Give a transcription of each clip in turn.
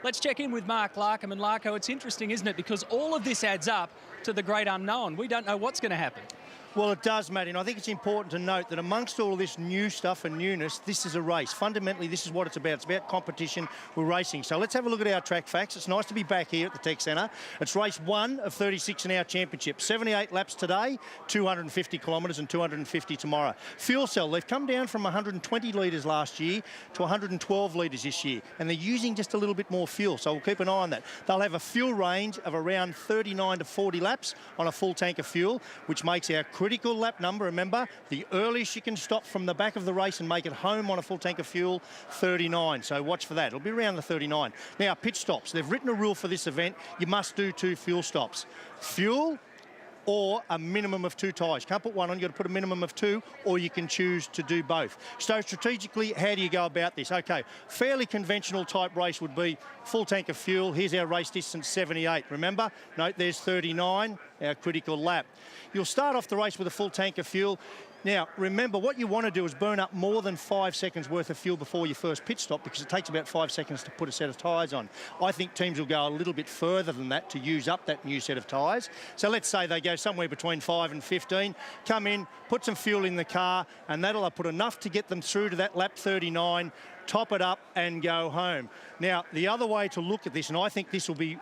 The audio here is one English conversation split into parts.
Let's check in with Mark Larkham. And Larko, it's interesting, isn't it? Because all of this adds up to the great unknown. We don't know what's going to happen. Well, it does, Matty, and I think it's important to note that amongst all of this new stuff and newness, this is a race. Fundamentally, this is what it's about. It's about competition. We're racing. So let's have a look at our track facts. It's nice to be back here at the Tech Centre. It's race 1 of 36 in our championship. 78 laps today, 250 kilometres and 250 tomorrow. Fuel cell, they've come down from 120 litres last year to 112 litres this year, and they're using just a little bit more fuel, so we'll keep an eye on that. They'll have a fuel range of around 39 to 40 laps on a full tank of fuel, which makes our critical lap number, remember, the earliest you can stop from the back of the race and make it home on a full tank of fuel, 39. So watch for that. It'll be around the 39. Now, pit stops. They've written a rule for this event. You must do 2 fuel stops. Fuel or a minimum of 2 tyres. Can't put one on, you've got to put a minimum of 2, or you can choose to do both. So strategically, how do you go about this? Okay, fairly conventional type race would be full tank of fuel. Here's our race distance, 78. Remember, note there's 39, our critical lap. You'll start off the race with a full tank of fuel. Now, remember, what you want to do is burn up more than 5 seconds worth of fuel before your first pit stop, because it takes about 5 seconds to put a set of tyres on. I think teams will go a little bit further than that to use up that new set of tyres. So let's say they go somewhere between 5 and 15, come in, put some fuel in the car, and that'll put enough to get them through to that lap 39, top it up and go home. Now, the other way to look at this, and I think this will be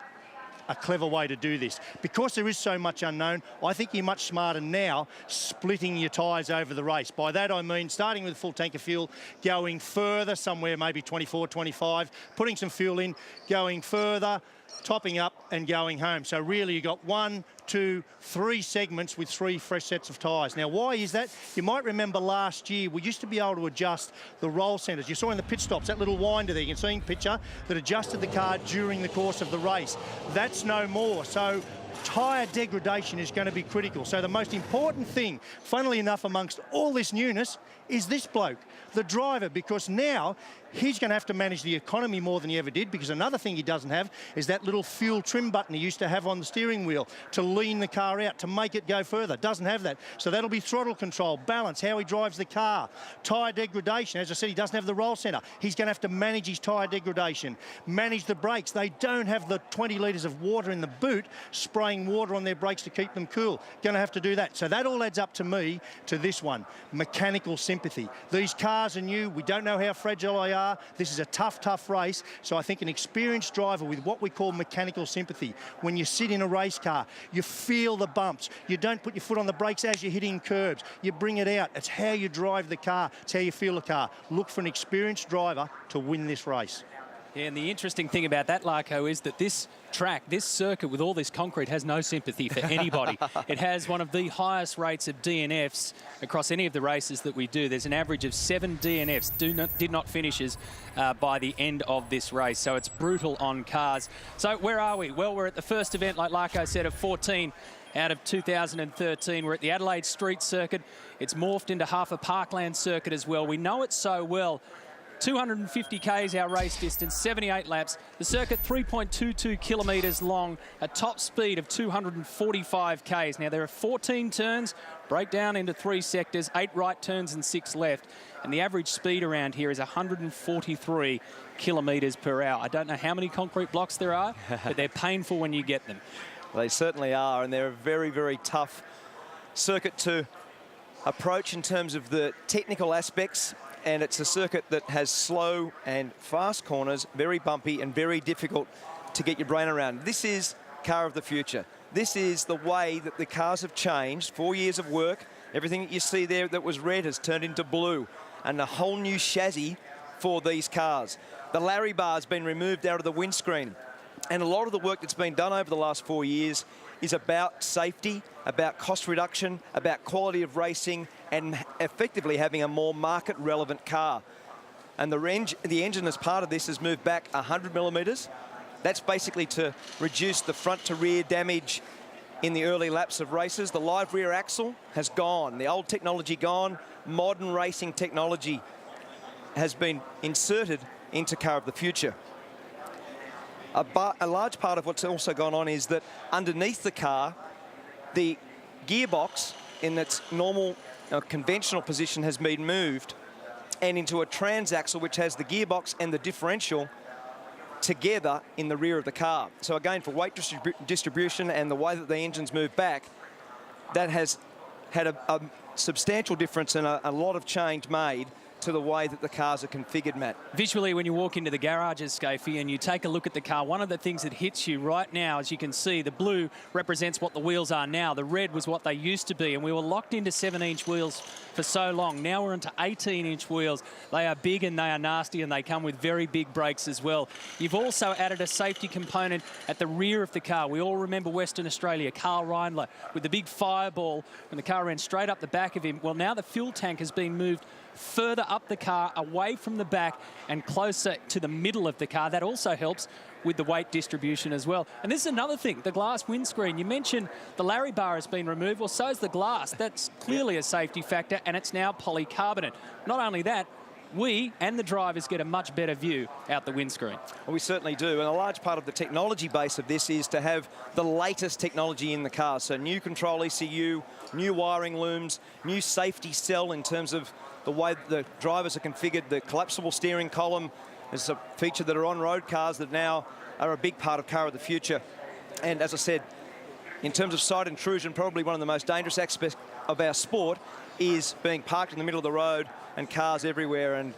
a clever way to do this, because there is so much unknown, I think you're much smarter now splitting your tyres over the race. By that I mean starting with a full tank of fuel, going further, somewhere maybe 24, 25, putting some fuel in, going further, topping up and going home. So really you've got 1, 2, 3 segments with 3 fresh sets of tyres. Now, why is that? You might remember last year we used to be able to adjust the roll centres. You saw in the pit stops that little winder there, you can see in picture, that adjusted the car during the course of the race. That's no more. So tyre degradation is going to be critical. So the most important thing, funnily enough, amongst all this newness, is this bloke, the driver, because now he's going to have to manage the economy more than he ever did, because another thing he doesn't have is that little fuel trim button he used to have on the steering wheel to lean the car out, to make it go further. Doesn't have that. So that'll be throttle control, balance, how he drives the car, tyre degradation. As I said, he doesn't have the roll centre. He's going to have to manage his tyre degradation, manage the brakes. They don't have the 20 litres of water in the boot spraying water on their brakes to keep them cool. Going to have to do that. So that all adds up to me to this one, mechanical sympathy. These cars are new. We don't know how fragile they are. This is a tough, tough race. So I think an experienced driver with what we call mechanical sympathy, when you sit in a race car, you feel the bumps. You don't put your foot on the brakes as you're hitting curbs. You bring it out. It's how you drive the car. It's how you feel the car. Look for an experienced driver to win this race. Yeah, and the interesting thing about that, Larko, is that this track, this circuit with all this concrete has no sympathy for anybody. It has one of the highest rates of DNFs across any of the races that we do. There's an average of 7 DNFs, did not finishes by the end of this race. So it's brutal on cars. So where are we? Well, we're at the first event, like Larko said, of 14 out of 2013. We're at the Adelaide Street Circuit. It's morphed into half a parkland circuit as well. We know it so well. 250 Ks our race distance, 78 laps. The circuit 3.22 kilometres long, a top speed of 245 Ks. Now there are 14 turns, break down into 3 sectors, 8 right turns and 6 left. And the average speed around here is 143 kilometres per hour. I don't know how many concrete blocks there are, but they're painful when you get them. They certainly are, and they're a very, very tough circuit to approach in terms of the technical aspects. And it's a circuit that has slow and fast corners, very bumpy and very difficult to get your brain around. This is car of the future. This is the way that the cars have changed. 4 years of work. Everything that you see there that was red has turned into blue, and a whole new chassis for these cars. The Larry bar has been removed out of the windscreen. And a lot of the work that's been done over the last 4 years is about safety, about cost reduction, about quality of racing, and effectively having a more market-relevant car. And the engine as part of this has moved back 100 millimetres. That's basically to reduce the front-to-rear damage in the early laps of races. The live rear axle has gone. The old technology gone. Modern racing technology has been inserted into car of the future. A large part of what's also gone on is that underneath the car, the gearbox in its normal conventional position has been moved and into a transaxle which has the gearbox and the differential together in the rear of the car. So again, for weight distribution and the way that the engines move back, that has had a substantial difference and a lot of change made to the way that the cars are configured, Matt. Visually, when you walk into the garages, Scafie, and you take a look at the car, one of the things that hits you right now, as you can see, the blue represents what the wheels are now. The red was what they used to be, and we were locked into 7-inch wheels for so long. Now we're into 18-inch wheels. They are big and they are nasty, and they come with very big brakes as well. You've also added a safety component at the rear of the car. We all remember Western Australia, Carl Reindler, with the big fireball when the car ran straight up the back of him. Well, now the fuel tank has been moved further up the car, away from the back and closer to the middle of the car. That also helps with the weight distribution as well. And this is another thing, the glass windscreen. You mentioned the Larry bar has been removed. Well, so is the glass. That's clearly a safety factor, and it's now polycarbonate. Not only that, we and the drivers get a much better view out the windscreen. Well, we certainly do, and a large part of the technology base of this is to have the latest technology in the car. So new control ECU, new wiring looms, new safety cell in terms of the way that the drivers are configured, the collapsible steering column is a feature that are on road cars that now are a big part of car of the future. And as I said, in terms of side intrusion, probably one of the most dangerous aspects of our sport is being parked in the middle of the road and cars everywhere. And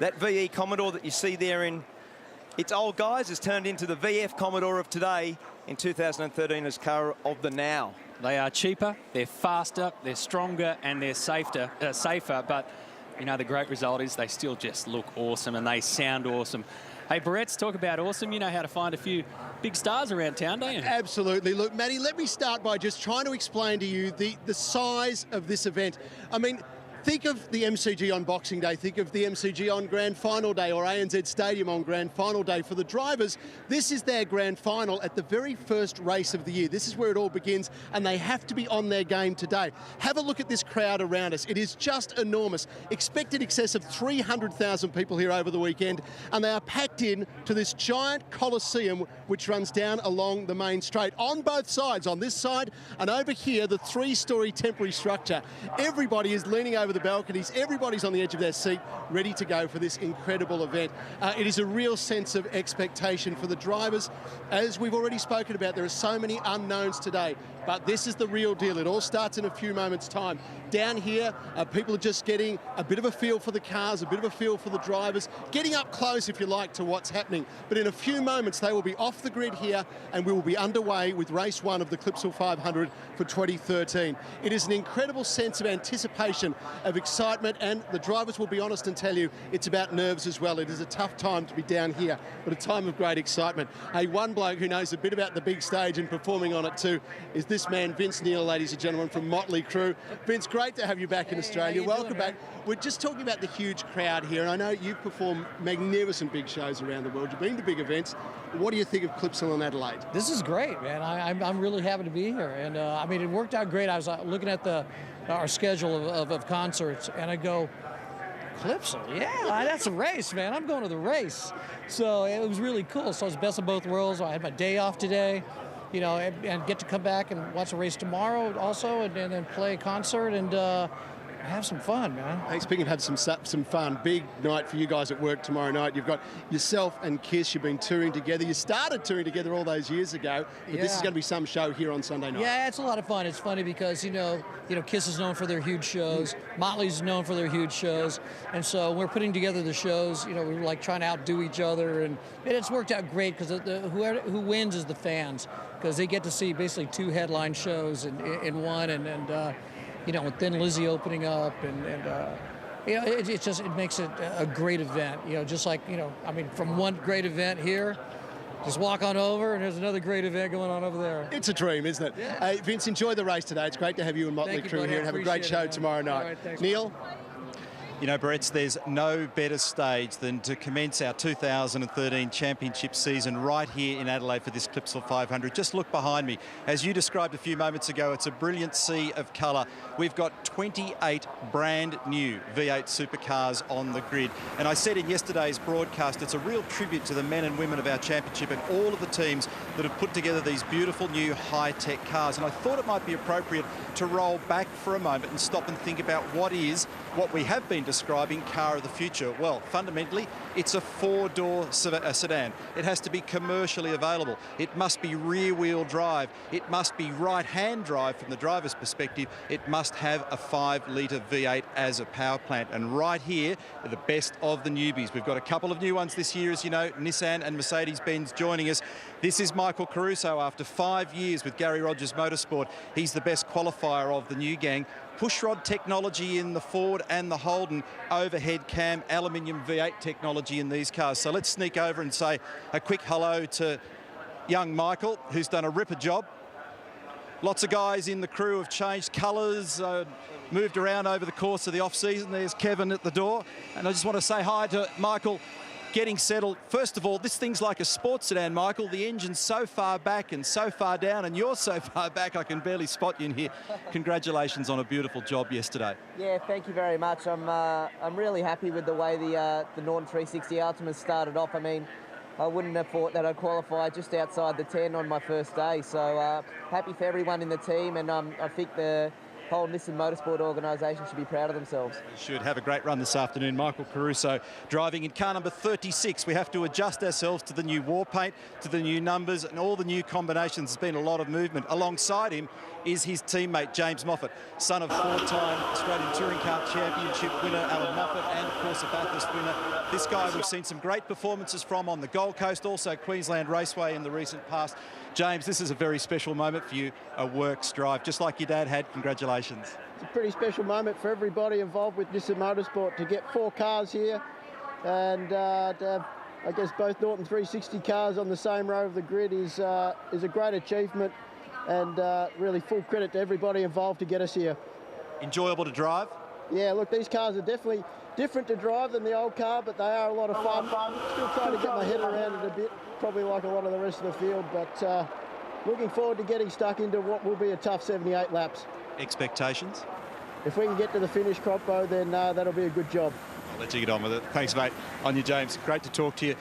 that VE Commodore that you see there in its old guys has turned into the VF Commodore of today in 2013 as car of the now. They are cheaper, they're faster, they're stronger, and they're safer. But, you know, the great result is they still just look awesome and they sound awesome. Hey, Barrett's talk about awesome. You know how to find a few big stars around town, don't you? Absolutely. Look, Matty, let me start by just trying to explain to you the size of this event. I mean, think of the MCG on Boxing Day, think of the MCG on Grand Final Day, or ANZ Stadium on Grand Final Day. For the drivers, this is their Grand Final at the very first race of the year. This is where it all begins, and they have to be on their game today. Have a look at this crowd around us. It is just enormous. Expected excess of 300,000 people here over the weekend, and they are packed in to this giant coliseum which runs down along the main straight. On both sides, on this side and over here, the 3-storey temporary structure. Everybody is leaning over the balconies, everybody's on the edge of their seat, ready to go for this incredible event. It is a real sense of expectation for the drivers. As we've already spoken about, there are so many unknowns today, but this is the real deal. It all starts in a few moments' time. Down here, people are just getting a bit of a feel for the cars, a bit of a feel for the drivers, getting up close, if you like, to what's happening. But in a few moments, they will be off the grid here, and we will be underway with race 1 of the Clipsal 500 for 2013. It is an incredible sense of anticipation, of excitement, and the drivers will be honest and tell you it's about nerves as well. It is a tough time to be down here, but a time of great excitement. Hey, one bloke who knows a bit about the big stage and performing on it too is this man, Vince Neal, ladies and gentlemen, from Motley Crue. Vince, great to have you back in Australia. Welcome back. We're just talking about the huge crowd here, and I know you've performed magnificent big shows around the world. You've been to big events. What do you think of Clipsal and Adelaide? This is great, man. I'm really happy to be here, and I mean, it worked out great. I was looking at our schedule of concerts, and I go, Clipsal, yeah, that's a race, man. I'm going to the race. So it was really cool. So it was best of both worlds. I had my day off today, you know, and get to come back and watch a race tomorrow also, and then play a concert and have some fun, man. Hey, speaking of have some fun, big night for you guys at work tomorrow night. You've got yourself and Kiss. You've been touring together. You started touring together all those years ago, but this is going to be some show here on Sunday night. Yeah, it's a lot of fun. It's funny because you know, Kiss is known for their huge shows. Motley's known for their huge shows, and so we're putting together the shows. You know, we're like trying to outdo each other, and it's worked out great because who wins is the fans, because they get to see basically 2 headline shows in one, and you know, with Thin Lizzy opening up, and you know, it makes it a great event. You know, just like, you know, I mean, from one great event here, just walk on over, and there's another great event going on over there. It's a dream, isn't it? Yeah. Hey, Vince, enjoy the race today. It's great to have you and Motley Crue here, and have a great show tomorrow night. Right, thanks, Neil? You know, Brett, there's no better stage than to commence our 2013 championship season right here in Adelaide for this Clipsal 500. Just look behind me. As you described a few moments ago, it's a brilliant sea of colour. We've got 28 brand new V8 Supercars on the grid. And I said in yesterday's broadcast, it's a real tribute to the men and women of our championship and all of the teams that have put together these beautiful new high-tech cars. And I thought it might be appropriate to roll back for a moment and stop and think about what is what we have been describing, car of the future. Well, fundamentally, it's a four-door sedan. It has to be commercially available. It must be rear-wheel drive. It must be right-hand drive from the driver's perspective. It must have a 5-litre V8 as a power plant. And right here are the best of the newbies. We've got a couple of new ones this year, as you know, Nissan and Mercedes-Benz joining us. This is Michael Caruso after 5 years with Gary Rogers Motorsport. He's the best qualifier of the new gang. Pushrod technology in the Ford and the Holden, overhead cam aluminium V8 technology in these cars. So let's sneak over and say a quick hello to young Michael, who's done a ripper job. Lots of guys in the crew have changed colours, moved around over the course of the off-season. There's Kevin at the door. And I just want to say hi to Michael, getting settled. First of all, this thing's like a sports sedan, Michael. The engine's so far back and so far down, and you're so far back I can barely spot you in here. Congratulations on a beautiful job yesterday. Yeah, thank you very much. I'm really happy with the way the Norton 360 Ultimate started off. I mean, I wouldn't have thought that I'd qualify just outside the 10 on my first day. So happy for everyone in the team, and I think the whole Nissan Motorsport organisation should be proud of themselves. They should. Have a great run this afternoon. Michael Caruso driving in car number 36. We have to adjust ourselves to the new war paint, to the new numbers and all the new combinations. There's been a lot of movement. Alongside him is his teammate James Moffat, son of four-time Australian Touring Car Championship winner Alan Moffat, and of course a Bathurst winner. This guy we've seen some great performances from on the Gold Coast, also Queensland Raceway in the recent past. James, this is a very special moment for you, a works drive, just like your dad had. Congratulations. It's a pretty special moment for everybody involved with Nissan Motorsport to get 4 cars here, and to have, I guess, both Norton 360 cars on the same row of the grid is a great achievement, and really full credit to everybody involved to get us here. Enjoyable to drive? Yeah, look, these cars are definitely different to drive than the old car, but they are a lot of fun. Still trying to get my head around it a bit, probably like a lot of the rest of the field, but looking forward to getting stuck into what will be a tough 78 laps. Expectations? If we can get to the finish, Croppo, then that'll be a good job. I'll let you get on with it. Thanks, mate. On you, James. Great to talk to you.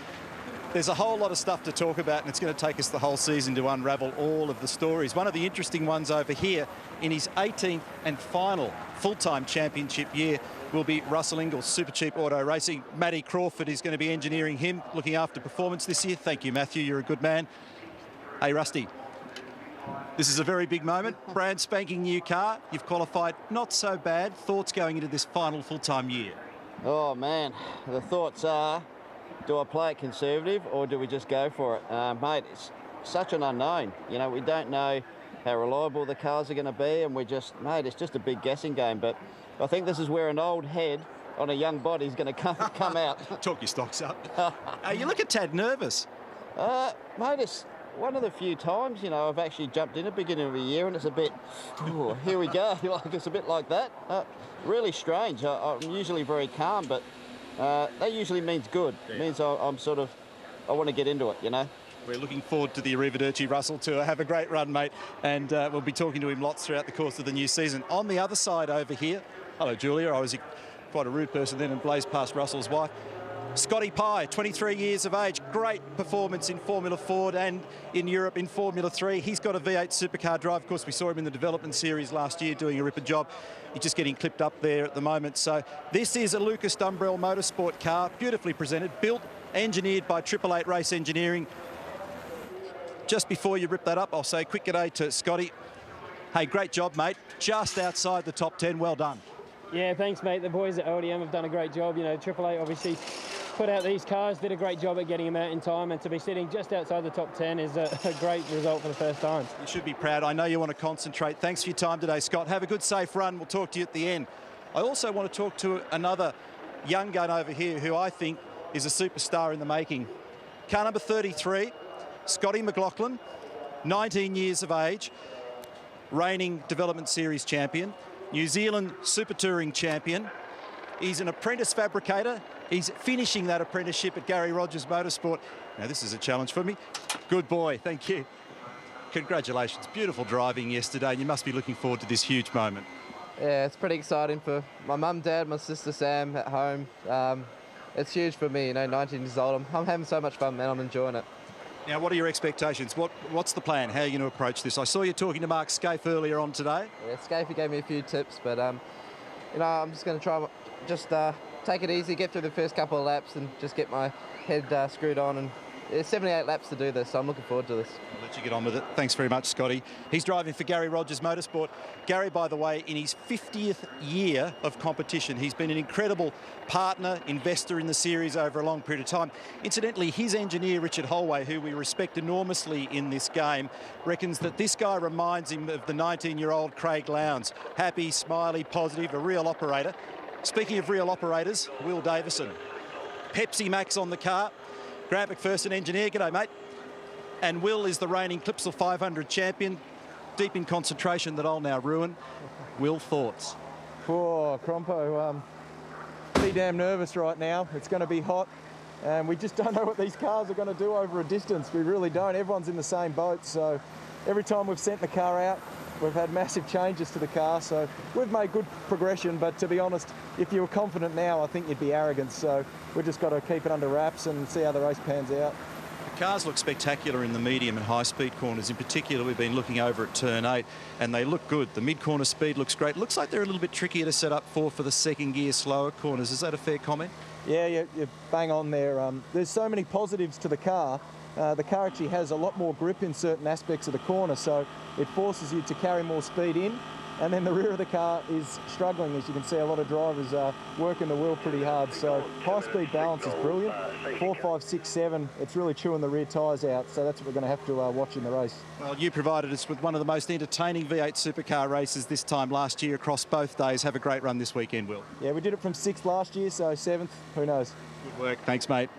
There's a whole lot of stuff to talk about, and it's going to take us the whole season to unravel all of the stories. One of the interesting ones over here in his 18th and final full-time championship year will be Russell Ingall's Super Cheap Auto Racing. Matty Crawford is going to be engineering him, looking after performance this year. Thank you, Matthew. You're a good man. Hey, Rusty. This is a very big moment. Brand spanking new car. You've qualified not so bad. Thoughts going into this final full-time year? Oh, man. The thoughts are, do I play it conservative or do we just go for it? Mate, it's such an unknown. You know, we don't know how reliable the cars are going to be, and mate, it's just a big guessing game. But I think this is where an old head on a young body is going to come out. Talk your stocks up. You look a tad nervous. Mate, it's one of the few times, you know, I've actually jumped in at the beginning of the year, and it's a bit, oh, here we go. Like, it's a bit like that. Really strange. I'm usually very calm, but that usually means good. Yeah. It means I want to get into it, you know. We're looking forward to the Arrivederci Russell tour. Have a great run, mate. And we'll be talking to him lots throughout the course of the new season. On the other side over here, hello, Julia. I was quite a rude person then and blazed past Russell's wife. Scotty Pye, 23 years of age. Great performance in Formula Ford and in Europe in Formula 3. He's got a V8 supercar drive. Of course, we saw him in the development series last year doing a ripper job. He's just getting clipped up there at the moment. So this is a Lucas Dumbrell Motorsport car, beautifully presented, built, engineered by 888 Race Engineering. Just before you rip that up, I'll say quick g'day to Scotty. Hey, great job, mate. Just outside the top 10. Well done. Yeah, thanks, mate. The boys at LDM have done a great job. You know, 888 obviously put out these cars, did a great job at getting them out in time, and to be sitting just outside the top 10 is a great result for the first time. You should be proud. I know you want to concentrate. Thanks for your time today, Scott. Have a good, safe run. We'll talk to you at the end. I also want to talk to another young gun over here who I think is a superstar in the making. Car number 33, Scotty McLaughlin, 19 years of age, reigning Development Series champion, New Zealand Super Touring champion. He's an apprentice fabricator. He's finishing that apprenticeship at Gary Rogers Motorsport. Now, this is a challenge for me. Good boy, thank you. Congratulations, beautiful driving yesterday. You must be looking forward to this huge moment. Yeah, it's pretty exciting for my mum, dad, my sister Sam at home. It's huge for me, you know, 19 years old. I'm having so much fun, man. I'm enjoying it. Now, what are your expectations? What's the plan? How are you going to approach this? I saw you talking to Mark Scaife earlier on today. Yeah, Scaife gave me a few tips, but I'm just going to try just take it easy, get through the first couple of laps and just get my head screwed on. And there's 78 laps to do this, so I'm looking forward to this. I'll let you get on with it. Thanks very much, Scotty. He's driving for Gary Rogers Motorsport. Gary, by the way, in his 50th year of competition, he's been an incredible partner, investor in the series over a long period of time. Incidentally, his engineer, Richard Holway, who we respect enormously in this game, reckons that this guy reminds him of the 19-year-old Craig Lowndes. Happy, smiley, positive, a real operator. Speaking of real operators, Will Davison. Pepsi Max on the car. Grant McPherson, engineer. G'day, mate. And Will is the reigning Clipsal 500 champion. Deep in concentration that I'll now ruin. Will, thoughts? Oh, Crompo, pretty damn nervous right now. It's going to be hot, and we just don't know what these cars are going to do over a distance. We really don't. Everyone's in the same boat, so every time we've sent the car out, we've had massive changes to the car, so we've made good progression, but to be honest, if you were confident now, I think you'd be arrogant, so we've just got to keep it under wraps and see how the race pans out. The cars look spectacular in the medium and high-speed corners. In particular, we've been looking over at turn 8, and they look good. The mid-corner speed looks great. Looks like they're a little bit trickier to set up for the second gear slower corners. Is that a fair comment? Yeah, you're bang on there. There's so many positives to the car. The car actually has a lot more grip in certain aspects of the corner, so it forces you to carry more speed in. And then the rear of the car is struggling. As you can see, a lot of drivers are working the wheel pretty hard. So high-speed balance is brilliant. 4, 5, 6, 7, it's really chewing the rear tyres out. So that's what we're going to have to watch in the race. Well, you provided us with one of the most entertaining V8 Supercar races this time last year across both days. Have a great run this weekend, Will. Yeah, we did it from 6th last year, so 7th, who knows. Good work. Thanks, mate.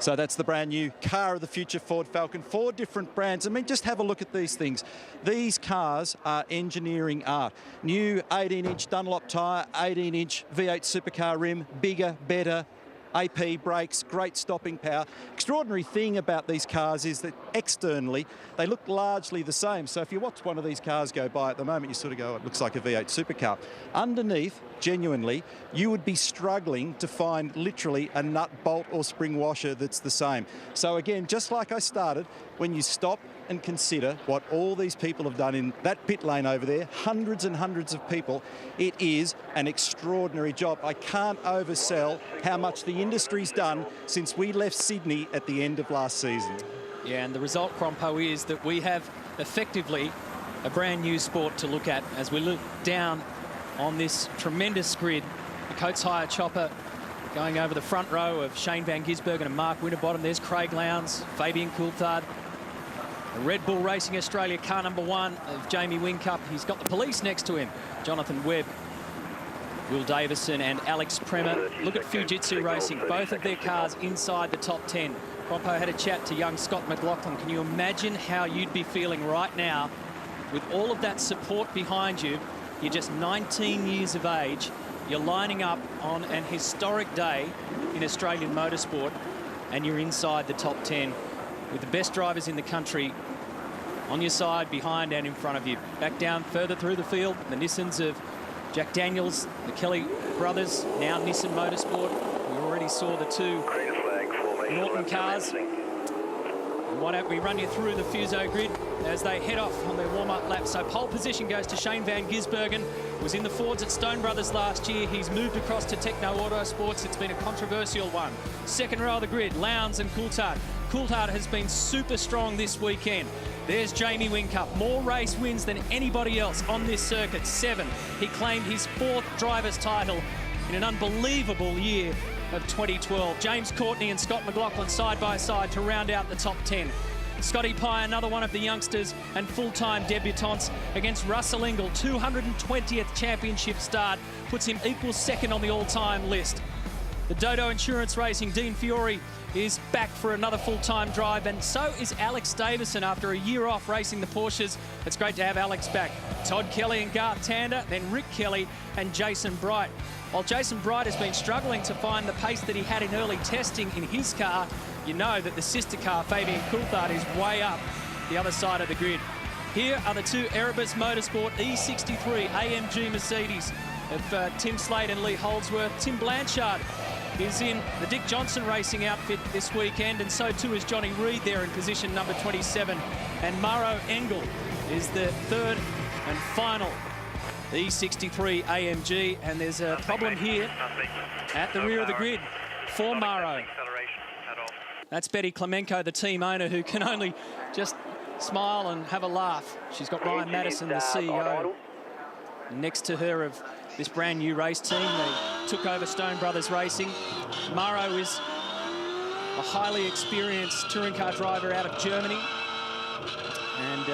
So that's the brand new car of the future Ford Falcon. 4 different brands. I mean, just have a look at these things. These cars are engineering art. New 18-inch Dunlop tyre, 18-inch V8 Supercar rim, bigger, better, AP brakes, great stopping power. Extraordinary thing about these cars is that externally they look largely the same. So if you watch one of these cars go by at the moment, you sort of go, it looks like a V8 Supercar. Underneath, genuinely, you would be struggling to find literally a nut, bolt or spring washer that's the same. So again, just like I started, when you stop and consider what all these people have done in that pit lane over there, hundreds and hundreds of people, it is an extraordinary job. I can't oversell how much the industry's done since we left Sydney at the end of last season. Yeah, and the result, Crompo, is that we have effectively a brand new sport to look at as we look down on this tremendous grid. The Coates Hire chopper going over the front row of Shane Van Gisbergen and Mark Winterbottom. There's Craig Lowndes, Fabian Coulthard. The Red Bull Racing Australia car number 1 of Jamie Whincup. He's got the police next to him. Jonathan Webb, Will Davison and Alex Premer. Look at Fujitsu Racing. Both of their cars inside the top 10. Crompo had a chat to young Scott McLaughlin. Can you imagine how you'd be feeling right now with all of that support behind you? You're just 19 years of age. You're lining up on an historic day in Australian motorsport, and you're inside the top 10 with the best drivers in the country on your side, behind and in front of you. Back down further through the field, the Nissans of Jack Daniels, the Kelly brothers, now Nissan Motorsport. We already saw the 2 Norton cars. And why don't we run you through the Fuso grid as they head off on their warm-up lap. So pole position goes to Shane Van Gisbergen. Was in the Fords at Stone Brothers last year. He's moved across to Techno Autosports. It's been a controversial one. Second row of the grid, Lowndes and Coulthard. Coulthard has been super strong this weekend. There's Jamie Whincup. More race wins than anybody else on this circuit, 7. He claimed his 4th driver's title in an unbelievable year of 2012. James Courtney and Scott McLaughlin side by side to round out the top 10. Scotty Pye, another one of the youngsters and full-time debutants, against Russell Ingall. 220th championship start, puts him equal second on the all-time list. The Dodo Insurance Racing, Dean Fiore, is back for another full-time drive, and so is Alex Davison after a year off racing the Porsches. It's great to have Alex back. Todd Kelly and Garth Tander, then Rick Kelly and Jason Bright. While Jason Bright has been struggling to find the pace that he had in early testing in his car, you know that the sister car, Fabian Coulthard, is way up the other side of the grid. Here are the 2 Erebus Motorsport E63 AMG Mercedes of Tim Slade and Lee Holdsworth. Tim Blanchard is in the Dick Johnson Racing outfit this weekend, and so too is Johnny Reid there in position number 27. And Mauro Engel is the 3rd and final the 63 AMG, and there's a problem here at the rear of the grid for Maro. That's Betty Klemenko, the team owner, who can only just smile and have a laugh. She's got Ryan Madison, the CEO, next to her of this brand new race team. They took over Stone Brothers Racing. Maro is a highly experienced touring car driver out of Germany, and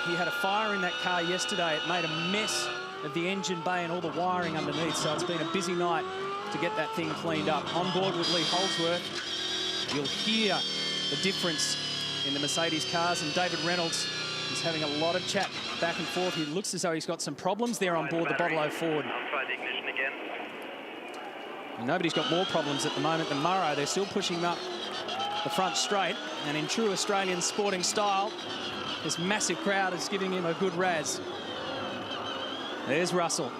he had a fire in that car yesterday. It made a mess of the engine bay and all the wiring underneath, so it's been a busy night to get that thing cleaned up. On board with Lee Holdsworth, you'll hear the difference in the Mercedes cars, and David Reynolds is having a lot of chat back and forth. He looks as though he's got some problems there on board the Bottle O Ford. I'll try the ignition again. Nobody's got more problems at the moment than Murrow. They're still pushing him up the front straight, and in true Australian sporting style, this massive crowd is giving him a good razz. There's Russell.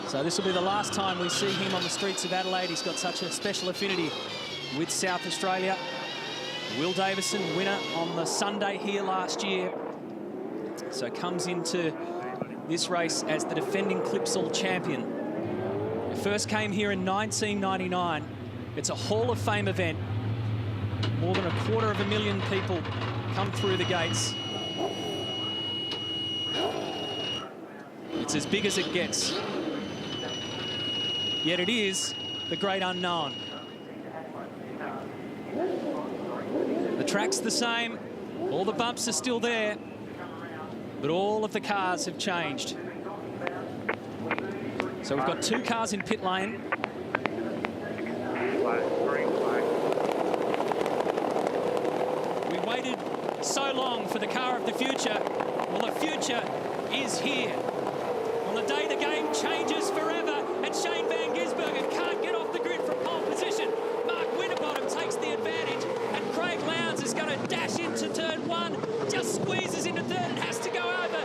So this will be the last time we see him on the streets of Adelaide. He's got such a special affinity with South Australia. Will Davison, winner on the Sunday here last year. So comes into this race as the defending Clipsal champion. It first came here in 1999. It's a Hall of Fame event. More than 250,000 people come through the gates. It's as big as it gets. Yet it is the great unknown. The track's the same, all the bumps are still there, but all of the cars have changed. So we've got two cars in pit lane. We waited so long for the car of the future. Well, the future is here. On the day the game changes forever, and Shane Van Gisbergen can't get off the grid from pole position. Mark Winterbottom takes the advantage, and Craig Lowndes is going to dash into turn one, just squeezes into third and has to go over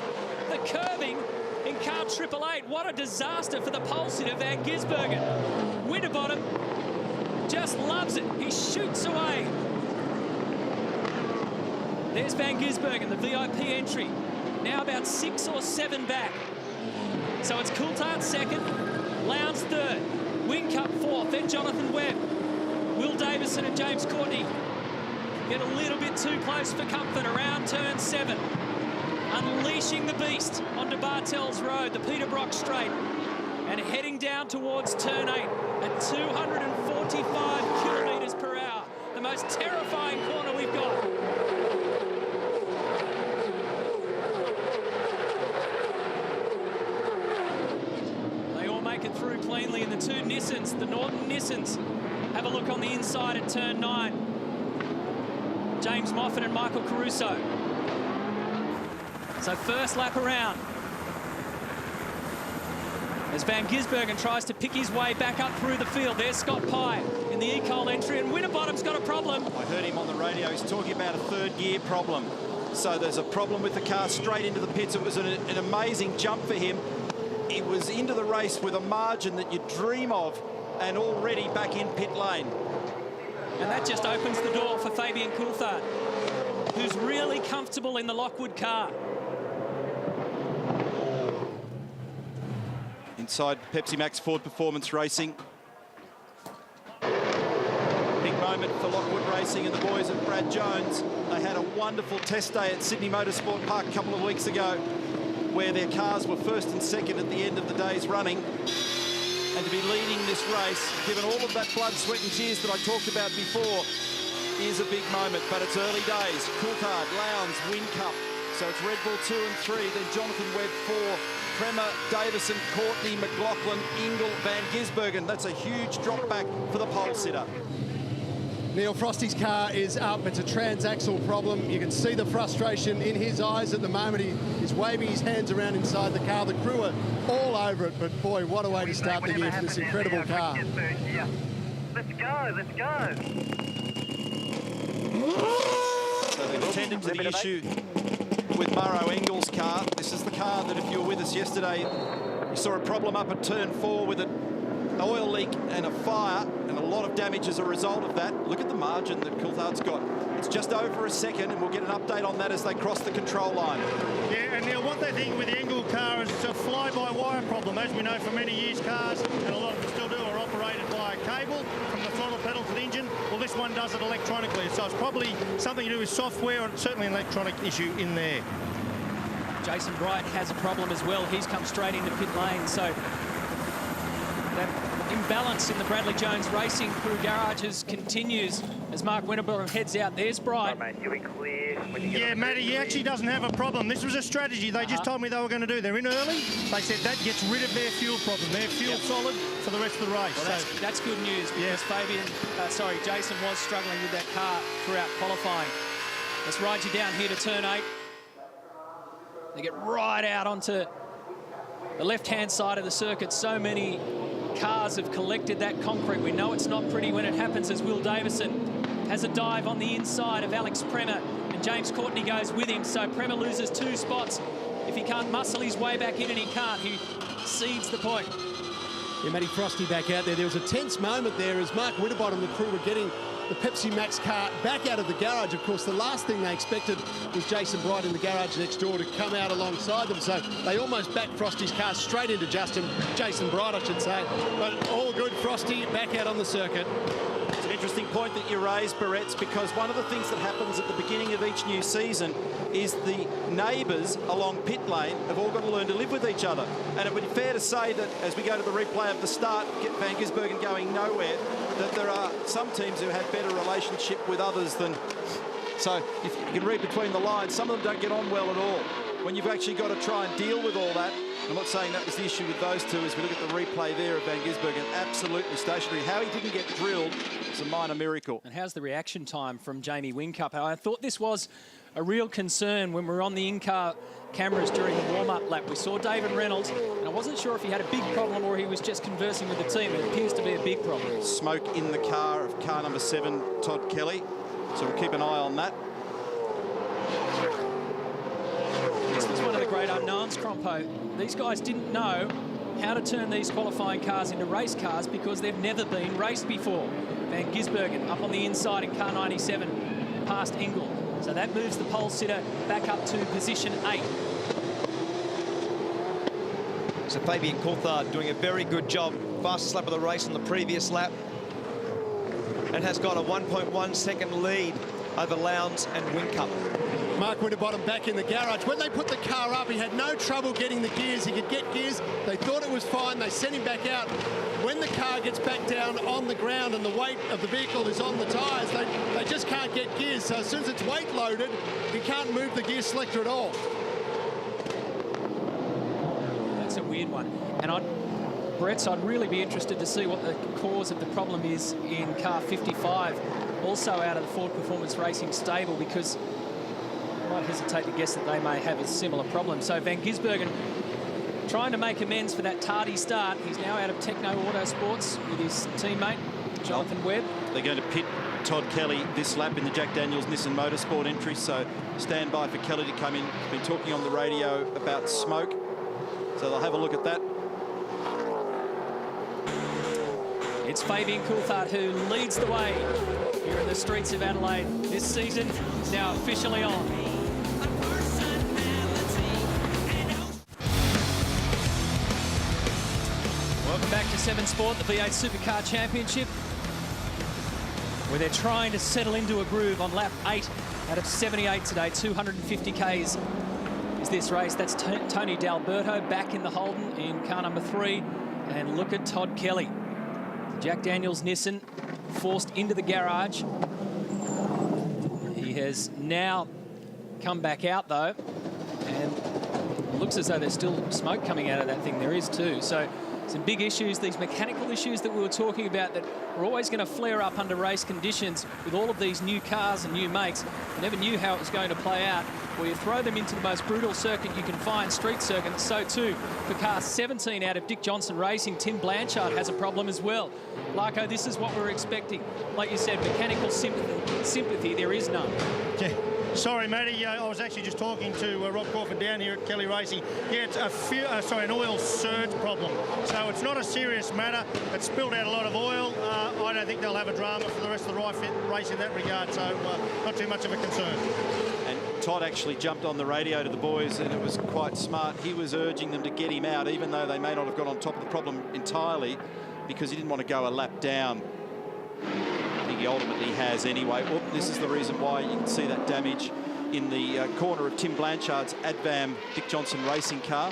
the curbing in car 888. What a disaster for the pole sitter Van Gisbergen. Winterbottom just loves it. He shoots away. There's Van Gisbergen, the VIP entry, now about 6 or 7 back. So it's Coulthard second, Lowndes third, Whincup fourth, then Jonathan Webb. Will Davison and James Courtney get a little bit too close for comfort around turn 7. Unleashing the beast onto Bartels Road, the Peter Brock straight, and heading down towards turn 8 at 245 kilometres per hour. The most terrifying corner we've got. It through cleanly, and the two Nissans, the Norton Nissans, have a look on the inside at turn 9. James Moffat and Michael Caruso. So first lap around, as Van Gisbergen tries to pick his way back up through the field. There's Scott Pye in the Ecole entry, and Winterbottom's got a problem. I heard him on the radio. He's talking about a third gear problem. So there's a problem with the car straight into the pits. It was an amazing jump for him. He was into the race with a margin that you dream of, and already back in pit lane. And that just opens the door for Fabian Coulthard, who's really comfortable in the Lockwood car. Inside Pepsi Max Ford Performance Racing. Big moment for Lockwood Racing and the boys at Brad Jones. They had a wonderful test day at Sydney Motorsport Park a couple of weeks ago, where their cars were first and second at the end of the day's running. And to be leading this race, given all of that blood, sweat and tears that I talked about before, is a big moment. But it's early days. Coulthard, Lowndes, Whincup. So it's Red Bull 2 and 3, then Jonathan Webb 4, Kremer, Davison, Courtney, McLaughlin, Ingle, Van Gisbergen. That's a huge drop back for the pole sitter. Neil Frosty's car is up. It's a transaxle problem. You can see the frustration in his eyes at the moment. He's waving his hands around inside the car. The crew are all over it, but boy, what a way to start the year for this incredible car. Let's go, let's go. So they've attended to the issue with Murrow Engle's car. This is the car that, if you were with us yesterday, you saw a problem up at turn 4 with an oil leak and a fire, and a lot of damage as a result of that. Look at the margin that Coulthard's got. It's It's just over a second, and we'll get an update on that as they cross the control line. Yeah, and now what they think with the Engel car is it's a fly-by-wire problem. As we know, for many years, cars, and a lot of them still do, are operated by a cable from the throttle pedal to the engine. Well, this one does it electronically, so it's probably something to do with software, or certainly an electronic issue in there. Jason Bright has a problem as well. He's come straight into pit lane, so that imbalance in the Bradley Jones Racing Crew garages continues as Mark Winterbottom heads out. There's Bright. Right, mate, you'll be clear. Yeah, Matty, he actually doesn't have a problem. This was a strategy they just told me they were going to do. They're in early. They said that gets rid of their fuel problem. They're fuel solid for the rest of the race. Well, that's good news because Jason was struggling with that car throughout qualifying. Let's ride you down here to turn 8. They get right out onto the left-hand side of the circuit. So many cars have collected that concrete. We know it's not pretty when it happens, as Will Davison has a dive on the inside of Alex Premer, and James Courtney goes with him. So Premer loses 2 spots. If he can't muscle his way back in, and he can't, he cedes the point. Yeah, Matty Frosty back out there. There was a tense moment there as Mark Winterbottom and the crew were getting the Pepsi Max car back out of the garage. Of course, the last thing they expected was Jason Bright in the garage next door to come out alongside them. So they almost backed Frosty's car straight into Jason Bright, I should say. But all good, Frosty back out on the circuit. It's an interesting point that you raised, Barrett's, because one of the things that happens at the beginning of each new season is the neighbours along pit lane have all got to learn to live with each other. And it would be fair to say that as we go to the replay of the start, get Van Gisbergen going nowhere, that there are some teams who have better relationship with others than... So if you can read between the lines, some of them don't get on well at all. When you've actually got to try and deal with all that, I'm not saying that was the issue with those two. As we look at the replay there of Van Gisbergen, absolutely stationary. How he didn't get drilled is a minor miracle. And how's the reaction time from Jamie Whincup? I thought this was a real concern when we were on the in-car cameras during the warm-up lap. We saw David Reynolds, and I wasn't sure if he had a big problem or he was just conversing with the team. It appears to be a big problem. Smoke in the car of car number 7, Todd Kelly. So we'll keep an eye on that. This was one of the great unknowns, Crompo. These guys didn't know how to turn these qualifying cars into race cars because they've never been raced before. Van Gisbergen up on the inside in car 97 past Engel. So that moves the pole sitter back up to position 8. So Fabian Coulthard doing a very good job. Fastest lap of the race on the previous lap. And has got a 1.1 second lead over Lowndes and Whincup. Mark Winterbottom back in the garage. When they put the car up, he had no trouble getting the gears. He could get gears. They thought it was fine. They sent him back out. When the car gets back down on the ground and the weight of the vehicle is on the tyres, they just can't get gears. So as soon as it's weight loaded, he can't move the gear selector at all. That's a weird one. And I'd really be interested to see what the cause of the problem is in car 55, also out of the Ford Performance Racing stable, because I might hesitate to guess that they may have a similar problem. So Van Gisbergen trying to make amends for that tardy start. He's now out of Techno Autosports with his teammate, Jonathan Webb. They're going to pit Todd Kelly this lap in the Jack Daniels Nissan Motorsport entry, so stand by for Kelly to come in. He's been talking on the radio about smoke, so they'll have a look at that. It's Fabian Coulthard who leads the way here in the streets of Adelaide. This season is now officially on. Welcome back to 7 Sport, the V8 Supercar Championship, where they're trying to settle into a groove on lap 8 out of 78 today. 250 Ks is this race. That's Tony D'Alberto back in the Holden in car number 3. And look at Todd Kelly. Jack Daniels Nissan forced into the garage. He has now come back out though, and it looks as though there's still smoke coming out of that thing. There is too. So some big issues, these mechanical issues that we were talking about that are always going to flare up under race conditions with all of these new cars and new makes. You never knew how it was going to play out. Well, you throw them into the most brutal circuit you can find, street circuit. So too for car 17 out of Dick Johnson Racing. Tim Blanchard has a problem as well. Larko, this is what we're expecting. Like you said, mechanical sympathy, there is none. Yeah. Sorry, Matty. I was actually just talking to Rob Crawford down here at Kelly Racing. Yeah, it's an oil surge problem. So it's not a serious matter. It's spilled out a lot of oil. I don't think they'll have a drama for the rest of the race in that regard. So not too much of a concern. And Todd actually jumped on the radio to the boys, and it was quite smart. He was urging them to get him out, even though they may not have got on top of the problem entirely, because he didn't want to go a lap down. I think he ultimately has anyway. Well, this is the reason why you can see that damage in the corner of Tim Blanchard's Advam Dick Johnson racing car.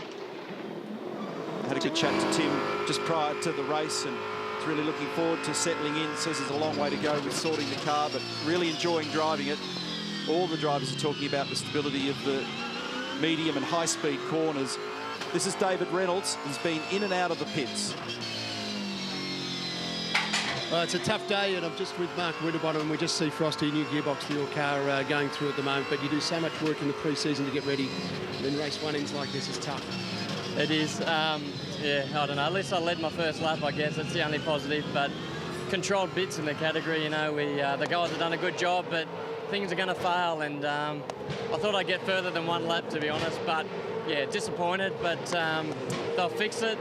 I had a good chat to Tim just prior to the race, and he's really looking forward to settling in. Says there's a long way to go with sorting the car, but really enjoying driving it. All the drivers are talking about the stability of the medium and high-speed corners. This is David Reynolds. He's been in and out of the pits. It's a tough day, and I'm just with Mark Winterbottom, and we just see Frosty, new gearbox for your car, going through at the moment. But you do so much work in the pre-season to get ready, and then race one ends like this is tough. It is. Yeah, I don't know. At least I led my first lap, I guess. That's the only positive. But controlled bits in the category, you know, the guys have done a good job, but things are going to fail. And I thought I'd get further than one lap, to be honest. But yeah, disappointed. But they'll fix it,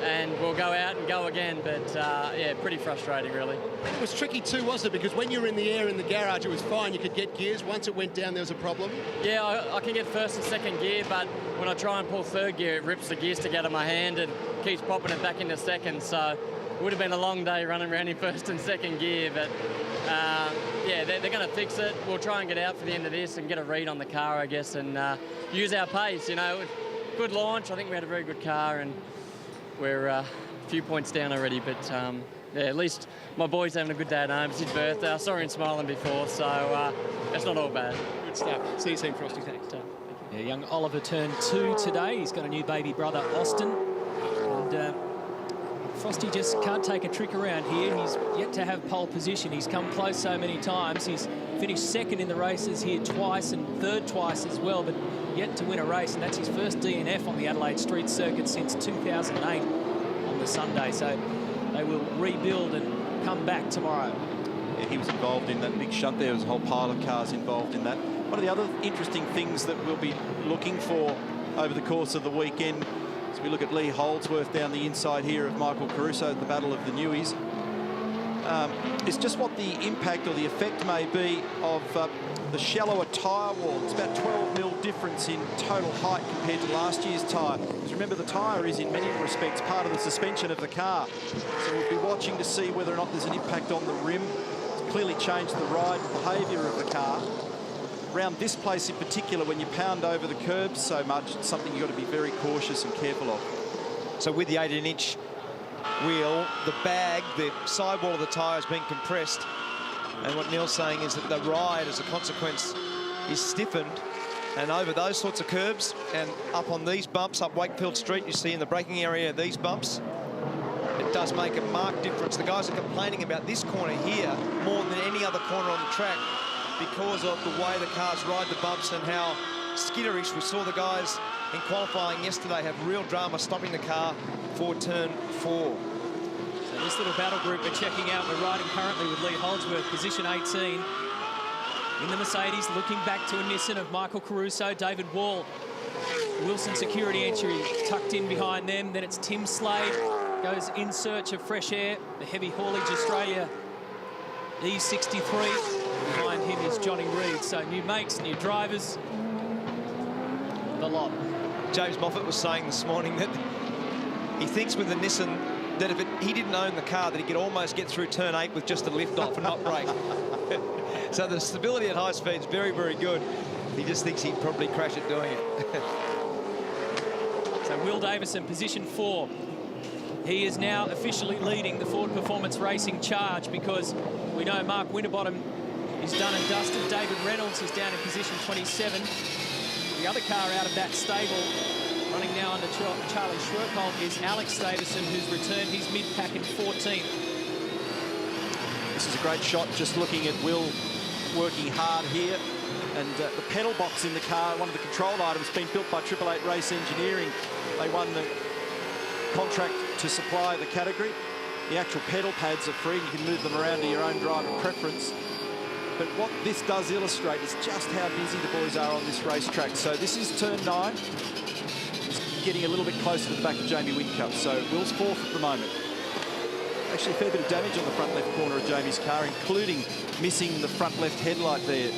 and we'll go out and go again. But yeah, pretty frustrating, really. It was tricky too, wasn't it? Because when you were in the air in the garage, it was fine. You could get gears. Once it went down, there was a problem. Yeah, I can get first and second gear, but when I try and pull third gear, it rips the gear stick out of my hand and keeps popping it back into second. So it would have been a long day running around in first and second gear. But yeah, they're going to fix it. We'll try and get out for the end of this and get a read on the car, I guess, and use our pace. You know, good launch. I think we had a very good car, and we're a few points down already. But yeah, at least my boy's having a good day at home. It's his birthday. I saw him smiling before, so it's not all bad. Good stuff. See you soon, Frosty. Thanks. Yeah, young Oliver turned 2 today. He's got a new baby brother, Austin. And Frosty just can't take a trick around here. He's yet to have pole position. He's come close so many times. He's finished second in the races here twice and third twice as well, but yet to win a race. And that's his first DNF on the Adelaide Street Circuit since 2008 on the Sunday. So they will rebuild and come back tomorrow. Yeah, he was involved in that big shunt. There was a whole pile of cars involved in that. One of the other interesting things that we'll be looking for over the course of the weekend, as we look at Lee Holdsworth down the inside here of Michael Caruso at the Battle of the Newies, is just what the impact or the effect may be of the shallower tyre wall. It's about 12 mil difference in total height compared to last year's tyre. Because remember, the tyre is in many respects part of the suspension of the car. So we'll be watching to see whether or not there's an impact on the rim. It's clearly changed the ride behaviour of the car. Around this place in particular, when you pound over the curbs so much, it's something you've got to be very cautious and careful of. So with the 18-inch wheel, the bag, the sidewall of the tyre has been compressed. And what Neil's saying is that the ride, as a consequence, is stiffened. And over those sorts of curbs and up on these bumps, up Wakefield Street, you see in the braking area these bumps, it does make a marked difference. The guys are complaining about this corner here more than any other corner on the track, because of the way the cars ride the bumps and how skitterish. We saw the guys in qualifying yesterday have real drama stopping the car for turn 4. So this little battle group we're checking out, we're riding currently with Lee Holdsworth, position 18. In the Mercedes, looking back to a Nissan of Michael Caruso, David Wall. Wilson security entry tucked in behind them. Then it's Tim Slade, goes in search of fresh air. The Heavy Haulage Australia E63. Behind him is Johnny Reid. So new makes, new drivers, the lot. James Moffat was saying this morning that he thinks with the Nissan that if he didn't own the car, that he could almost get through turn 8 with just a lift off and not brake. So the stability at high speed is very, very good. He just thinks he'd probably crash it doing it. So Will Davison, position 4. He is now officially leading the Ford Performance Racing charge, because we know Mark Winterbottom is done and dusted. David Reynolds is down in position 27. The other car out of that stable, running now under Charlie Schwerkolm, is Alex Davison, who's returned his mid-pack in 14th. This is a great shot, just looking at Will working hard here. And the pedal box in the car, one of the control items, been built by 888 Race Engineering. They won the contract to supply the category. The actual pedal pads are free. You can move them around to your own driver preference. But what this does illustrate is just how busy the boys are on this racetrack. So this is turn 9. He's getting a little bit closer to the back of Jamie Whincup. So Will's 4th at the moment. Actually, a fair bit of damage on the front left corner of Jamie's car, including missing the front left headlight there.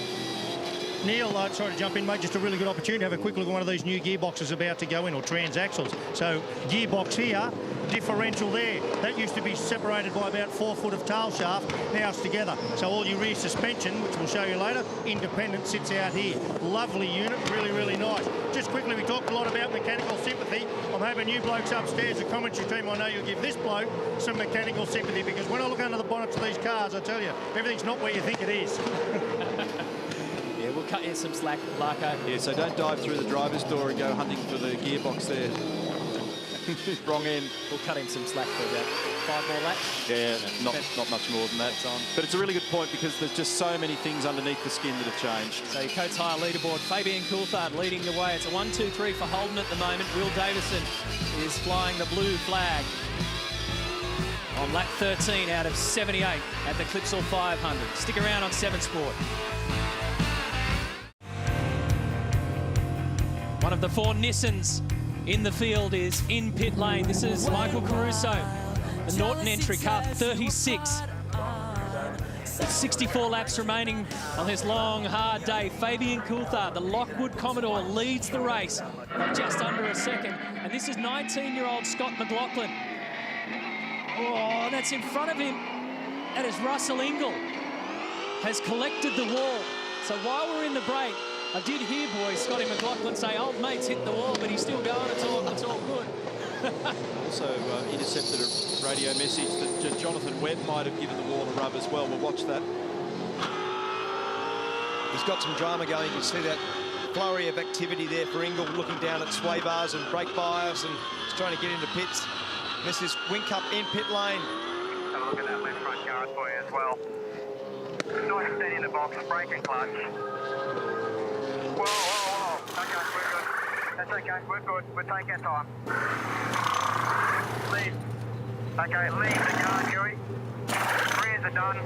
Neil, sorry to jump in, mate. Just a really good opportunity to have a quick look at one of these new gearboxes about to go in, or transaxles. So gearbox here, differential there. That used to be separated by about 4 foot of tail shaft. Now it's together. So all your rear suspension, which we'll show you later, independent, sits out here. Lovely unit, really, really nice. Just quickly, we talked a lot about mechanical sympathy. I'm hoping you blokes upstairs, the commentary team, I know you'll give this bloke some mechanical sympathy, because when I look under the bonnets of these cars, I tell you, everything's not where you think it is. Yeah, we'll cut you some slack, Larko. Yeah, so don't dive through the driver's door and go hunting for the gearbox there. Wrong end. We'll cut him some slack for about 5 more laps. Yeah, not much more than that. But it's a really good point, because there's just so many things underneath the skin that have changed. So your Coates Hire leaderboard, Fabian Coulthard leading the way. It's a 1-2-3 for Holden at the moment. Will Davison is flying the blue flag on lap 13 out of 78 at the Clipsal 500. Stick around on 7 Sport. One of the 4 Nissans in the field is in pit lane. This is Michael Caruso, the Norton entry, car 36. 64 laps remaining on this long, hard day. Fabian Coulthard, the Lockwood Commodore, leads the race by just under a second. And this is 19-year-old Scott McLaughlin. Oh, that's in front of him. That is Russell Ingall. Has collected the wall. So while we're in the break, I did hear, boys, Scotty McLaughlin say, old mate's hit the wall, but he's still going. It's all good. Also intercepted a radio message that Jonathan Webb might have given the wall a rub as well. We'll watch that. He's got some drama going. You can see that flurry of activity there for Ingall, looking down at sway bars and brake bias, and he's trying to get into pits. This is Whincup in pit lane. Have a look at that left front guard for you as well. Nice steady in the box, brake and clutch. Whoa. Okay, we're good. That's okay, we're good. We're taking our time. Leave. Okay, leave the car, Huey. Rears are done.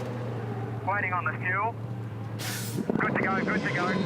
Waiting on the fuel. Good to go.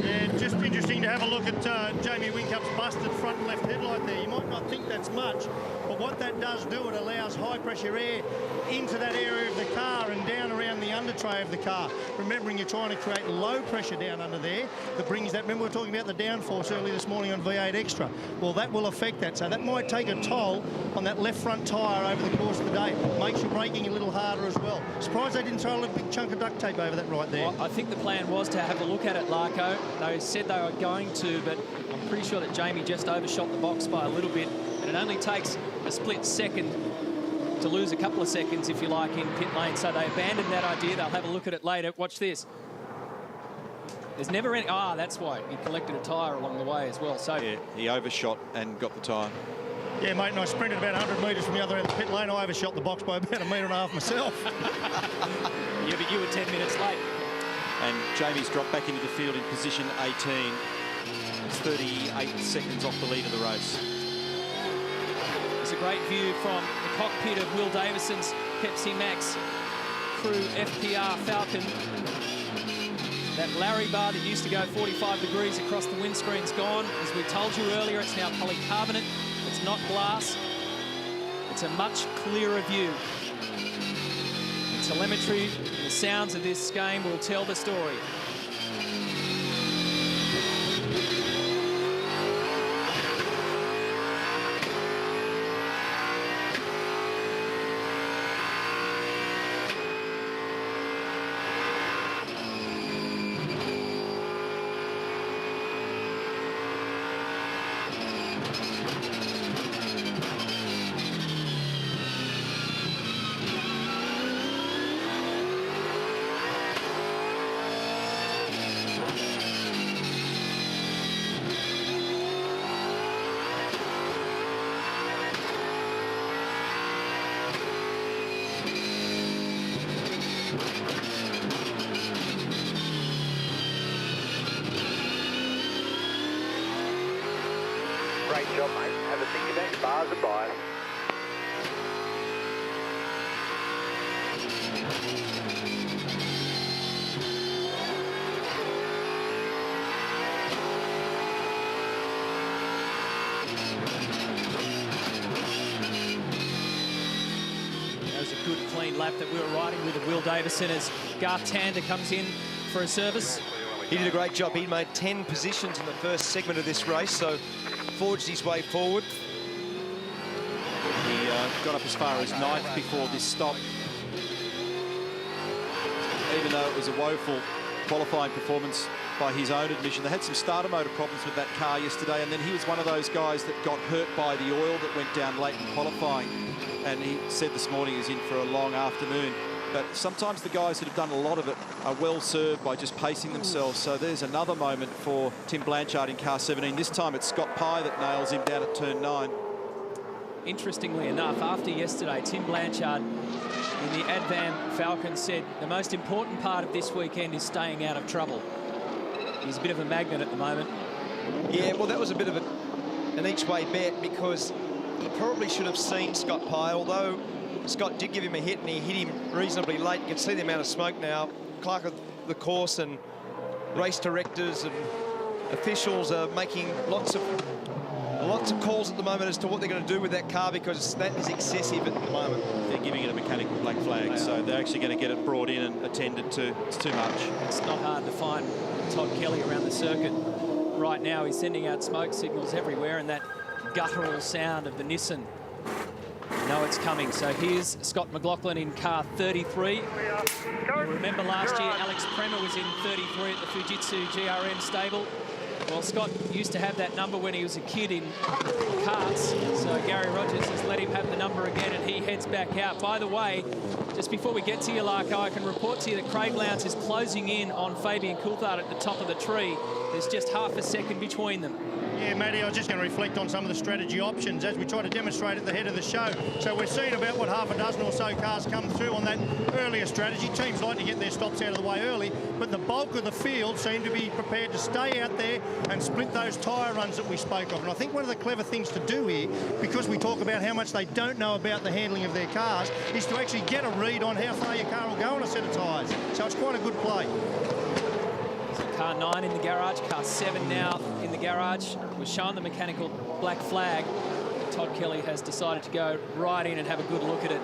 Yeah, just interesting to have a look at Jamie Whincup's busted front left headlight there. You might not think that's much, but what that does do, it allows high pressure air into that area of the car and down around the under tray of the car. Remembering you're trying to create low pressure down under there that brings that. Remember we were talking about the downforce earlier this morning on V8 Extra. Well, that will affect that. So that might take a toll on that left front tyre over the course of the day. Makes your braking a little harder as well. Surprised they didn't throw a little big chunk of duct tape over that right there. Well, I think the plan was to have a look at it, Larko. They said they were going to, but I'm pretty sure that Jamie just overshot the box by a little bit, and it only takes a split second to lose a couple of seconds, if you like, in pit lane. So they abandoned that idea. They'll have a look at it later. Watch this. There's never any... Ah, that's why. He collected a tyre along the way as well. So yeah, he overshot and got the tyre. Yeah, mate, and I sprinted about 100 metres from the other end of the pit lane. I overshot the box by about 1.5 metres myself. Yeah, but you were 10 minutes late. And Jamie's dropped back into the field in position 18. It's 38 seconds off the lead of the race. It's a great view from the cockpit of Will Davison's Pepsi Max Crew FPR Falcon. That Larry bar that used to go 45 degrees across the windscreen's gone. As we told you earlier, it's now polycarbonate. It's not glass. It's a much clearer view. The telemetry and the sounds of this game will tell the story. Great job, mate. Have a think about your bars and bias. That was a good, clean lap that we were riding with Will Davison as Garth Tander comes in for a service. He did a great job. He made 10 positions in the first segment of this race, so forged his way forward. He got up as far as 9th before this stop. Even though it was a woeful qualifying performance by his own admission, they had some starter motor problems with that car yesterday, and then he was one of those guys that got hurt by the oil that went down late in qualifying. And he said this morning he's in for a long afternoon. But sometimes the guys that have done a lot of it are well served by just pacing themselves. So there's another moment for Tim Blanchard in car 17. This time it's Scott Pye that nails him down at turn 9. Interestingly enough, after yesterday, Tim Blanchard in the Advan Falcon said the most important part of this weekend is staying out of trouble. He's a bit of a magnet at the moment. Yeah, well, that was a bit of an each-way bet, because he probably should have seen Scott Pye, although Scott did give him a hit and he hit him reasonably late. You can see the amount of smoke now. Clerk of the course and race directors and officials are making lots of calls at the moment as to what they're going to do with that car, because that is excessive at the moment. They're giving it a mechanical black flag, so they're actually going to get it brought in and attended to. It's too much. It's not hard to find Todd Kelly around the circuit. Right now he's sending out smoke signals everywhere, and that guttural sound of the Nissan. You know it's coming. So here's Scott McLaughlin in car 33. You remember last year Alex Premer was in 33 at the Fujitsu GRM stable. Well, Scott used to have that number when he was a kid in karts, so Gary Rogers has let him have the number again, and he heads back out. By the way, just before we get to you, Larko, I can report to you that Craig Lowndes is closing in on Fabian Coulthard at the top of the tree. There's just half a second between them. Yeah, Matty, I was just going to reflect on some of the strategy options as we try to demonstrate at the head of the show. So we're seeing about what half a dozen or so cars come through on that earlier strategy. Teams like to get their stops out of the way early, but the bulk of the field seem to be prepared to stay out there and split those tyre runs that we spoke of. And I think one of the clever things to do here, because we talk about how much they don't know about the handling of their cars, is to actually get a read on how far your car will go on a set of tyres. So it's quite a good play. Car 9 in the garage, car 7 now in the garage. We're shown the mechanical black flag. Todd Kelly has decided to go right in and have a good look at it.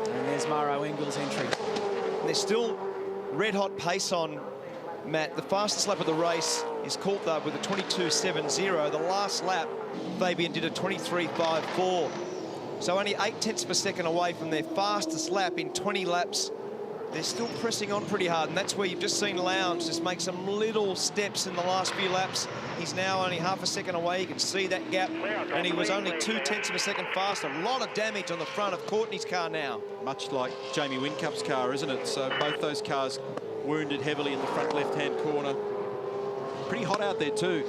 And there's Maro Engel's entry. And there's still red-hot pace on, Matt. The fastest lap of the race is Coulthard with a 22.70. The last lap, Fabian did a 23.54. So only 0.8 of a second away from their fastest lap in 20 laps. They're still pressing on pretty hard, and that's where you've just seen Lowndes just make some little steps in the last few laps. He's now only half a second away. You can see that gap, and he was only 0.2 of a second faster. A lot of damage on the front of Courtney's car now. Much like Jamie Whincup's car, isn't it? So both those cars wounded heavily in the front left-hand corner. Pretty hot out there too.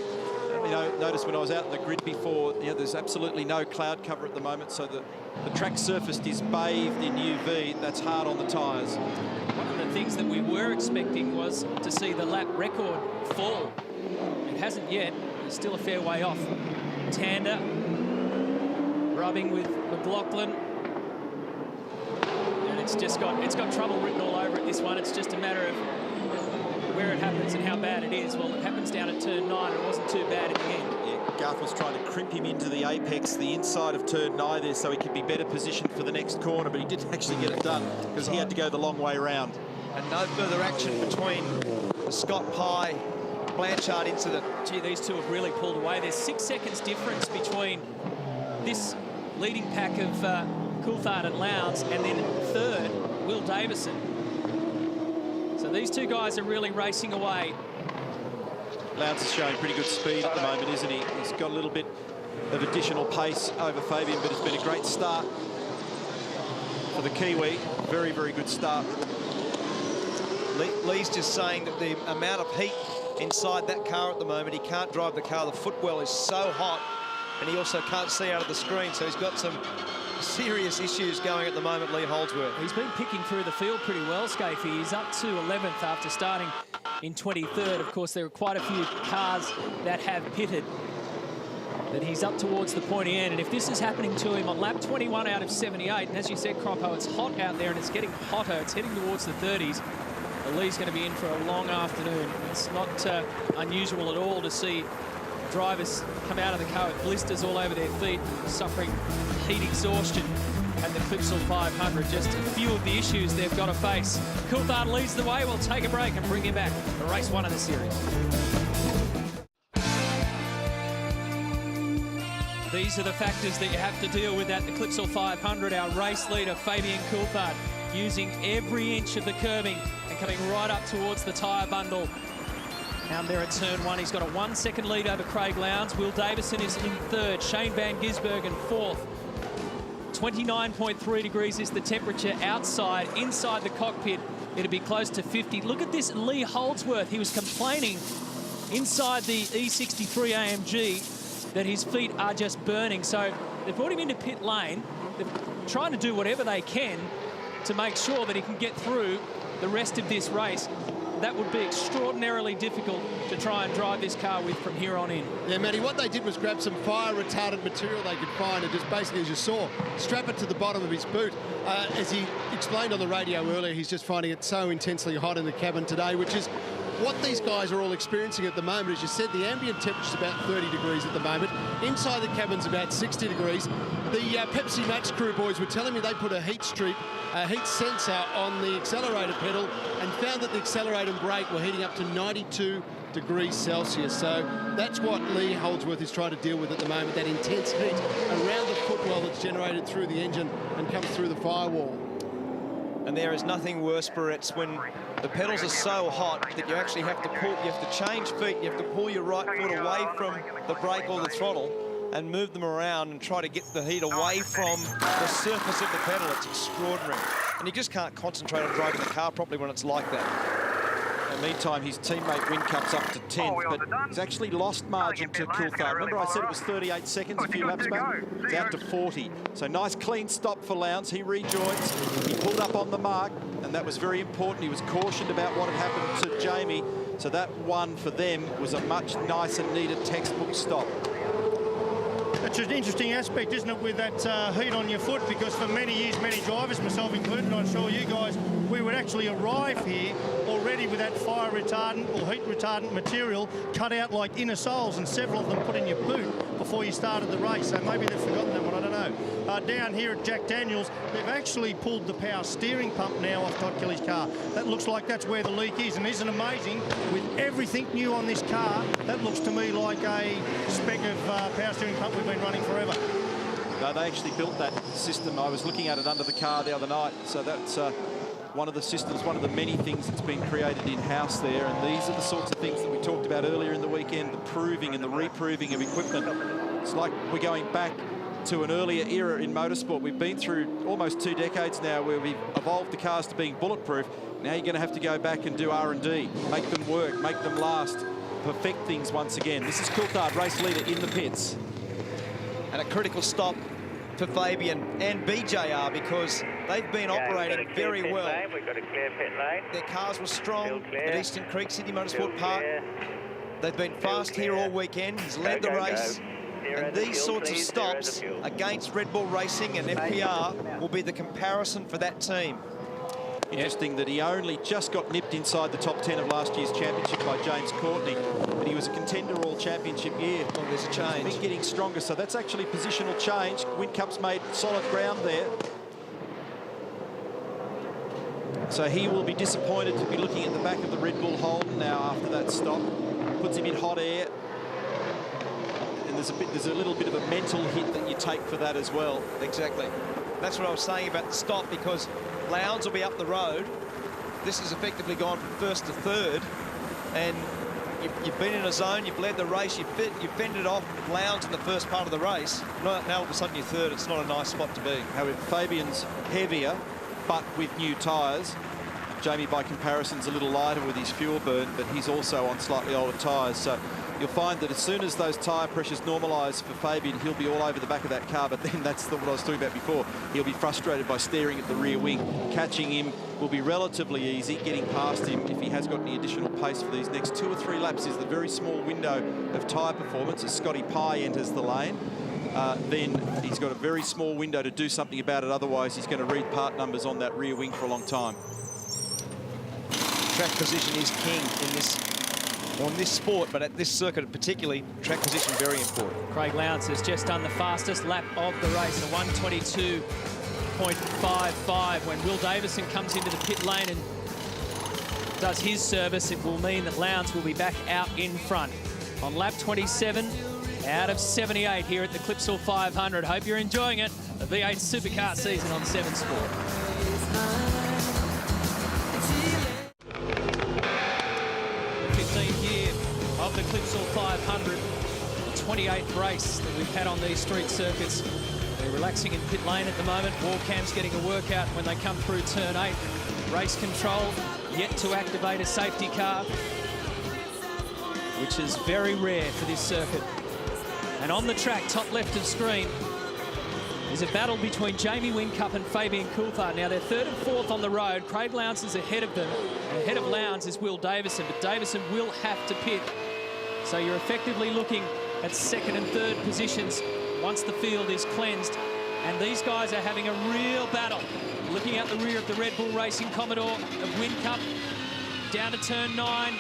You know, notice when I was out in the grid before, you know, there's absolutely no cloud cover at the moment, so the track surface is bathed in UV. That's hard on the tyres. One of the things that we were expecting was to see the lap record fall. It hasn't yet. It's still a fair way off. Tander rubbing with McLaughlin. And it's got trouble written all over it, this one. It's just a matter of where it happens and how bad it is. Well, it happens down at turn 9. It wasn't too bad in the end. Yeah, Garth was trying to crimp him into the apex, the inside of turn 9 there, so he could be better positioned for the next corner, but he didn't actually get it done because he had to go the long way round. And no further action between the Scott Pye Blanchard incident. Gee, these two have really pulled away. There's 6 seconds difference between this leading pack of Coulthard and Lowndes, and then third, Will Davison. So these two guys are really racing away. Lowndes is showing pretty good speed at the moment, isn't he? He's got a little bit of additional pace over Fabian, but it's been a great start for the Kiwi. Very, very good start. Lee's just saying that the amount of heat inside that car at the moment, he can't drive the car. The footwell is so hot, and he also can't see out of the screen, so he's got some serious issues going at the moment, Lee Holdsworth. He's been picking through the field pretty well, Scafey. He's up to 11th after starting in 23rd. Of course, there are quite a few cars that have pitted, but he's up towards the pointy end. And if this is happening to him on lap 21 out of 78, and as you said, Croppo, it's hot out there and it's getting hotter. It's heading towards the 30s. Lee's going to be in for a long afternoon. It's not unusual at all to see drivers come out of the car with blisters all over their feet, suffering heat exhaustion at the Clipsal 500. Just a few of the issues they've got to face. Coulthard leads the way. We'll take a break and bring you back for race 1 of the series. These are the factors that you have to deal with at the Clipsal 500. Our race leader, Fabian Coulthard, using every inch of the curbing and coming right up towards the tyre bundle. Down there at turn 1, he's got a 1 second lead over Craig Lowndes. Will Davison is in 3rd, Shane Van Gisbergen 4th. 29.3 degrees is the temperature outside. Inside the cockpit, it'll be close to 50. Look at this Lee Holdsworth. He was complaining inside the E63 AMG that his feet are just burning. So they've brought him into pit lane. They're trying to do whatever they can to make sure that he can get through the rest of this race. That would be extraordinarily difficult to try and drive this car with from here on in. Yeah, Matty, what they did was grab some fire-retardant material they could find and just basically, as you saw, strap it to the bottom of his boot. As he explained on the radio earlier, he's just finding it so intensely hot in the cabin today, which is what these guys are all experiencing at the moment. As you said, the ambient temperature's about 30 degrees at the moment. Inside the cabin's about 60 degrees. The Pepsi Max crew boys were telling me they put a heat strip, a heat sensor on the accelerator pedal and found that the accelerator and brake were heating up to 92 degrees Celsius. So that's what Lee Holdsworth is trying to deal with at the moment, that intense heat around the footwell that's generated through the engine and comes through the firewall. And there is nothing worse, Barrett's, when the pedals are so hot that you actually have to pull, you have to change feet, you have to pull your right foot away from the brake or the throttle and move them around and try to get the heat away from the surface of the pedal. It's extraordinary. And you just can't concentrate on driving the car properly when it's like that. In the meantime, his teammate Whincup's up to 10th, but he's actually lost margin to Coulthard. Remember I said it was 38 seconds a few laps back? It's out to 40. So nice clean stop for Lowndes. He rejoins. He pulled up on the mark, and that was very important. He was cautioned about what had happened to Jamie. So that one for them was a much nicer, needed textbook stop. It's an interesting aspect, isn't it, with that heat on your foot, because for many years, many drivers, myself included, I'm sure you guys, we would actually arrive here already with that fire retardant or heat retardant material cut out like inner soles, and several of them put in your boot before you started the race. So maybe they've forgotten that one, I don't know. Down here at Jack Daniels, they've actually pulled the power steering pump now off Todd Kelly's car. That looks like that's where the leak is, and isn't it amazing? With everything new on this car, that looks to me like a spec of power steering pump we've been running forever. No, they actually built that system. I was looking at it under the car the other night. So that's one of the systems, one of the many things that's been created in-house there. And these are the sorts of things that we talked about earlier in the weekend, the proving and the reproving of equipment. It's like we're going back to an earlier era in motorsport. We've been through almost 2 decades now where we've evolved the cars to being bulletproof. Now you're going to have to go back and do R&D, make them work, make them last, perfect things once again. This is Coulthard, race leader in the pits. And a critical stop for Fabian and BJR, because they've been operating very well. We've got a clear pit lane. Their cars were strong at Eastern Creek City Motorsport Park. They've been fast here all weekend. He's led the race. And these sorts of stops against Red Bull Racing and FPR will be the comparison for that team. Interesting that he only just got nipped inside the top 10 of last year's championship by James Courtney, but he was a contender all championship year. Well, there's a change. He's been getting stronger, so that's actually positional change. Whincup's made solid ground there. So he will be disappointed to be looking at the back of the Red Bull Holden now after that stop. Puts him in hot air. And there's a little bit of a mental hit that you take for that as well. Exactly. That's what I was saying about the stop, because Lowndes will be up the road. This has effectively gone from first to third, and you've been in a zone, you've led the race, you've fended off Lowndes in the first part of the race. Now all of a sudden you're third. It's not a nice spot to be. However, Fabian's heavier, but with new tyres. Jamie, by comparison, is a little lighter with his fuel burn, but he's also on slightly older tyres. So you'll find that as soon as those tyre pressures normalise for Fabian, he'll be all over the back of that car. But then that's what I was talking about before. He'll be frustrated by staring at the rear wing. Catching him will be relatively easy. Getting past him, if he has got any additional pace for these next 2 or 3 laps, is the very small window of tyre performance as Scotty Pye enters the lane. Then he's got a very small window to do something about it. Otherwise, he's going to read part numbers on that rear wing for a long time. Track position is king in this on this sport, but at this circuit particularly, track position very important. Craig Lowndes has just done the fastest lap of the race, a 1:22.55. When Will Davison comes into the pit lane and does his service, it will mean that Lowndes will be back out in front. On lap 27, out of 78 here at the Clipsal 500. Hope you're enjoying it. The V8 Supercar season on 7 Sport. The 15th year of the Clipsal 500. The 28th race that we've had on these street circuits. They're relaxing in pit lane at the moment. Warcamp's getting a workout when they come through turn 8. Race control yet to activate a safety car, which is very rare for this circuit. And on the track, top left of screen, is a battle between Jamie Whincup and Fabian Coulthard. Now, they're 3rd and 4th on the road. Craig Lowndes is ahead of them. And ahead of Lowndes is Will Davison, but Davison will have to pit. So you're effectively looking at 2nd and 3rd positions once the field is cleansed. And these guys are having a real battle. Looking out the rear of the Red Bull Racing Commodore of Whincup, down to turn 9.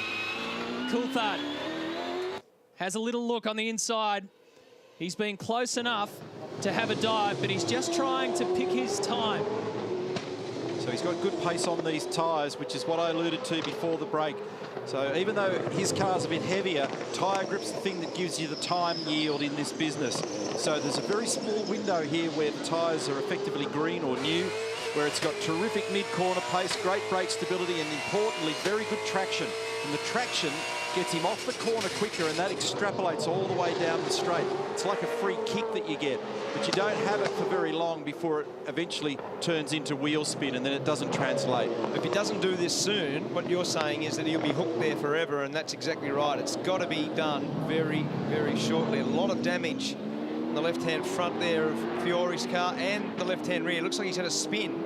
Coulthard has a little look on the inside. He's been close enough to have a dive, but he's just trying to pick his time. So he's got good pace on these tyres, which is what I alluded to before the break. So even though his car's a bit heavier, tyre grip's the thing that gives you the time yield in this business. So there's a very small window here where the tyres are effectively green or new, where it's got terrific mid-corner pace, great brake stability, and importantly, very good traction. And the traction gets him off the corner quicker, and that extrapolates all the way down the straight. It's like a free kick that you get, but you don't have it for very long before it eventually turns into wheel spin, and then it doesn't translate. If he doesn't do this soon, what you're saying is that he'll be hooked there forever, and that's exactly right. It's got to be done very, very shortly. A lot of damage on the left-hand front there of Fiore's car and the left-hand rear. Looks like he's had a spin.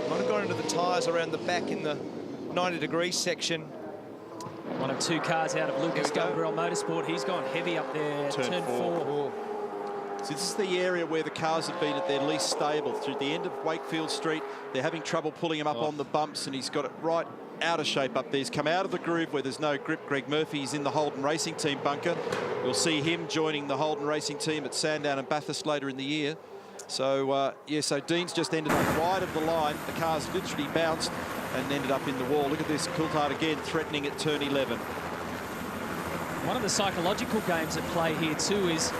Might have gone into the tyres around the back in the 90-degree section. One of 2 cars out of Lucas Gabriel Motorsport. He's gone heavy up there, turn 4. So this is the area where the cars have been at their least stable. Through the end of Wakefield Street, they're having trouble pulling him up on the bumps, and he's got it right out of shape up there. He's come out of the groove where there's no grip. Greg Murphy's in the Holden Racing Team bunker. We'll see him joining the Holden Racing Team at Sandown and Bathurst later in the year. So, yeah, so Dean's just ended up wide of the line. The car's literally bounced and ended up in the wall. Look at this, Coulthard again threatening at turn 11. One of the psychological games at play here too is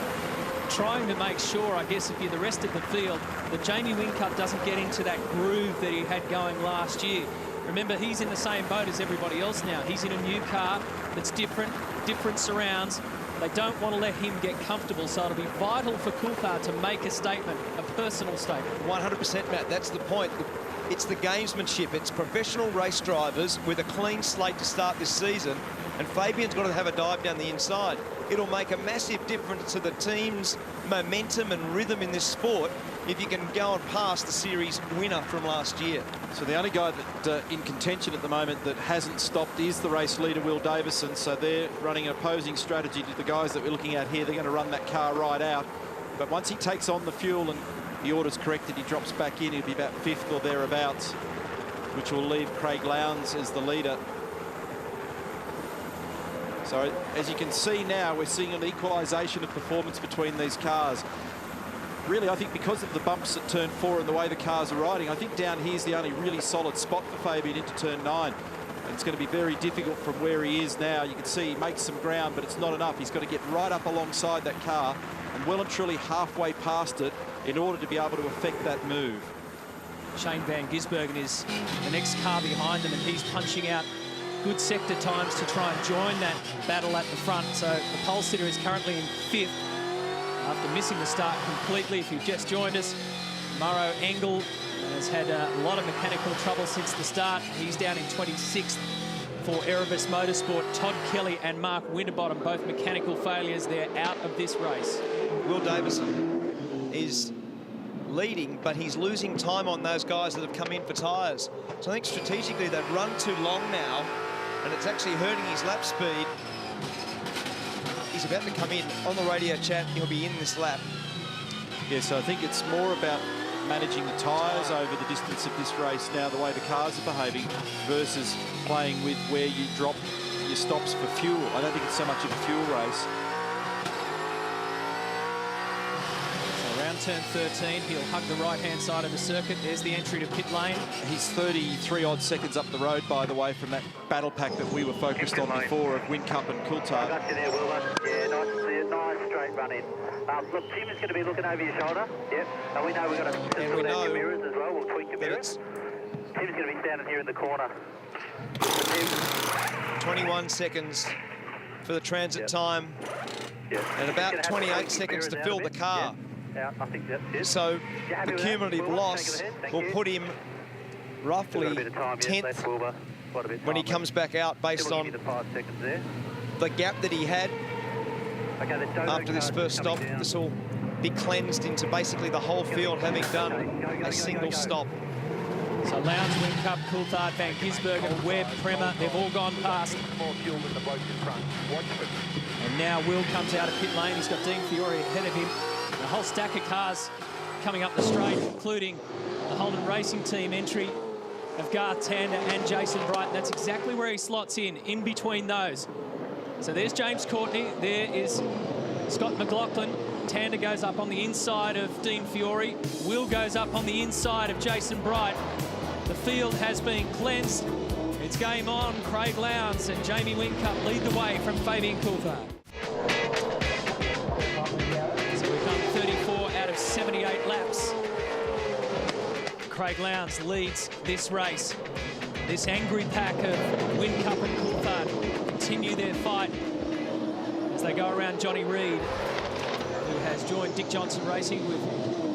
trying to make sure, I guess, if you're the rest of the field, that Jamie Whincup doesn't get into that groove that he had going last year. Remember, he's in the same boat as everybody else now. He's in a new car that's different surrounds. They don't want to let him get comfortable, so it'll be vital for Coulthard to make a statement, a personal statement. 100%, Matt. That's the point. It's the gamesmanship. It's professional race drivers with a clean slate to start this season, and Fabian's got to have a dive down the inside. It'll make a massive difference to the team's momentum and rhythm in this sport if you can go on past the series winner from last year. So the only guy that in contention at the moment that hasn't stopped is the race leader, Will Davison. So they're running an opposing strategy to the guys that we're looking at here. They're going to run that car right out. But once he takes on the fuel and the order's corrected, he drops back in. He'll be about 5th or thereabouts, which will leave Craig Lowndes as the leader. So as you can see now, we're seeing an equalisation of performance between these cars. Really, I think because of the bumps at turn 4 and the way the cars are riding, I think down here's the only really solid spot for Fabian into turn 9. And it's going to be very difficult from where he is now. You can see he makes some ground, but it's not enough. He's got to get right up alongside that car and well and truly halfway past it in order to be able to affect that move. Shane Van Gisbergen is the next car behind them, and he's punching out good sector times to try and join that battle at the front. So the pole sitter is currently in 5th after missing the start completely. If you've just joined us, Murrow Engel has had a lot of mechanical trouble since the start. He's down in 26th for Erebus Motorsport. Todd Kelly and Mark Winterbottom, both mechanical failures. They're out of this race. Will Davison is leading, but he's losing time on those guys that have come in for tyres. So I think strategically they've run too long now, and it's actually hurting his lap speed. He's about to come in on the radio chat. He'll be in this lap. Yeah, so I think it's more about managing the tyres over the distance of this race now, the way the cars are behaving, versus playing with where you drop your stops for fuel. I don't think it's so much of a fuel race. So around turn 13, he'll hug the right-hand side of the circuit. There's the entry to pit lane. He's 33-odd seconds up the road, by the way, from that battle pack that we were focused on before of Whincup and Coulthard. Got you there, Wilbur. Yeah, nice to see it. Nice straight run in. Look, Tim is going to be looking over your shoulder. Yep. And we know we've got to sort out your mirrors as well. We'll tweak your mirrors. Tim's going to be standing here in the corner. 21 seconds for the transit time, and about 28 seconds to fill the car. Yeah, I think that's it. So the cumulative loss will put him roughly 10th when he comes back out, based on the gap that he had after this first stop. This will be cleansed into basically the whole field having done a single stop. So Lowndes, Whincup, Coulthard, Van Gisbergen, Webb, Prema, they've all gone past. And now Will comes out of pit lane. He's got Dean Fiore ahead of him. And a whole stack of cars coming up the straight, including the Holden Racing Team entry of Garth Tander and Jason Bright. That's exactly where he slots in between those. So there's James Courtney. There is Scott McLaughlin. Tander goes up on the inside of Dean Fiore. Will goes up on the inside of Jason Bright. The field has been cleansed. It's game on. Craig Lowndes and Jamie Whincup lead the way from Fabian Coulthard. So we've done 34 out of 78 laps. Craig Lowndes leads this race. This angry pack of Whincup and Coulthard continue their fight as they go around Johnny Reid, who has joined Dick Johnson Racing with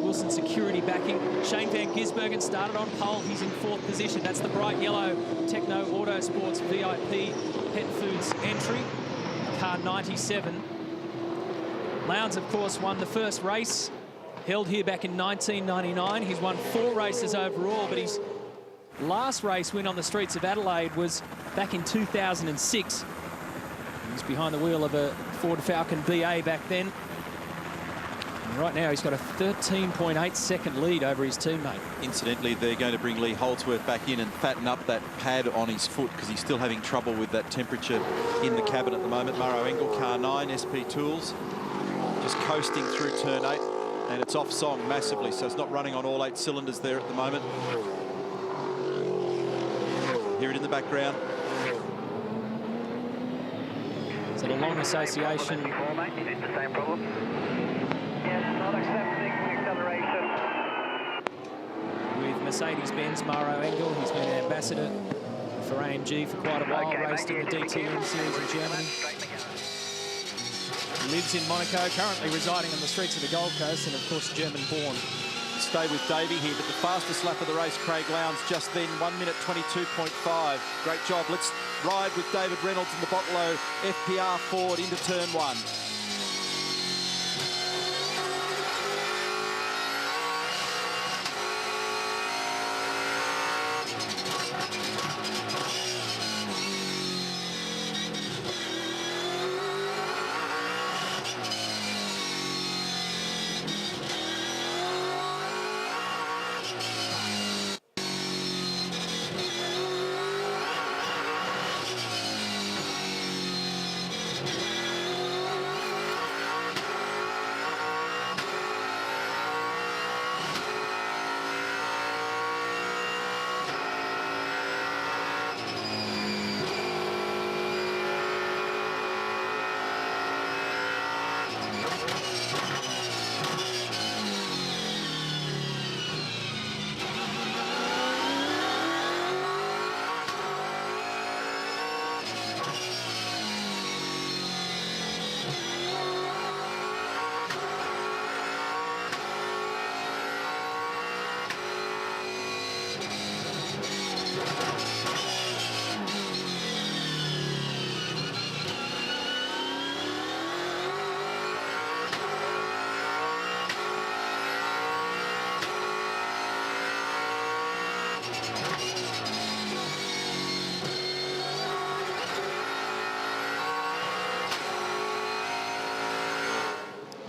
Wilson Security backing. Shane Van Gisbergen started on pole. He's in 4th position. That's the bright yellow Techno Autosports VIP Pet Foods entry, car 97. Lowndes, of course, won the first race held here back in 1999. He's won 4 races overall, but his last race win on the streets of Adelaide was back in 2006. He was behind the wheel of a Ford Falcon BA back then. And right now, he's got a 13.8 second lead over his teammate. Incidentally, they're going to bring Lee Holdsworth back in and fatten up that pad on his foot because he's still having trouble with that temperature in the cabin at the moment. Murrow Engel, car 9, SP Tools, just coasting through turn 8, and it's off song massively, so it's not running on all 8 cylinders there at the moment. Hear it in the background. Is it a long association? Is it the same problem? Yes, not accepting acceleration. With Mercedes-Benz, Maro Engel. He's been an ambassador for AMG for quite a while, raced in the DTM series in Germany. He lives in Monaco, currently residing on the streets of the Gold Coast, and of course German-born. Stay with Davey here, but the fastest lap of the race, Craig Lowndes, just then 1 minute 22.5. Great job. Let's ride with David Reynolds in the Botlow FPR Ford into turn 1.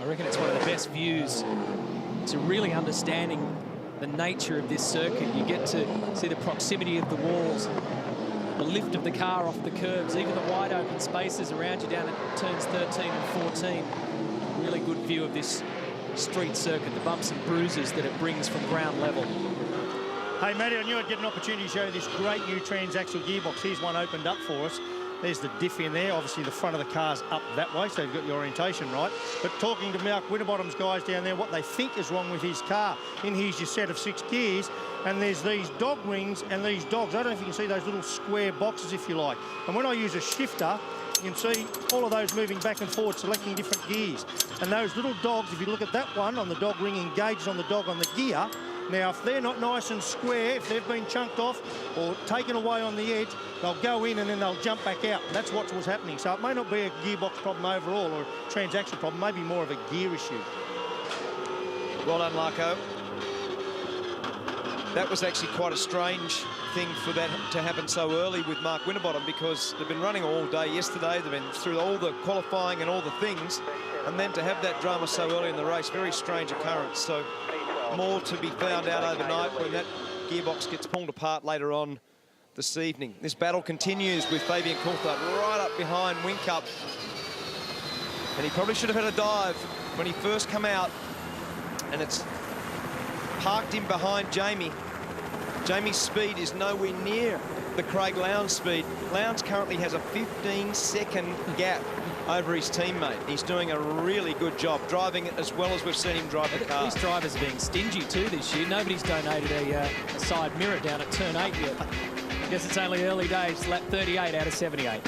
I reckon it's one of the best views to really understanding the nature of this circuit. You get to see the proximity of the walls the lift of the car off the curbs, even the wide open spaces around you down at turns 13 and 14. Really good view of this street circuit, the bumps and bruises that it brings from ground level. Hey, Matty, I knew I'd get an opportunity to show you this great new transaxle gearbox. Here's one opened up for us. There's the diff in there. Obviously, the front of the car's up that way, so you've got your orientation right. But talking to Mark Winterbottom's guys down there, what they think is wrong with his car. In here's your set of 6 gears, and there's these dog rings and these dogs. I don't know if you can see those little square boxes, if you like. And when I use a shifter, you can see all of those moving back and forward, selecting different gears. And those little dogs, if you look at that one on the dog ring, engages on the dog on the gear. Now, if they're not nice and square, if they've been chunked off or taken away on the edge, they'll go in and then they'll jump back out. And that's what was happening. So it may not be a gearbox problem overall or a transaxle problem, maybe more of a gear issue. Well done, Larko. That was actually quite a strange thing for that to happen so early with Mark Winterbottom, because they've been running all day yesterday. They've been through all the qualifying and all the things. And then to have that drama so early in the race, very strange occurrence. So more to be found out overnight when that gearbox gets pulled apart later on this evening. This battle continues with Fabian Coulthard right up behind Whincup. And he probably should have had a dive when he first come out. And it's parked in behind Jamie. Jamie's speed is nowhere near the Craig Lowndes speed. Lowndes currently has a 15-second gap over his teammate. He's doing a really good job driving it as well as we've seen him drive the car. These drivers are being stingy too this year. Nobody's donated a side mirror down at turn 8 yet. I guess it's only early days, lap 38 out of 78.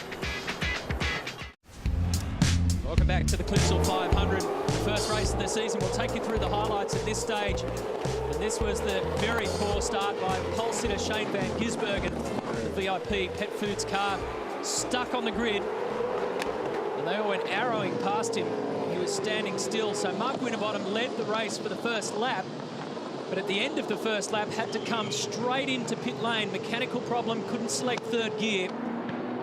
Welcome back to the Clipsal 500. The first race of the season. We'll take you through the highlights at this stage. And this was the very poor start by pole sitter Shane van Gisbergen. The VIP Pet Foods car stuck on the grid. And they all went arrowing past him. He was standing still. So Mark Winterbottom led the race for the first lap. But at the end of the first lap, had to come straight into pit lane. Mechanical problem, couldn't select third gear.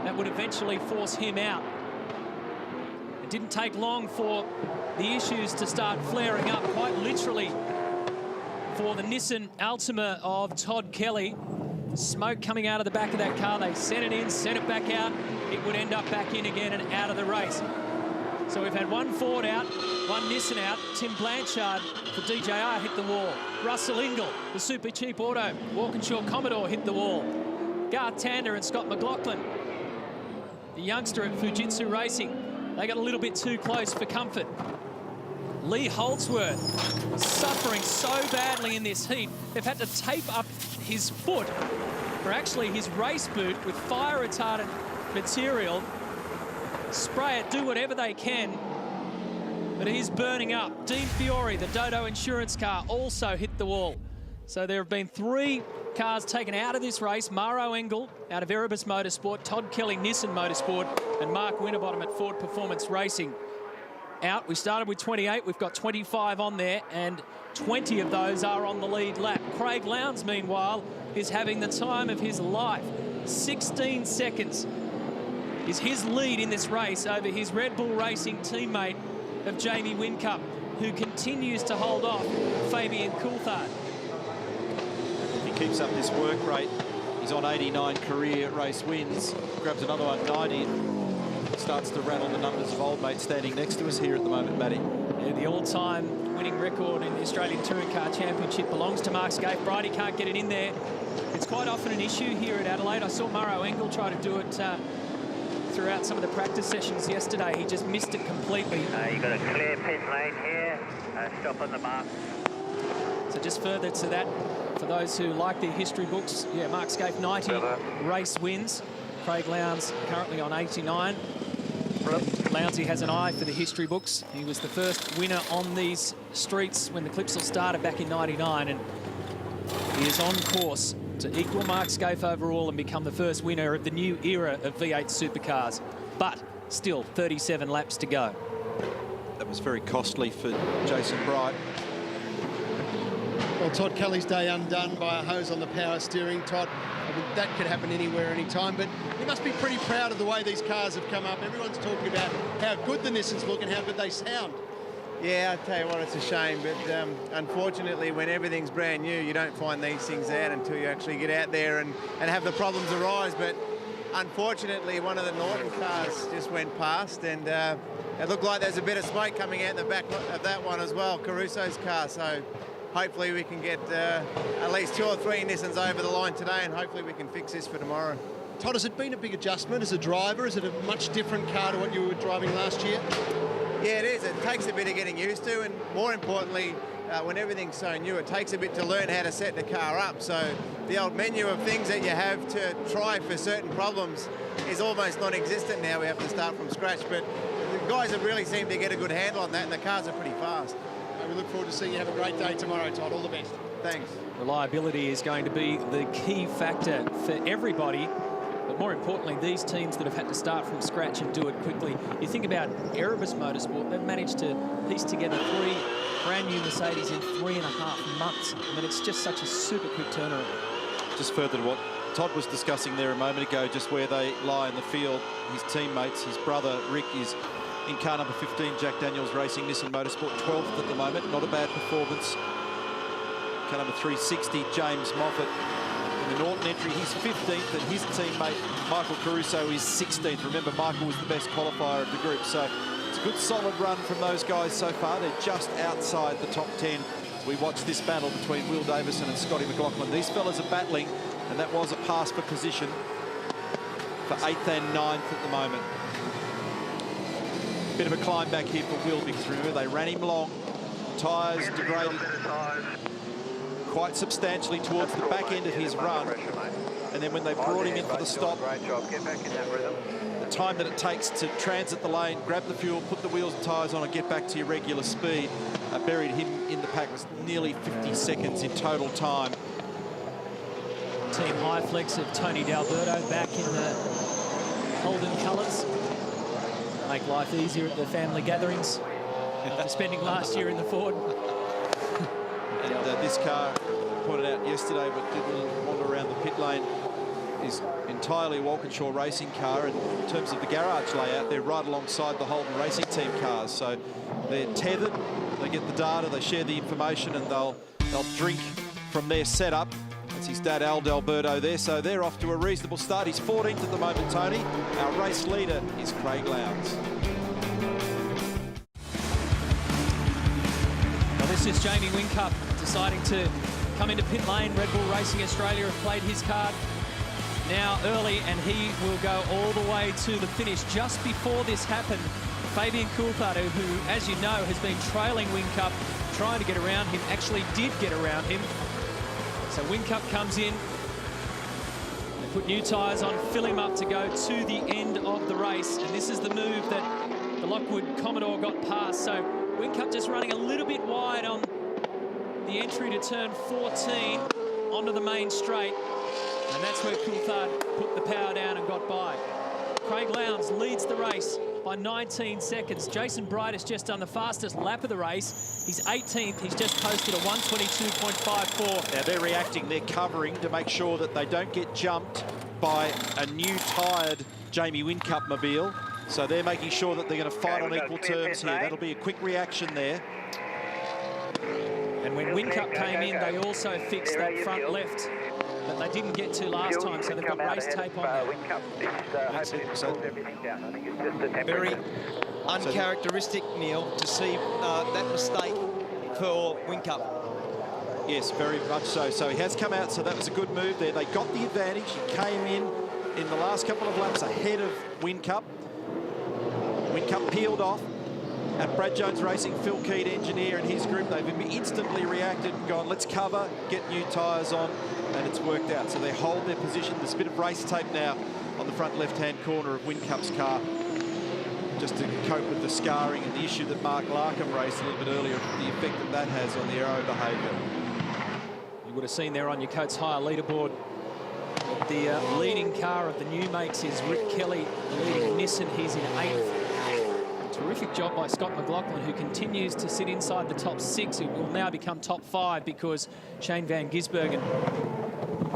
That would eventually force him out. It didn't take long for the issues to start flaring up, quite literally, for the Nissan Altima of Todd Kelly. Smoke coming out of the back of that car. They sent it in, sent it back out. It would end up back in again and out of the race. So we've had one Ford out, one Nissan out. Tim Blanchard for DJR hit the wall. Russell Ingall, the super cheap auto. Walkinshaw Commodore hit the wall. Garth Tander and Scott McLaughlin, the youngster at Fujitsu Racing, they got a little bit too close for comfort. Lee Holdsworth suffering so badly in this heat, they've had to tape up his foot, or actually his race boot, with fire retardant material. Spray it, do whatever they can, but he's burning up. Dean Fiore, the Dodo insurance car, also hit the wall. So there have been 3 cars taken out of this race. Maro Engel out of Erebus Motorsport, Todd Kelly Nissan Motorsport, and Mark Winterbottom at Ford Performance Racing out. We started with 28, we've got 25 on there, and 20 of those are on the lead lap. Craig Lowndes, meanwhile, is having the time of his life. 16 seconds is his lead in this race over his Red Bull Racing teammate of Jamie Whincup, who continues to hold off Fabian Coulthard. If he keeps up this work rate, he's on 89 career race wins, grabs another one, 90, starts to rattle the numbers of old mate standing next to us here at the moment, Matty. Yeah, the all-time winning record in the Australian Touring Car Championship belongs to Mark Skaife. Bridie can't get it in there. It's quite often an issue here at Adelaide. I saw Maro Engel try to do it throughout some of the practice sessions yesterday. He just missed it completely. You've got a clear pit lane here. Stop on the mark. So just further to that, for those who like their history books, yeah, Mark Skaife 90 race wins. Craig Lowndes currently on 89. Lounsey has an eye for the history books. He was the first winner on these streets when the Clipsal started back in 99, and he is on course to equal Mark Skaife overall and become the first winner of the new era of V8 Supercars. But still 37 laps to go. That was very costly for Jason Bright. Well, Todd Kelly's day undone by a hose on the power steering. Todd, I mean, that could happen anywhere, anytime, but he must be pretty proud of the way these cars have come up. Everyone's talking about how good the Nissans look and how good they sound. Yeah, I tell you what, it's a shame, but unfortunately, when everything's brand new, you don't find these things out until you actually get out there and have the problems arise. But unfortunately, one of the Norton cars just went past, and it looked like there's a bit of smoke coming out the back of that one as well, Caruso's car. So hopefully we can get at least 2 or 3 Nissans over the line today, and hopefully we can fix this for tomorrow. Todd, has it been a big adjustment as a driver? Is it a much different car to what you were driving last year? Yeah, it is. It takes a bit of getting used to, and more importantly, when everything's so new, it takes a bit to learn how to set the car up. So the old menu of things that you have to try for certain problems is almost non-existent now. We have to start from scratch, but the guys have really seemed to get a good handle on that, and the cars are pretty fast. We look forward to seeing you have a great day tomorrow, Todd. All the best. Thanks. Reliability is going to be the key factor for everybody. But more importantly, these teams that have had to start from scratch and do it quickly. You think about Erebus Motorsport, they've managed to piece together 3 brand new Mercedes in 3.5 months. I mean, it's just such a super quick turnaround. Just further to what Todd was discussing there a moment ago, just where they lie in the field. His teammates, his brother Rick is in car number 15, Jack Daniels Racing, Nissan Motorsport, 12th at the moment. Not a bad performance. Car number 360, James Moffat. In the Norton entry, he's 15th, and his teammate, Michael Caruso, is 16th. Remember, Michael was the best qualifier of the group, so it's a good solid run from those guys so far. They're just outside the top 10. We watch this battle between Will Davison and Scotty McLaughlin. These fellas are battling, and that was a pass for position for 8th and 9th at the moment. Bit of a climb back here for Will, because remember, they ran him long. Tyres degraded quite substantially towards the back end of his run, and then when they brought him in for the stop, the time that it takes to transit the lane, grab the fuel, put the wheels and tyres on and get back to your regular speed, buried him in the pack. Was nearly 50 seconds in total time. Team high flex of Tony D'Alberto back in the Holden colours. Make life easier at the family gatherings after spending last year in the Ford. And this car, pointed out yesterday, but did a little wander around the pit lane, is entirely a Walkinshaw racing car. And in terms of the garage layout, they're right alongside the Holden Racing Team cars. So they're tethered, they get the data, they share the information, and they'll drink from their setup. That's his dad, Al D'Alberto, there. So they're off to a reasonable start. He's 14th at the moment, Tony. Our race leader is Craig Lowndes. This is Jamie Whincup deciding to come into pit lane. Red Bull Racing Australia have played his card now early, and he will go all the way to the finish. Just before this happened, Fabian Coulthard, who, as you know, has been trailing Whincup, trying to get around him, actually did get around him. So Whincup comes in. They put new tyres on, fill him up to go to the end of the race. And this is the move that the Lockwood Commodore got past. So Whincup just running a little bit wide on the entry to turn 14 onto the main straight. And that's where Coulthard put the power down and got by. Craig Lowndes leads the race by 19 seconds. Jason Bright has just done the fastest lap of the race. He's 18th. He's just posted a 122.54. Now they're reacting, they're covering to make sure that they don't get jumped by a new tired Jamie Whincup mobile. So they're making sure that they're going to fight on equal terms here. That'll be a quick reaction there. And when Whincup came in, they also fixed that front left that they didn't get to last time, so they've got race tape on there. Very uncharacteristic, Neil, to see that mistake for Whincup. Yes, very much so. So he has come out, so that was a good move there. They got the advantage. He came in the last couple of laps ahead of Whincup. Whincup peeled off. At Brad Jones Racing, Phil Keed, engineer, and his group, they've instantly reacted and gone, let's cover, get new tyres on, and it's worked out. So they hold their position. There's a bit of race tape now on the front left-hand corner of Whincup's car, just to cope with the scarring and the issue that Mark Larkham raised a little bit earlier, the effect that that has on the aero behaviour. You would have seen there on your Coates Hire leaderboard that the leading car of the new makes is Rick Kelly, leading Nissan. He's in 8th. Terrific job by Scott McLaughlin, who continues to sit inside the top 6. It will now become top 5 because Shane Van Gisbergen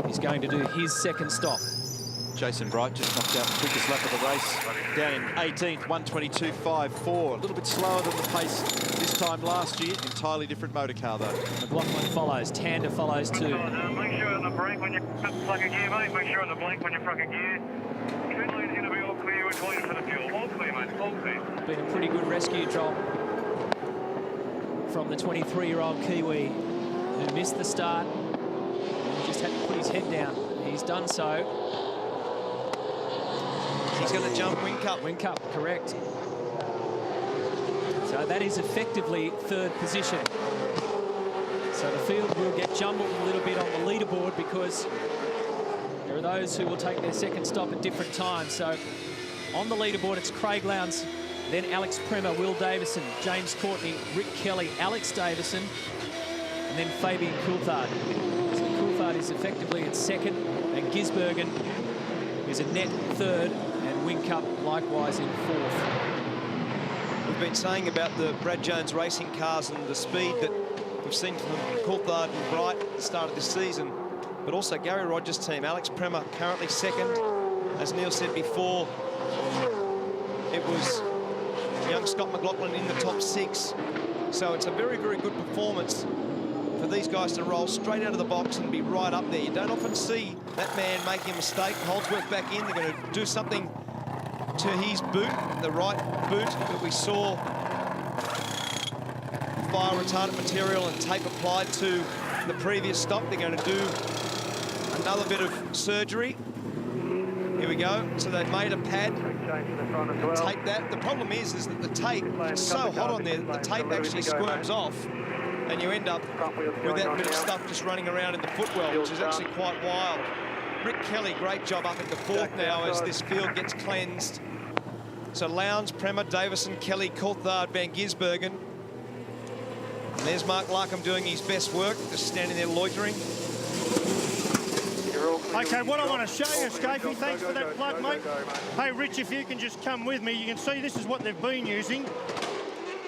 is going to do his second stop. Jason Bright just knocked out the quickest lap of the race, down in 18th, 122.54. A little bit slower than the pace this time last year. Entirely different motor car, though. McLaughlin follows. Tander follows too. Make sure on the brake when you fuck a gear, mate. Make sure on the brake when you fuck a gear. Been a pretty good rescue drop from the 23-year-old Kiwi who missed the start. He just had to put his head down. He's done so. He's going to jump Whincup. Whincup, correct. So that is effectively third position. So the field will get jumbled a little bit on the leaderboard because there are those who will take their second stop at different times. So on the leaderboard, it's Craig Lowndes, then Alex Prema, Will Davison, James Courtney, Rick Kelly, Alex Davison, and then Fabian Coulthard. So Coulthard is effectively at second, and Gisbergen is a net third, and Whincup likewise in fourth. We've been saying about the Brad Jones racing cars and the speed that we've seen from Coulthard and Bright at the start of this season, but also Gary Rogers' team. Alex Prema currently second. As Neil said before, it was young Scott McLaughlin in the top 6. So it's a very, very good performance for these guys to roll straight out of the box and be right up there. You don't often see that man making a mistake. Holdsworth back in. They're going to do something to his boot, the right boot that we saw fire retardant material and tape applied to the previous stop. They're going to do another bit of surgery. Here we go. So they've made a pad and tape that. The problem is that the tape, it's so hot on there, the tape actually squirms off and you end up with that bit of stuff just running around in the footwell, which is actually quite wild. Rick Kelly, great job up into fourth now as this field gets cleansed. So Lowndes, Prema, Davison, Kelly, Coulthard, Van Gisbergen. And there's Mark Larkham doing his best work, just standing there loitering. Okay, what I want to show you, Scapey, thanks for that plug, mate. Hey, Rich, if you can just come with me, you can see this is what they've been using.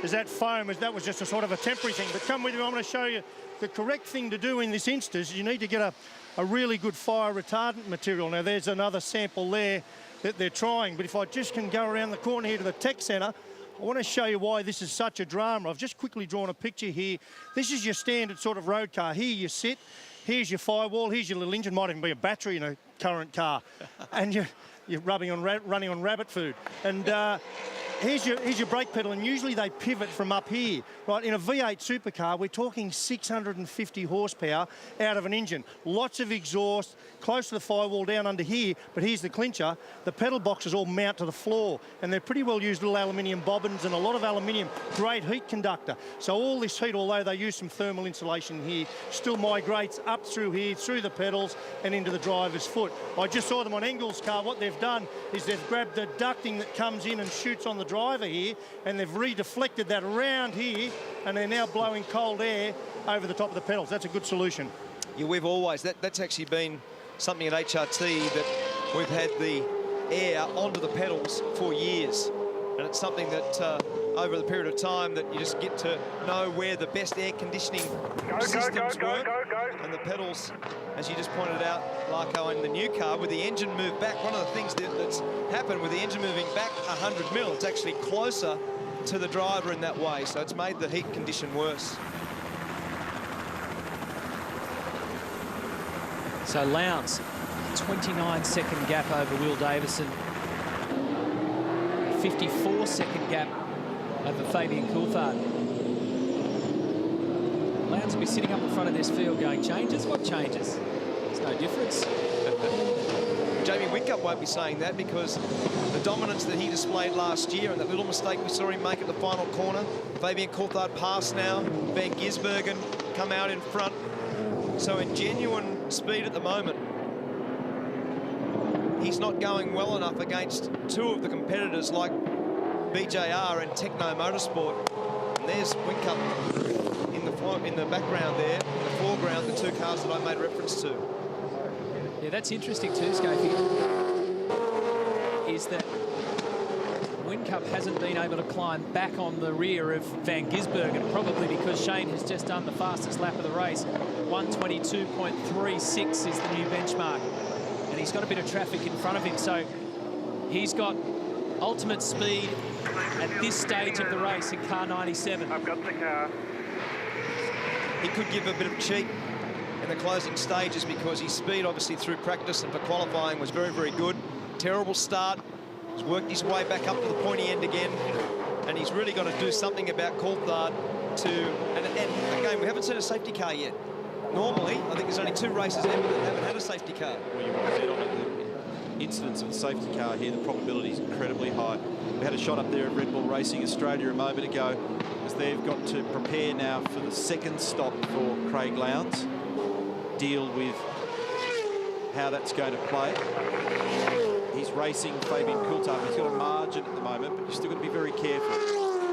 Is that foam, that was just a sort of a temporary thing. But come with me, I'm going to show you the correct thing to do in this instance. You need to get a really good fire retardant material. Now, there's another sample there that they're trying. But if I just can go around the corner here to the tech centre, I want to show you why this is such a drama. I've just quickly drawn a picture here. This is your standard sort of road car. Here you sit. Here's your firewall. Here's your little engine. Might even be a battery in a current car. And you're running on rabbit food. And here's your brake pedal, and usually they pivot from up here, right? In a V8 supercar, we're talking 650 horsepower out of an engine. Lots of exhaust, close to the firewall down under here, but here's the clincher. The pedal boxes all mount to the floor, and they're pretty well used little aluminium bobbins and a lot of aluminium, great heat conductor. So all this heat, although they use some thermal insulation here, still migrates up through here, through the pedals and into the driver's foot. I just saw them on Engel's car. What they've done is they've grabbed the ducting that comes in and shoots on the driver here, and they've redeflected that around here, and they're now blowing cold air over the top of the pedals. That's a good solution. Yeah, we've always, that's actually been something at HRT that we've had the air onto the pedals for years. And it's something that over the period of time that you just get to know where the best air conditioning systems work. And the pedals, as you just pointed out, Larko, in the new car, with the engine moved back, one of the things that's happened with the engine moving back 100 mil, it's actually closer to the driver in that way. So it's made the heat condition worse. So Lowndes, 29-second gap over Will Davison. 54-second gap over Fabian Coulthard. Lowndes will be sitting up in front of this field going, changes? What changes? There's no difference. Jamie Whincup won't be saying that because the dominance that he displayed last year and that little mistake we saw him make at the final corner. Fabian Coulthard pass now. Van Gisbergen come out in front. So in genuine speed at the moment, he's not going well enough against two of the competitors like BJR and Techno Motorsport. And there's Whincup in the background there, in the foreground, the two cars that I made reference to. Yeah, that's interesting too, Scapey, is that Whincup hasn't been able to climb back on the rear of Van Gisbergen, probably because Shane has just done the fastest lap of the race. 122.36 is the new benchmark. And he's got a bit of traffic in front of him, so he's got ultimate speed at this stage of the race in car 97. I've got the car. He could give a bit of cheat in the closing stages because his speed, obviously, through practice and for qualifying was very, very good. terrible start. He's worked his way back up to the pointy end again, and he's really got to do something about Coulthard and again, we haven't seen a safety car yet. Normally, I think there's only 2 races ever that haven't had a safety car. Well, you want to bet on it. The incidence of a safety car here, the probability is incredibly high. We had a shot up there at Red Bull Racing Australia a moment ago, as they've got to prepare now for the second stop for Craig Lowndes. Deal with how that's going to play. He's racing Fabian Coulthard. He's got a margin at the moment, but you've still got to be very careful.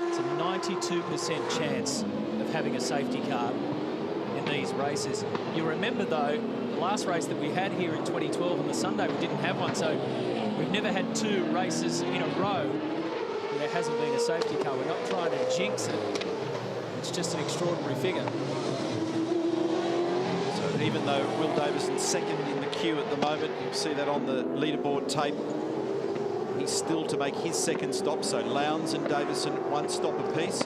It's a 92% chance of having a safety car in these races. You remember, though, the last race that we had here in 2012 on the Sunday, we didn't have one, so we've never had 2 races in a row where there hasn't been a safety car. We're not trying to jinx it. It's just an extraordinary figure. So even though Will Davison's second in the queue at the moment, you'll see that on the leaderboard tape, he's still to make his second stop. So Lowndes and Davison 1 stop apiece.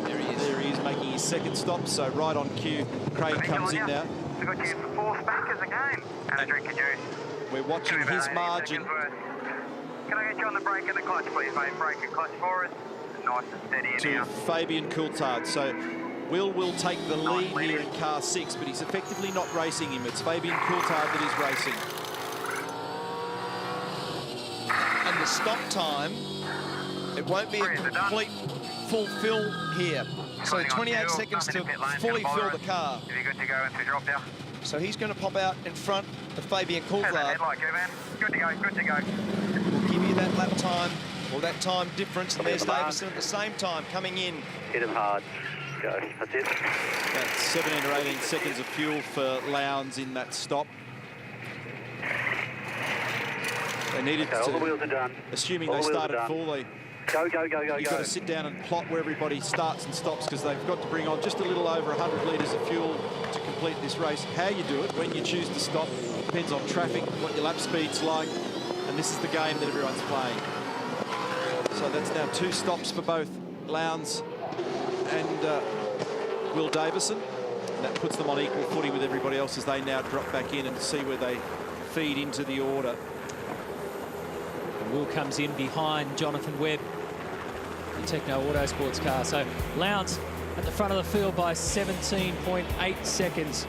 There he is making his second stop. So right on cue, Craig comes in now. We've got you for 4 spankers again and a drink of juice. We're watching his margin. Can I get you on the brake and the clutch, please, mate? Brake and clutch for us. Nice and steady in To Fabian Coulthard. So Will take the lead here in car 6, but he's effectively not racing him. It's Fabian Coulthard that is racing. And the stop time, it won't be a complete full fill here. So 28 seconds to fully fill the car. If you're good to go into drop down. So he's going to pop out in front of Fabian Coulthard. Headlight, go, man. Good to go, good to go. We'll give you that lap time, or that time difference, and there's Davison at the same time coming in. Hit him hard. Go, that's it. That's 17 or 18 seconds of fuel for Lowndes in that stop. They needed to, all the wheels are done. Assuming All they the wheels started are done. full, Go, go, go, go, you've got to sit down and plot where everybody starts and stops, because they've got to bring on just a little over 100 litres of fuel to complete this race. How you do it, when you choose to stop, depends on traffic, what your lap speed's like, and this is the game that everyone's playing. So that's now 2 stops for both Lowndes and Will Davison. And that puts them on equal footing with everybody else as they now drop back in and see where they feed into the order. And Will comes in behind Jonathan Webb, the Techno Autosports car. So Lowndes at the front of the field by 17.8 seconds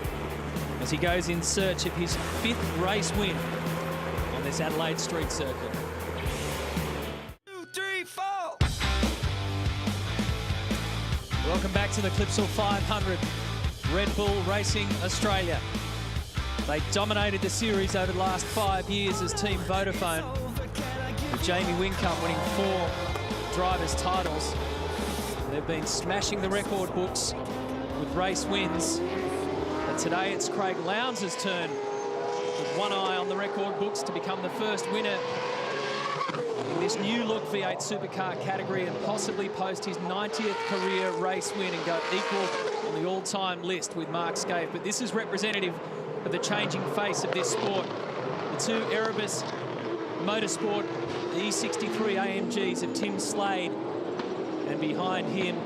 as he goes in search of his 5th race win on this Adelaide street circuit. 2, 3, 4. Welcome back to the Clipsal 500. Red Bull Racing Australia. They dominated the series over the last 5 years as Team Vodafone, with Jamie Whincup winning 4 drivers' titles. They've been smashing the record books with race wins. But today it's Craig Lowndes' turn, with one eye on the record books to become the first winner in this new look V8 Supercar category and possibly post his 90th career race win and go equal on the all-time list with Mark Skaife. But this is representative of the changing face of this sport. The 2 Erebus Motorsport E63 AMGs of Tim Slade, and behind him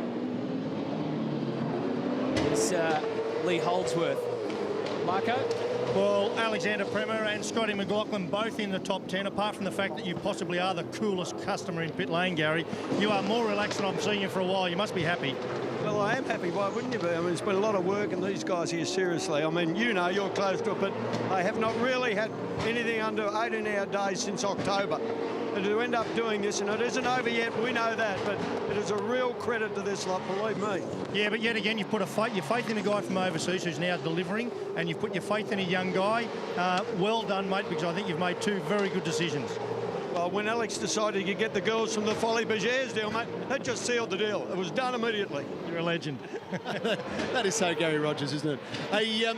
is Lee Holdsworth. Marco? Well, Alexander Premer and Scotty McLaughlin both in the top 10, apart from the fact that you possibly are the coolest customer in pit lane, Gary. You are more relaxed than I'm seeing you for a while. You must be happy. Well, I am happy. Why wouldn't you be? I mean, it's been a lot of work, and these guys here, seriously. I mean, you know, you're close to it, but they have not really had anything under 18-hour days since October. And to end up doing this, and it isn't over yet, we know that, but it is a real credit to this lot, believe me. Yeah, but yet again, you've put your faith in a guy from overseas who's now delivering, and you've put your faith in a young guy. Well done, mate, because I think you've made 2 very good decisions. Well, when Alex decided to get the girls from the Folly Bergers deal, mate, that just sealed the deal. It was done immediately. You're a legend. That is so Gary Rogers, isn't it? Hey,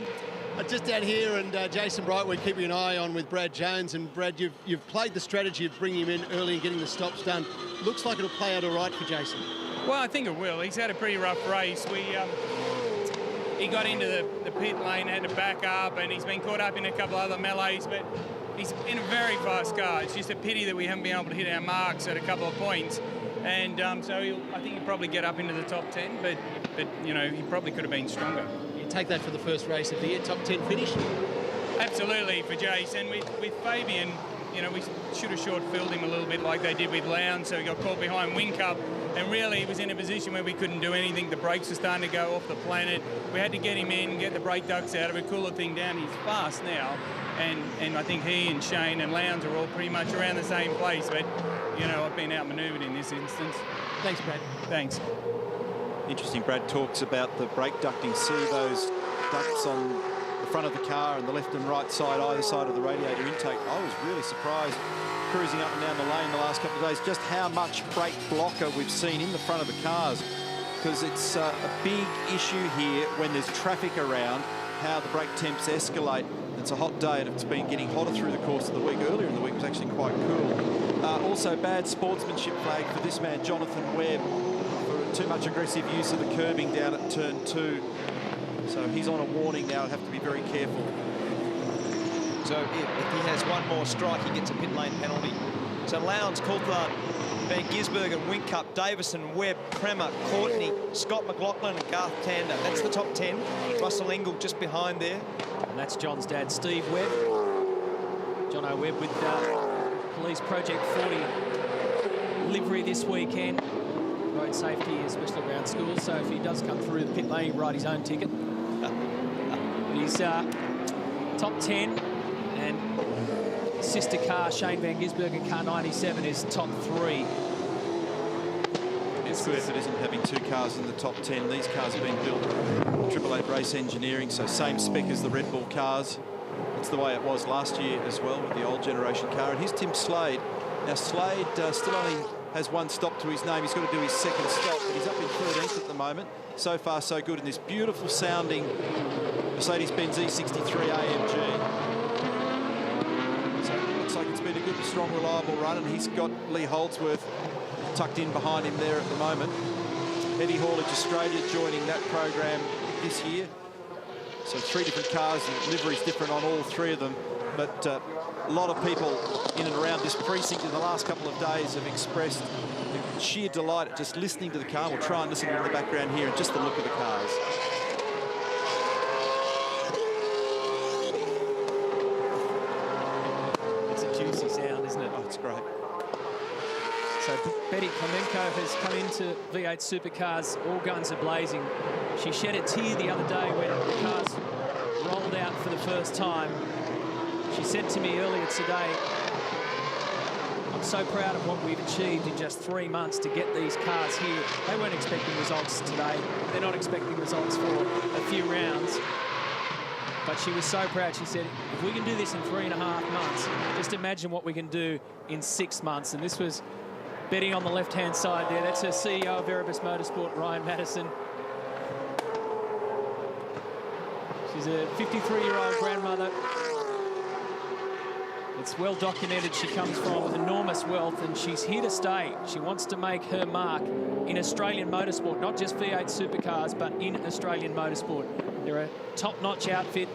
just down here, and Jason Bright, we're keeping an eye on with Brad Jones. And Brad, you've played the strategy of bringing him in early and getting the stops done. Looks like it'll play out all right for Jason. Well, I think it will. He's had a pretty rough race. He got into the pit lane, had to back up, and he's been caught up in a couple other melees, but he's in a very fast car. It's just a pity that we haven't been able to hit our marks at a couple of points. And so I think he'll probably get up into the top 10, but you know, he probably could have been stronger. You take that for the first race of the year, top 10 finish? Absolutely, for Jason. With Fabian, you know, we should have short-filled him a little bit like they did with Lowndes, so he got caught behind Whincup, and really he was in a position where we couldn't do anything. The brakes were starting to go off the planet. We had to get him in, get the brake ducts out of it, cool the thing down. He's fast now, and I think he and Shane and Lowndes are all pretty much around the same place, but, you know, I've been outmanoeuvred in this instance. Thanks, Brad. Thanks. Interesting, Brad talks about the brake ducting. See those ducts on the front of the car and the left and right side, either side of the radiator intake. I was really surprised cruising up and down the lane the last couple of days just how much brake blocker we've seen in the front of the cars, because it's a big issue here when there's traffic around, how the brake temps escalate. It's a hot day and it's been getting hotter through the course of the week. Earlier in the week was actually quite cool. Also bad sportsmanship flag for this man, Jonathan Webb, for too much aggressive use of the curbing down at turn 2. So he's on a warning now. He'll have to be very careful. So if he has one more strike, he gets a pit lane penalty. So Lowndes, Coulthard, Van Gisbergen, Whincup, Davison, Webb, Kremer, Courtney, Scott McLaughlin and Garth Tander. That's the top 10. Russell Engel just behind there. And that's John's dad, Steve Webb. John O. Webb with Police Project 40 livery this weekend. Road safety, especially around schools. So if he does come through the pit lane, he'll write his own ticket. But he's top 10, and sister car, Shane Van Gisbergen, car 97, is top 3. It's good effort, isn't it, having 2 cars in the top 10. These cars have been built Triple Eight Race Engineering, so same spec as the Red Bull cars. It's the way it was last year as well with the old generation car. And here's Tim Slade. Now Slade still only has 1 stop to his name. He's got to do his 2nd stop, but he's up in 13th at the moment. So far, so good in this beautiful sounding Mercedes-Benz E63 AMG. So it looks like it's been a good, strong, reliable run, and he's got Lee Holdsworth tucked in behind him there at the moment. Heavy Haulage Australia joining that program this year. So 3 different cars and liveries different on all 3 of them. But a lot of people in and around this precinct in the last couple of days have expressed sheer delight at just listening to the car. We'll try and listen in the background here and just the look of the cars. It's a juicy sound, isn't it? Oh, it's great. So Betty Klemenko has come into V8 Supercars, all guns are blazing. She shed a tear the other day when the cars rolled out for the first time. She said to me earlier today, I'm so proud of what we've achieved in just 3 months to get these cars here. They weren't expecting results today. They're not expecting results for a few rounds. But she was so proud. She said, if we can do this in 3.5 months, just imagine what we can do in 6 months. And this was Betty on the left-hand side there. That's her CEO of Erebus Motorsport, Ryan Madison. She's a 53-year-old grandmother. It's well documented she comes from enormous wealth, and she's here to stay. She wants to make her mark in Australian motorsport, not just V8 Supercars, but in Australian motorsport. They're a top-notch outfit.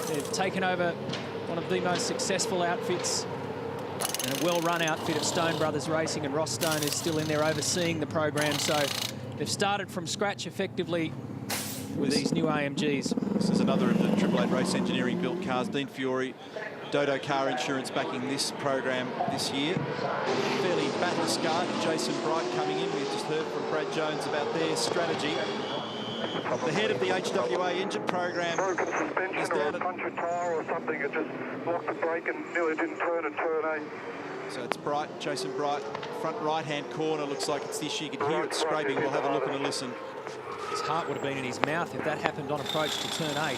They've taken over one of the most successful outfits and a well-run outfit of Stone Brothers Racing, and Ross Stone is still in there overseeing the program. So they've started from scratch effectively with these new AMGs. This is another of the Triple Eight Race Engineering built cars. Dean Fiore, Dodo Car Insurance backing this program this year. Fairly battle-scarred. Jason Bright coming in. We've just heard from Brad Jones about their strategy. The head of the HWA engine program is down at... punctured tyre or something. It just blocked the brake and nearly didn't turn at turn 8. So it's Bright, Jason Bright, front right-hand corner. Looks like it's this. You can hear it scraping. We'll have a look and a listen. His heart would have been in his mouth if that happened on approach to turn 8.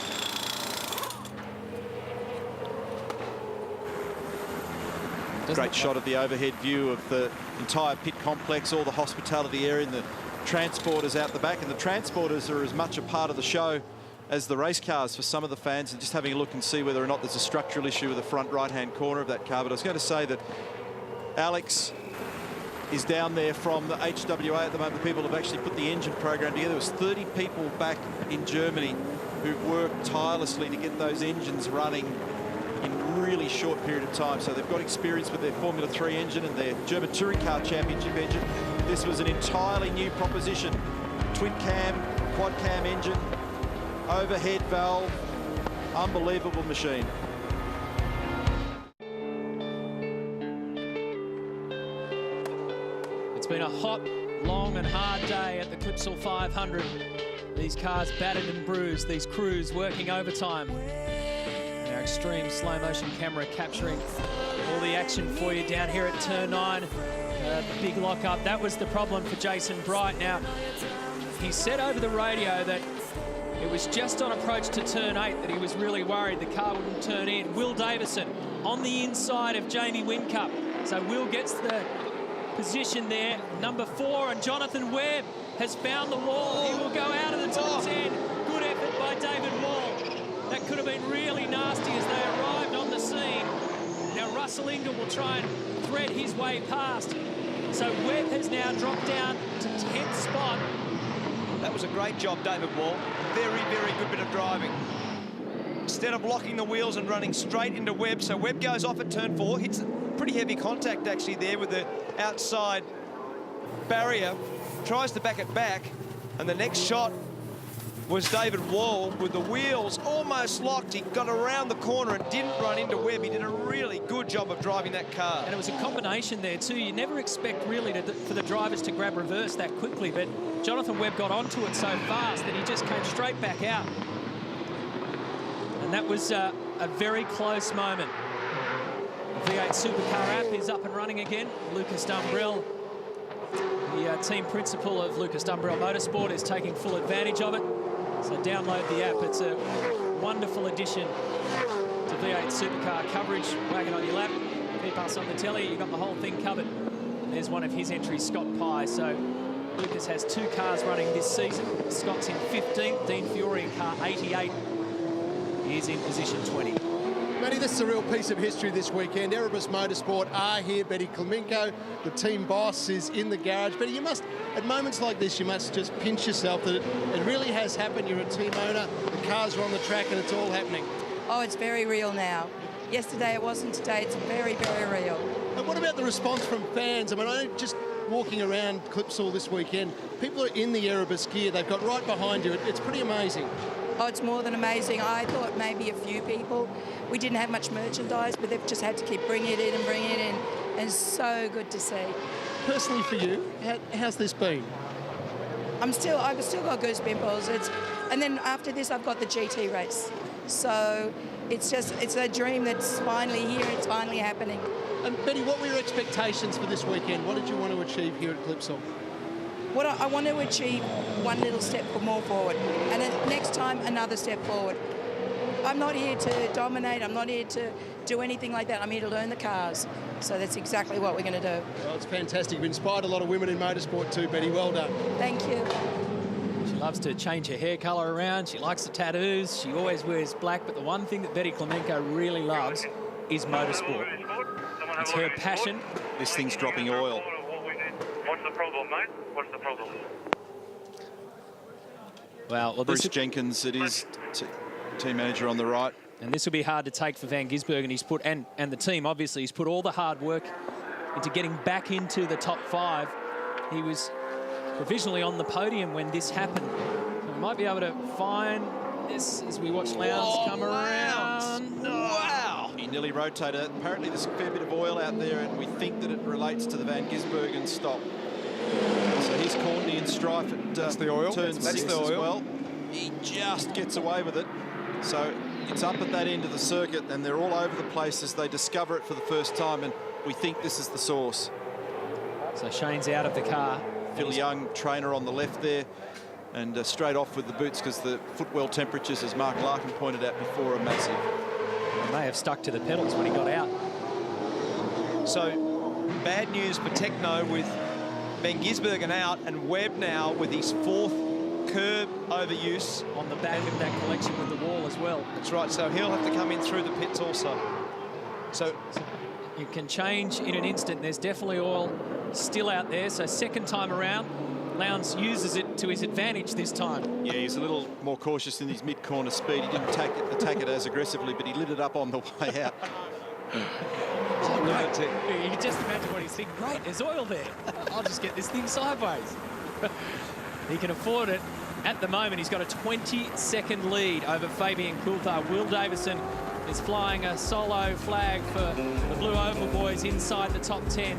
Great shot of the overhead view of the entire pit complex, all the hospitality area, and the transporters out the back. And the transporters are as much a part of the show as the race cars for some of the fans, and just having a look and see whether or not there's a structural issue with the front right-hand corner of that car. But I was going to say that Alex is down there from the HWA at the moment. The people have actually put the engine program together. There was 30 people back in Germany who've worked tirelessly to get those engines running in a really short period of time. So they've got experience with their Formula 3 engine and their German Touring Car Championship engine. This was an entirely new proposition. Twin cam, quad cam engine, overhead valve, unbelievable machine. been a hot, long and hard day at the Clipsal 500. These cars battered and bruised, these crews working overtime. Our extreme slow motion camera capturing all the action for you down here at turn 9. Big lock-up. That was the problem for Jason Bright. Now, he said over the radio that it was just on approach to turn 8 that he was really worried the car wouldn't turn in. Will Davison on the inside of Jamie Whincup. So Will gets the position there, number 4, and Jonathan Webb has found the wall. He will go out of the top 10. Good effort by David Wall. That could have been really nasty as they arrived on the scene. Now Russell Ingall will try and thread his way past. So Webb has now dropped down to 10th spot. That was a great job, David Wall. Very, very good bit of driving. Instead of locking the wheels and running straight into Webb, so Webb goes off at turn 4, hits pretty heavy contact actually there with the outside barrier, tries to back it back, and the next shot was David Wall with the wheels almost locked. He got around the corner and didn't run into Webb. He did a really good job of driving that car. And it was a combination there too. You never expect really for the drivers to grab reverse that quickly, but Jonathan Webb got onto it so fast that he just came straight back out. And that was a very close moment. The V8 Supercar app is up and running again. Lucas Dumbrell, the team principal of Lucas Dumbrell Motorsport, is taking full advantage of it. So download the app. It's a wonderful addition to V8 Supercar coverage. Wagon on your lap, keep us on the telly, you've got the whole thing covered. And there's one of his entries, Scott Pye. So Lucas has 2 cars running this season. Scott's in 15th, Dean Fiore in car 88 is in position 20. Matty, this is a real piece of history this weekend. Erebus Motorsport are here. Betty Klemenko, the team boss, is in the garage. Betty, you must, at moments like this, you must just pinch yourself that it really has happened. You're a team owner, the cars are on the track, and it's all happening. Oh, it's very real now. Yesterday it wasn't, today it's very, very real. And what about the response from fans? I mean, I know just walking around Clipsal this weekend, people are in the Erebus gear. They've got right behind you. It's pretty amazing. Oh, it's more than amazing. I thought maybe a few people. We didn't have much merchandise, but they've just had to keep bringing it in and bringing it in. And it's so good to see. Personally for you, how's this been? I've still got goose pimples. And then after this, I've got the GT race. So it's a dream that's finally here. It's finally happening. And Betty, what were your expectations for this weekend? What did you want to achieve here at Clipsal? What I want to achieve, one little step more forward, and then next time another step forward. I'm not here to dominate. I'm not here to do anything like that. I'm here to learn the cars. So that's exactly what we're going to do. Well, it's fantastic. You've inspired a lot of women in motorsport too, Betty. Well done. Thank you. She loves to change her hair colour around. She likes the tattoos. She always wears black. But the one thing that Betty Klemenko really loves is motorsport. It's her passion. This thing's dropping oil. What's the problem, mate? What's the problem? Well, Bruce Jenkins, it is team manager on the right. And this will be hard to take for Van Gisbergen. He's put, and the team, obviously, he's put all the hard work into getting back into the top 5. He was provisionally on the podium when this happened. So we might be able to find this as we watch Lowndes come around. Wow! He nearly rotated it. Apparently there's a fair bit of oil out there, and we think that it relates to the Van Gisbergen stop. So here's Courtney and Strife at that's the oil. turn That's 6 the oil. as well. He just gets away with it. So it's up at that end of the circuit, and they're all over the place as they discover it for the first time, and we think this is the source. So Shane's out of the car. Phil Young, trainer on the left there, and straight off with the boots because the footwell temperatures, as Mark Larkin pointed out before, are massive. He may have stuck to the pedals when he got out. So bad news for Techno with Van Gisbergen out and Webb now with his 4th curb overuse. On the back of that collection with the wall as well. That's right, so he'll have to come in through the pits also. So you can change in an instant. There's definitely oil still out there. So second time around, Lowndes uses it to his advantage this time. Yeah, he's a little more cautious in his mid-corner speed. He didn't attack it as aggressively, but he lit it up on the way out. You can just imagine what he's thinking. Great, there's oil there. I'll just get this thing sideways. He can afford it. At the moment, he's got a 20-second lead over Fabian Coulthard. Will Davison is flying a solo flag for the Blue Oval boys inside the top 10.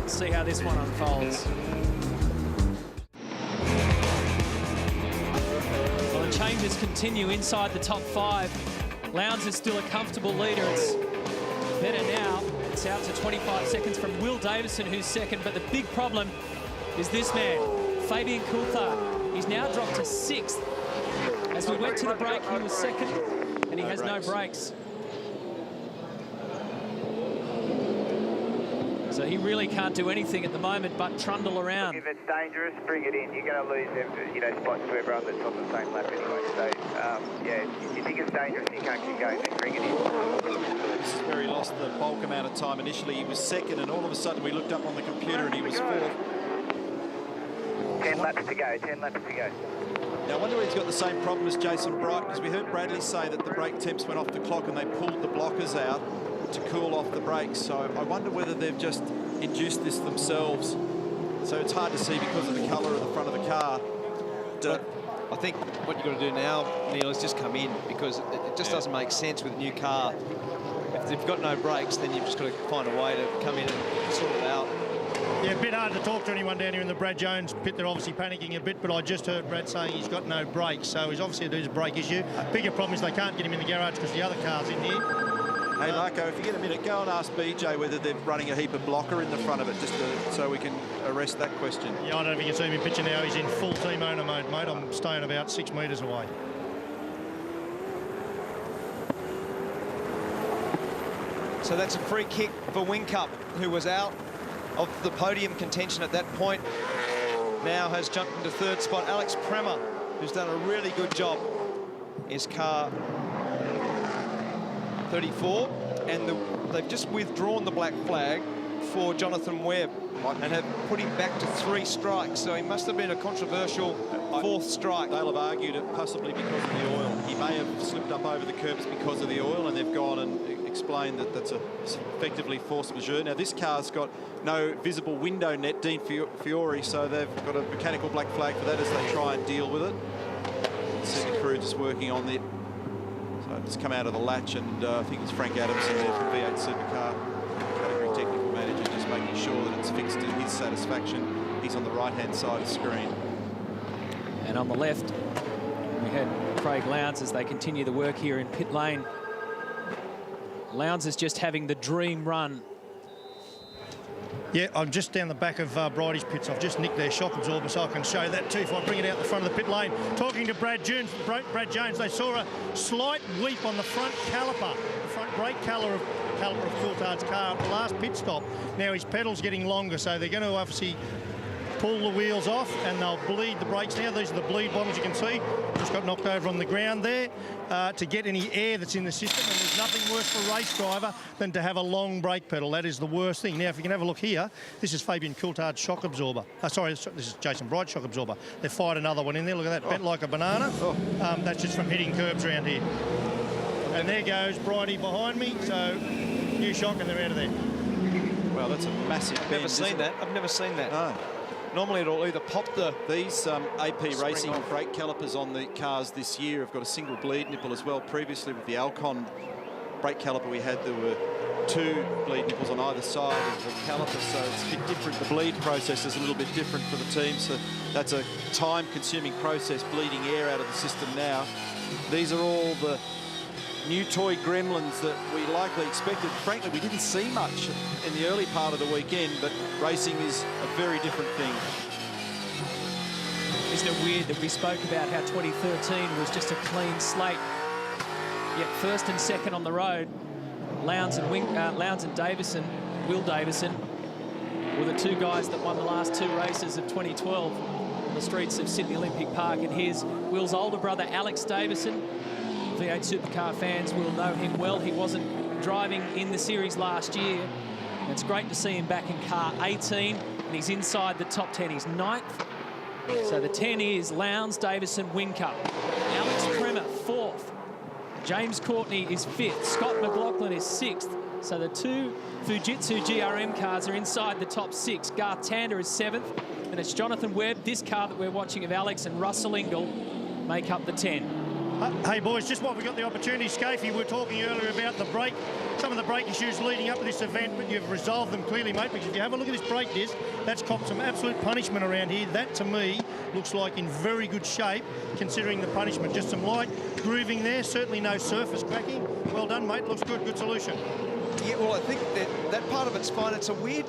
Let's see how this one unfolds. Well, the changes continue inside the top 5. Lowndes is still a comfortable leader. It's better now. It's out to 25 seconds from Will Davison, who's second. But the big problem is this man, Fabian Coulthard. He's now dropped to 6th. As we went to the break, he was second, and he has no brakes. So he really can't do anything at the moment but trundle around. If it's dangerous, bring it in. You're going to lose, spots to everyone that's on the same lap anyway. So, yeah, if you think it's dangerous and you can't keep going, then bring it in. This is where he lost the bulk amount of time. Initially, he was second, and all of a sudden, we looked up on the computer and he was 4th. 10 laps to go, 10 laps to go. Now, I wonder whether he's got the same problem as Jason Bright, because we heard Bradley say that the brake temps went off the clock and they pulled the blockers out to cool off the brakes. So I wonder whether they've just induced this themselves. So it's hard to see because of the colour of the front of the car. But I think what you've got to do now, Neil, is just come in, because it just doesn't make sense with a new car. If they've got no brakes, then you've just got to find a way to come in and sort it out. Yeah, a bit hard to talk to anyone down here in the Brad Jones pit. They're obviously panicking a bit, but I just heard Brad saying he's got no brakes, so he's obviously a brake issue. Bigger problem is they can't get him in the garage because the other car's in here. Hey, Marco, if you get a minute, go and ask BJ whether they're running a heap of blocker in the front of it, just so we can arrest that question. Yeah, I don't know if you can see him in picture now. He's in full team owner mode, mate. I'm staying about 6 metres away. So that's a free kick for Whincup, who was out of the podium contention at that point. Now has jumped into 3rd spot. Alex Premer, who's done a really good job, is car 34, and they've just withdrawn the black flag for Jonathan Webb and have put him back to 3 strikes. So he must have been a controversial 4th strike. They'll have argued it possibly because of the oil. He may have slipped up over the curbs because of the oil, and they've gone and explained that that's effectively force majeure. Now, this car's got no visible window net, Dean Fiore, so they've got a mechanical black flag for that as they try and deal with it. See the crew just working on it. So it's come out of the latch, and I think it's Frank Adamson there from V8 Supercar category technical manager, just making sure that it's fixed to his satisfaction. He's on the right-hand side of the screen. And on the left, we had Craig Lowndes as they continue the work here in pit lane. Lowndes is just having the dream run. Yeah, I'm just down the back of Bridie's pits. I've just nicked their shock absorber, so I can show that too if I bring it out the front of the pit lane. Talking to Brad Jones, they saw a slight weep on the front caliper, the front brake caliper of Coulthard's car at the last pit stop. Now his pedal's getting longer, so they're going to obviously pull the wheels off and they'll bleed the brakes now. These are the bleed bottles you can see. Just got knocked over on the ground there to get any air that's in the system, and there's nothing worse for a race driver than to have a long brake pedal. That is the worst thing. Now, if you can have a look here, this is Fabian Coulthard's shock absorber. Sorry, this is Jason Bright's shock absorber. They've fired another one in there. Look at that, bent like a banana. That's just from hitting curbs around here. And there goes Bridie behind me, so new shock and they're out of there. Well, that's a massive bend. Never seen that. I've never seen that. No. Normally it'll either pop These AP Racing brake calipers on the cars this year have got a single bleed nipple as well. Previously with the Alcon brake caliper we had, there were 2 bleed nipples on either side of the caliper, so it's a bit different. The bleed process is a little bit different for the team, so that's a time-consuming process, bleeding air out of the system now. These are all the new toy gremlins that we likely expected. Frankly, we didn't see much in the early part of the weekend, but racing is a very different thing. Isn't it weird that we spoke about how 2013 was just a clean slate, yet 1st and 2nd on the road, Lowndes and Davison, Will Davison, were the 2 guys that won the last 2 races of 2012 on the streets of Sydney Olympic Park. And here's Will's older brother, Alex Davison. V8 Supercar fans will know him well. He wasn't driving in the series last year. And it's great to see him back in car 18, and he's inside the top 10. He's 9th. So the 10 is Lowndes, Davison, Whincup. Alex Premer, 4th. James Courtney is 5th. Scott McLaughlin is 6th. So the 2 Fujitsu GRM cars are inside the top 6. Garth Tander is 7th. And it's Jonathan Webb, this car that we're watching of Alex, and Russell Ingall make up the 10. Hey boys, just what we got the opportunity, Scafey, we were talking earlier about the brake, some of the brake issues leading up to this event, but you've resolved them clearly, mate, because if you have a look at this brake disc, that's copped some absolute punishment around here. That, to me, looks like in very good shape, considering the punishment. Just some light grooving there, certainly no surface cracking. Well done, mate, looks good, good solution. Yeah, well, I think that part of it's fine. It's a weird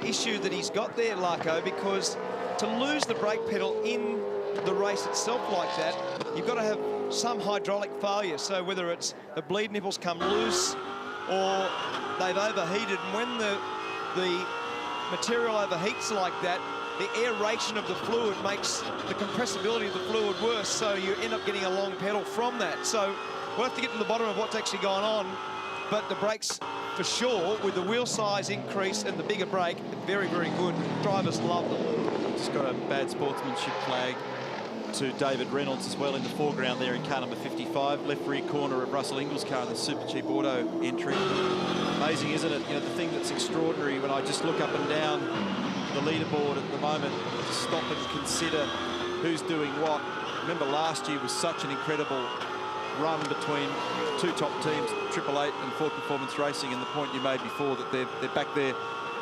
issue that he's got there, Larko, because to lose the brake pedal in the race itself like that, you've got to have some hydraulic failure. So whether it's the bleed nipples come loose or they've overheated, and when the material overheats like that, the aeration of the fluid makes the compressibility of the fluid worse, so you end up getting a long pedal from that. So we'll have to get to the bottom of what's actually going on, but the brakes, for sure, with the wheel size increase and the bigger brake, very, very good. Drivers love them. Just got a bad sportsmanship flag to David Reynolds as well in the foreground there in car number 55, left rear corner of Russell Ingall's car in the Super Cheap Auto entry. Amazing, isn't it? You know, the thing that's extraordinary when I just look up and down the leaderboard at the moment, to stop and consider who's doing what. Remember, last year was such an incredible run between two top teams, 888 and Ford Performance Racing, and the point you made before that they're back there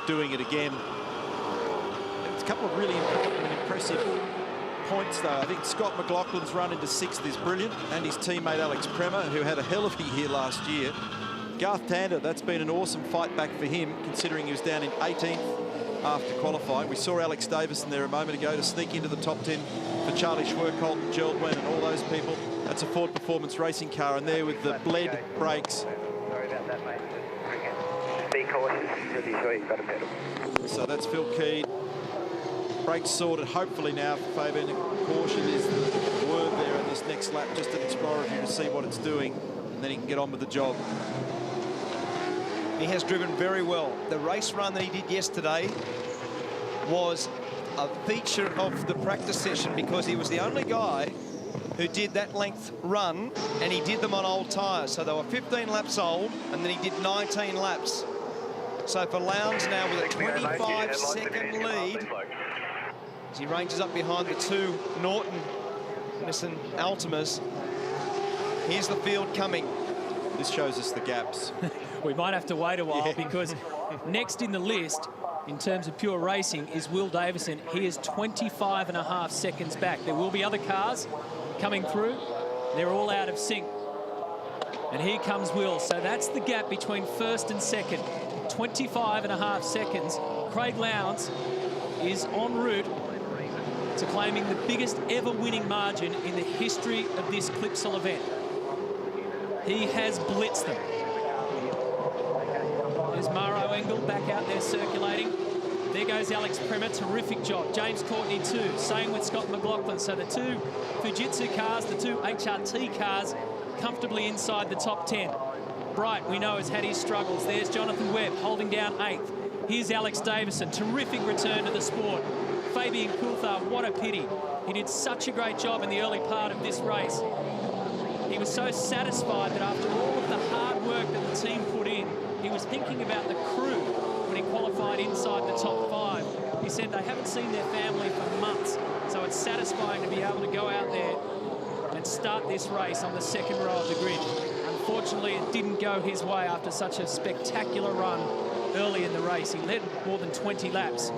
doing it again. It's a couple of really important and impressive points, though. I think Scott McLaughlin's run into 6th is brilliant, and his teammate Alex Premer, who had a hell of a year last year. Garth Tander, that's been an awesome fight back for him, considering he was down in 18th after qualifying. We saw Alex Davison there a moment ago to sneak into the top 10 for Charlie Schwerkolt, Geraldwin, and all those people. That's a Ford Performance Racing car, and there with the bled brakes. Sorry about that, mate. Be cautious until you're sure you've got a pedal. So that's Phil Keed. Brakes sorted, hopefully now for Fabian. Caution is the word there in this next lap, just an Explorer Review to see what it's doing, and then he can get on with the job. He has driven very well. The race run that he did yesterday was a feature of the practice session because he was the only guy who did that length run, and he did them on old tyres. So they were 15 laps old, and then he did 19 laps. So for Lowndes now with a 25-second lead, as he ranges up behind the two Norton Nissan Altimas. Here's the field coming. This shows us the gaps. We might have to wait a while because next in the list, in terms of pure racing, is Will Davison. He is 25.5 seconds back. There will be other cars coming through. They're all out of sync. And here comes Will. So that's the gap between first and second. 25.5 seconds. Craig Lowndes is en route to claiming the biggest ever winning margin in the history of this Clipsal event. He has blitzed them. There's Maro Engel back out there circulating. There goes Alex Premer, terrific job. James Courtney too, same with Scott McLaughlin. So the two Fujitsu cars, the two HRT cars, comfortably inside the top 10. Bright, we know, has had his struggles. There's Jonathan Webb holding down 8th. Here's Alex Davison, terrific return to the sport. Fabian Coulthard, what a pity. He did such a great job in the early part of this race. He was so satisfied that after all of the hard work that the team put in, he was thinking about the crew when he qualified inside the top 5. He said they haven't seen their family for months, so it's satisfying to be able to go out there and start this race on the second row of the grid. Unfortunately, it didn't go his way after such a spectacular run early in the race. He led more than 20 laps.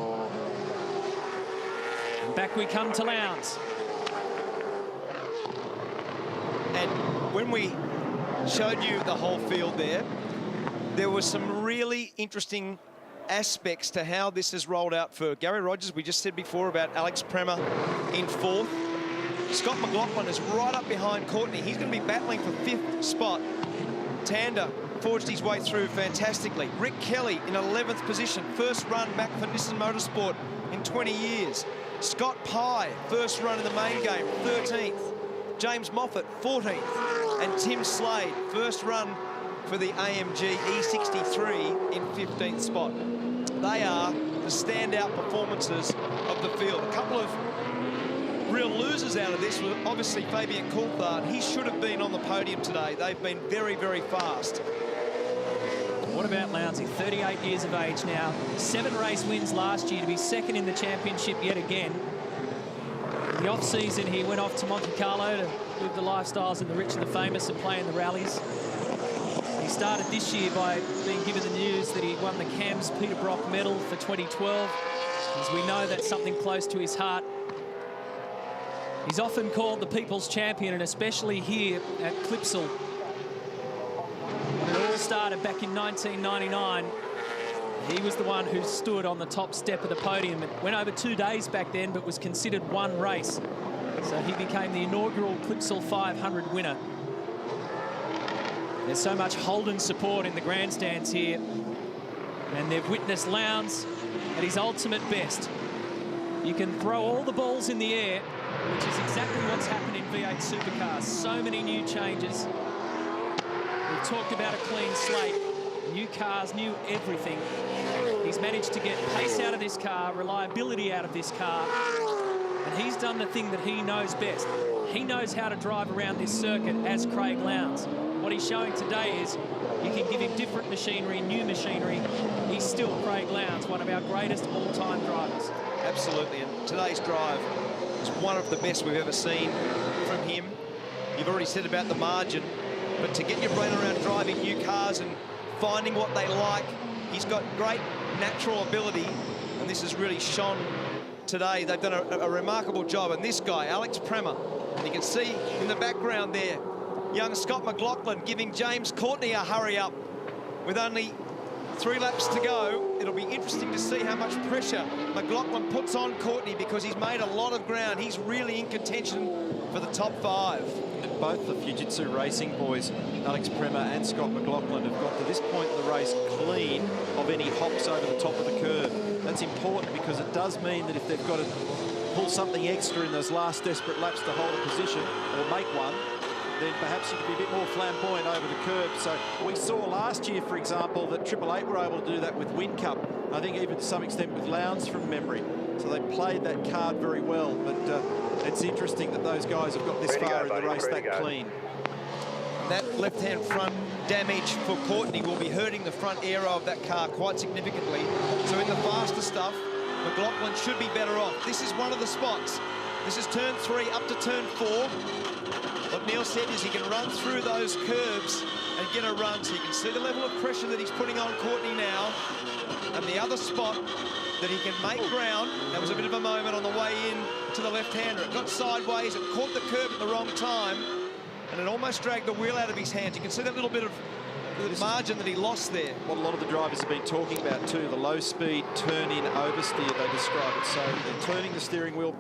And back we come to Lowndes. And when we showed you the whole field there was some really interesting aspects to how this has rolled out for Gary Rogers. We just said before about Alex Premer in 4th. Scott McLaughlin is right up behind Courtney. He's going to be battling for 5th spot. Tander forged his way through fantastically. Rick Kelly in 11th position. First run back for Nissan Motorsport in 20 years. Scott Pye, first run in the main game, 13th. James Moffat, 14th. And Tim Slade, first run for the AMG E63 in 15th spot. They are the standout performances of the field. A couple of real losers out of this were obviously Fabian Coulthard. He should have been on the podium today. They've been very, very fast. What about Lowndes? 38 years of age now. 7 race wins last year to be second in the championship yet again. In the off-season, he went off to Monte Carlo to with the lifestyles and the rich and the famous and playing the rallies. He started this year by being given the news that he won the CAMS Peter Brock medal for 2012. As we know, that's something close to his heart. He's often called the people's champion, and especially here at Clipsal. When it all started back in 1999, he was the one who stood on the top step of the podium. It went over 2 days back then, but was considered one race. So he became the inaugural Clipsal 500 winner. There's so much Holden support in the grandstands here, and they've witnessed Lowndes at his ultimate best. You can throw all the balls in the air, which is exactly what's happened in V8 Supercars. So many new changes. We've talked about a clean slate, new cars, new everything. He's managed to get pace out of this car, reliability out of this car, and he's done the thing that he knows best. He knows how to drive around this circuit as Craig Lowndes. What he's showing today is you can give him different machinery, new machinery. He's still Craig Lowndes, one of our greatest all-time drivers. Absolutely, and today's drive is one of the best we've ever seen from him. You've already said about the margin, but to get your brain around driving new cars and finding what they like, he's got great natural ability, and this has really shone today. They've done a remarkable job, and this guy, Alex Premer, and you can see in the background there, young Scott McLaughlin giving James Courtney a hurry up with only 3 laps to go. It'll be interesting to see how much pressure McLaughlin puts on Courtney, because he's made a lot of ground. He's really in contention for the top 5. And both the Fujitsu Racing boys, Alex Premer and Scott McLaughlin, have got to this point in the race clean of any hops over the top of the curb. That's important, because it does mean that if they've got to pull something extra in those last desperate laps to hold a position or make one, then perhaps you could be a bit more flamboyant over the curb. So we saw last year, for example, that Triple Eight were able to do that with Whincup. I think even to some extent with Lowndes from memory. So they played that card very well. But it's interesting that those guys have got this far in the race that clean. That left-hand front damage for Courtney will be hurting the front aero of that car quite significantly. So in the faster stuff, McLaughlin should be better off. This is one of the spots. This is turn 3 up to turn 4. What Neil said is he can run through those curbs and get a run. So you can see the level of pressure that he's putting on Courtney now. And the other spot that he can make ground, that was a bit of a moment on the way in to the left-hander. It got sideways, it caught the curb at the wrong time, and it almost dragged the wheel out of his hands. You can see that little bit of the margin that he lost there. What a lot of the drivers have been talking about too, the low-speed turn-in oversteer, they describe it. So they're turning the steering wheel,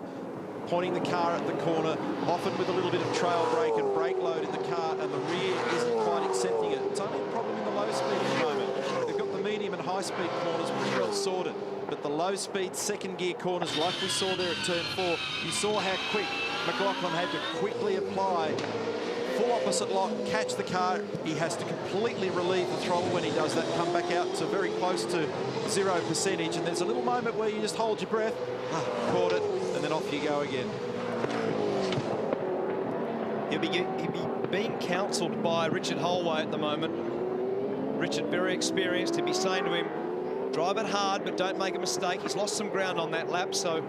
pointing the car at the corner, often with a little bit of trail brake and brake load in the car, and the rear isn't quite accepting it. It's only a problem in the low speed at the moment. They've got the medium and high speed corners pretty well sorted, but the low speed second gear corners, like we saw there at turn 4, you saw how quick McLaughlin had to quickly apply full opposite lock, catch the car. He has to completely relieve the throttle when he does that, come back out to very close to 0%, and there's a little moment where you just hold your breath, caught it, and then off you go again. He'll be being counselled by Richard Holway at the moment. Richard, very experienced, to be saying to him, drive it hard, but don't make a mistake. He's lost some ground on that lap, so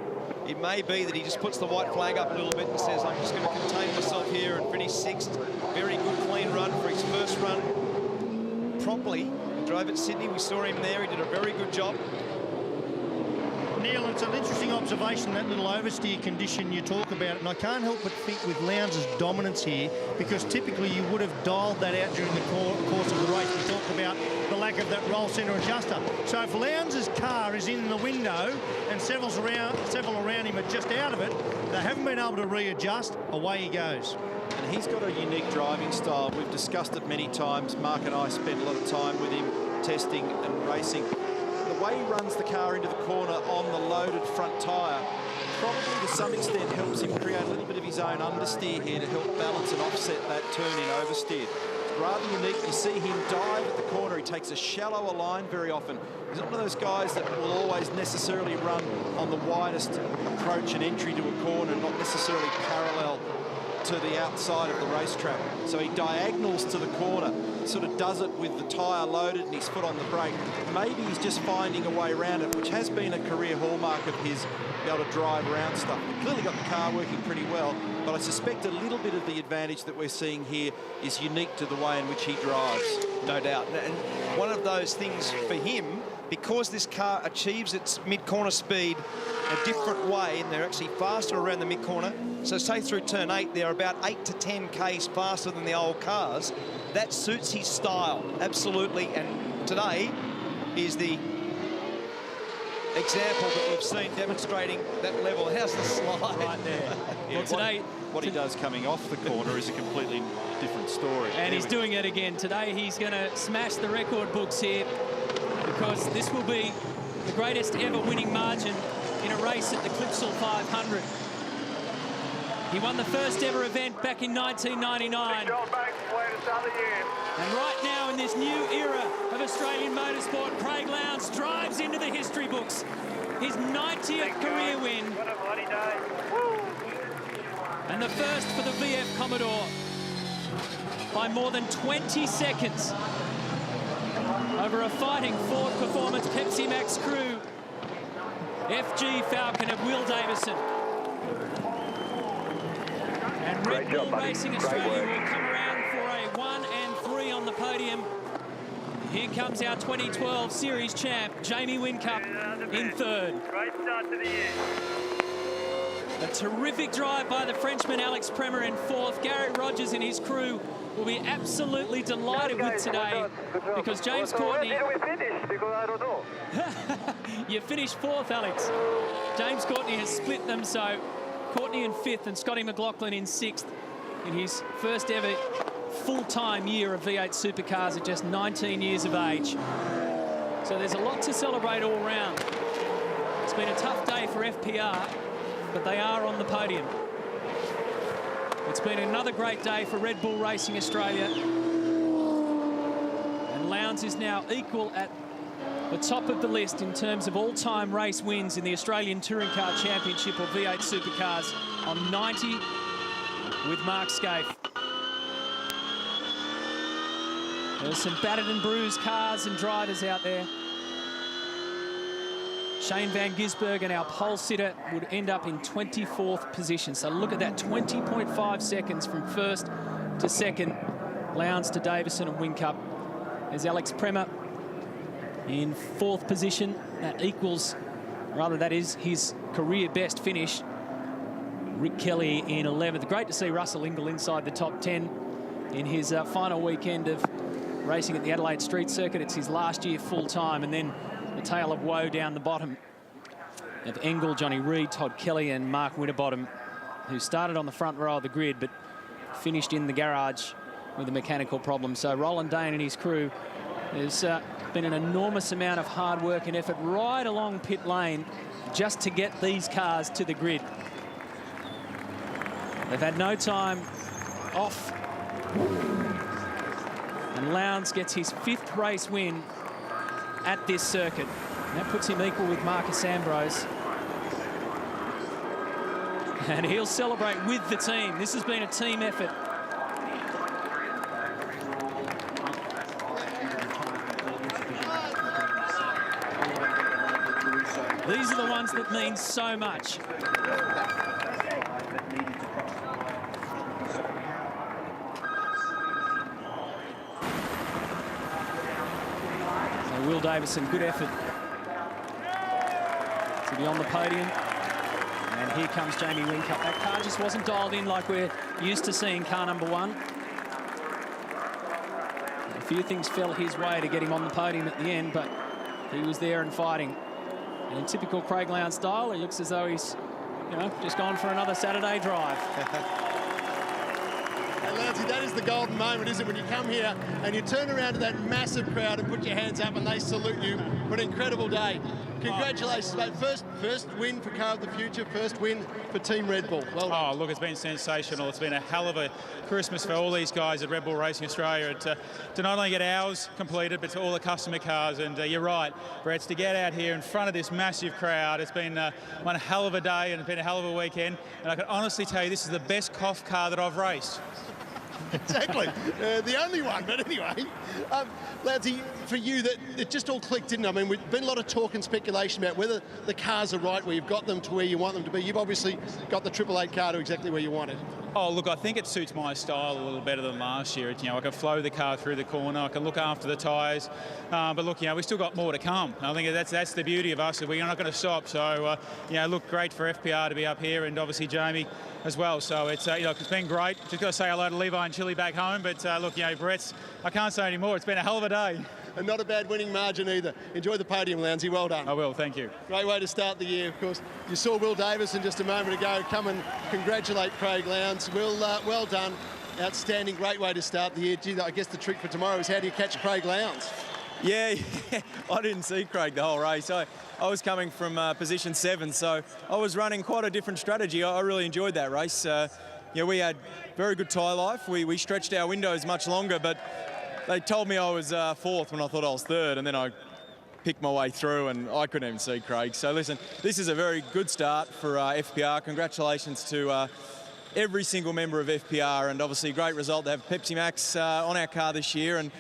it may be that he just puts the white flag up a little bit and says, I'm just going to contain myself here and finish 6th. Very good, clean run for his first run. Promptly, he drove at Sydney. We saw him there. He did a very good job. Neil, it's an interesting observation, that little oversteer condition you talk about, and I can't help but think with Lowndes' dominance here, because typically you would have dialed that out during the course of the race. We talked about the lack of that roll centre adjuster. So if Lowndes' car is in the window and several around him are just out of it, they haven't been able to readjust, away he goes. And he's got a unique driving style. We've discussed it many times. Mark and I spent a lot of time with him testing and racing. The way he runs the car into the corner on the loaded front tyre probably to some extent helps him create a little bit of his own understeer here to help balance and offset that turn-in oversteer. It's rather unique. You see him dive at the corner. He takes a shallower line very often. He's not one of those guys that will always necessarily run on the widest approach and entry to a corner, not necessarily parallel to the outside of the racetrack. So he diagonals to the corner. sort of does it with the tyre loaded and his foot on the brake. Maybe he's just finding a way around it, which has been a career hallmark of his, be able to drive around stuff. He clearly got the car working pretty well, but I suspect a little bit of the advantage that we're seeing here is unique to the way in which he drives. No doubt. And one of those things for him, because this car achieves its mid-corner speed a different way, and they're actually faster around the mid-corner. So say through turn 8, they're about 8 to 10 Ks faster than the old cars. That suits his style, absolutely. And today is the example that we've seen demonstrating that level. How's the slide? Right there. Yeah, well, today, what he does coming off the corner is a completely different story. And he's doing it again. Today he's going to smash the record books here, because this will be the greatest ever winning margin in a race at the Clipsal 500. He won the first ever event back in 1999. And right now, in this new era of Australian motorsport, Craig Lowndes drives into the history books. His 90th career win. And the first for the VF Commodore by more than 20 seconds over a fighting Ford Performance Pepsi Max crew. FG Falcon of Will Davison. And Red Bull Racing Australia will come around for a 1 and 3 on the podium. Here comes our 2012 Series champ, Jamie Whincup, in third. Great start to the year. A terrific drive by the Frenchman Alex Premer in fourth. Gary Rogers and his crew will be absolutely delighted with today, because James Courtney... Where did we finish? Because I don't know. You finished fourth, Alex. James Courtney has split them, so Courtney in fifth and Scotty McLaughlin in sixth in his first ever full-time year of V8 Supercars at just 19 years of age. So there's a lot to celebrate all round. It's been a tough day for FPR, but they are on the podium. It's been another great day for Red Bull Racing Australia. And Lowndes is now equal at the top of the list in terms of all-time race wins in the Australian Touring Car Championship, or V8 Supercars, on 90 with Mark Skaife. There's some battered and bruised cars and drivers out there. Shane Van Gisbergen, our pole sitter, would end up in 24th position. So look at that, 20.5 seconds from first to second. Lowndes to Davison and Whincup. There's Alex Premer in fourth position. That equals, rather that is his career best finish. Rick Kelly in 11th. Great to see Russell Ingall inside the top 10 in his final weekend of racing at the Adelaide Street Circuit. It's his last year full-time, and then the tale of woe down the bottom of Engel, Johnny Reid, Todd Kelly and Mark Winterbottom, who started on the front row of the grid but finished in the garage with a mechanical problem. So Roland Dane and his crew, there's been an enormous amount of hard work and effort right along pit lane just to get these cars to the grid. They've had no time off. And Lowndes gets his 5th race win at this circuit. And that puts him equal with Marcus Ambrose. And he'll celebrate with the team. This has been a team effort. These are the ones that mean so much. Will Davison, good effort to be on the podium. And here comes Jamie Whincup. That car just wasn't dialed in like we're used to seeing car number 1. A few things fell his way to get him on the podium at the end, but he was there and fighting. And in typical Craig Lowndes style, he looks as though he's, you know, just gone for another Saturday drive. Lowndes, that is the golden moment, isn't it, when you come here and you turn around to that massive crowd and put your hands up and they salute you for an incredible day. Congratulations, mate. First win for Car of the Future, first win for Team Red Bull. Well done. Oh, look, it's been sensational. It's been a hell of a Christmas for all these guys at Red Bull Racing Australia to not only get ours completed, but to all the customer cars. And you're right, Brett, to get out here in front of this massive crowd, it's been one hell of a day and it's been a hell of a weekend. And I can honestly tell you, this is the best COF car that I've raced. Exactly. The only one, but anyway. Ladsy, for you, that it just all clicked, didn't it? I mean, we've been a lot of talk and speculation about whether the cars are right, where you've got them to where you want them to be. You've obviously got the 888 car to exactly where you want it. Oh, look, I think it suits my style a little better than last year. I can flow the car through the corner, I can look after the tyres, but look, we've still got more to come. I think that's the beauty of us, that we're not going to stop. So, look, great for FPR to be up here, and obviously Jamie as well. So it's it's been great. Just got to say hello to Levi and Chili back home, but look, Brett's, I can't say any more. It's been a hell of a day. And not a bad winning margin either. Enjoy the podium, Lowndesy. Well done. I will, thank you. Great way to start the year, of course. You saw Will Davison just a moment ago come and congratulate Craig Lowndes. Will, well done. Outstanding, great way to start the year. Gee, I guess the trick for tomorrow is how do you catch Craig Lowndes? Yeah, I didn't see Craig the whole race. I was coming from position 7, so I was running quite a different strategy. I really enjoyed that race. We had very good tyre life. We stretched our windows much longer, but they told me I was 4th when I thought I was 3rd, and then I picked my way through and I couldn't even see Craig. So listen, this is a very good start for FPR. Congratulations to every single member of FPR, and obviously a great result to have Pepsi Max on our car this year. And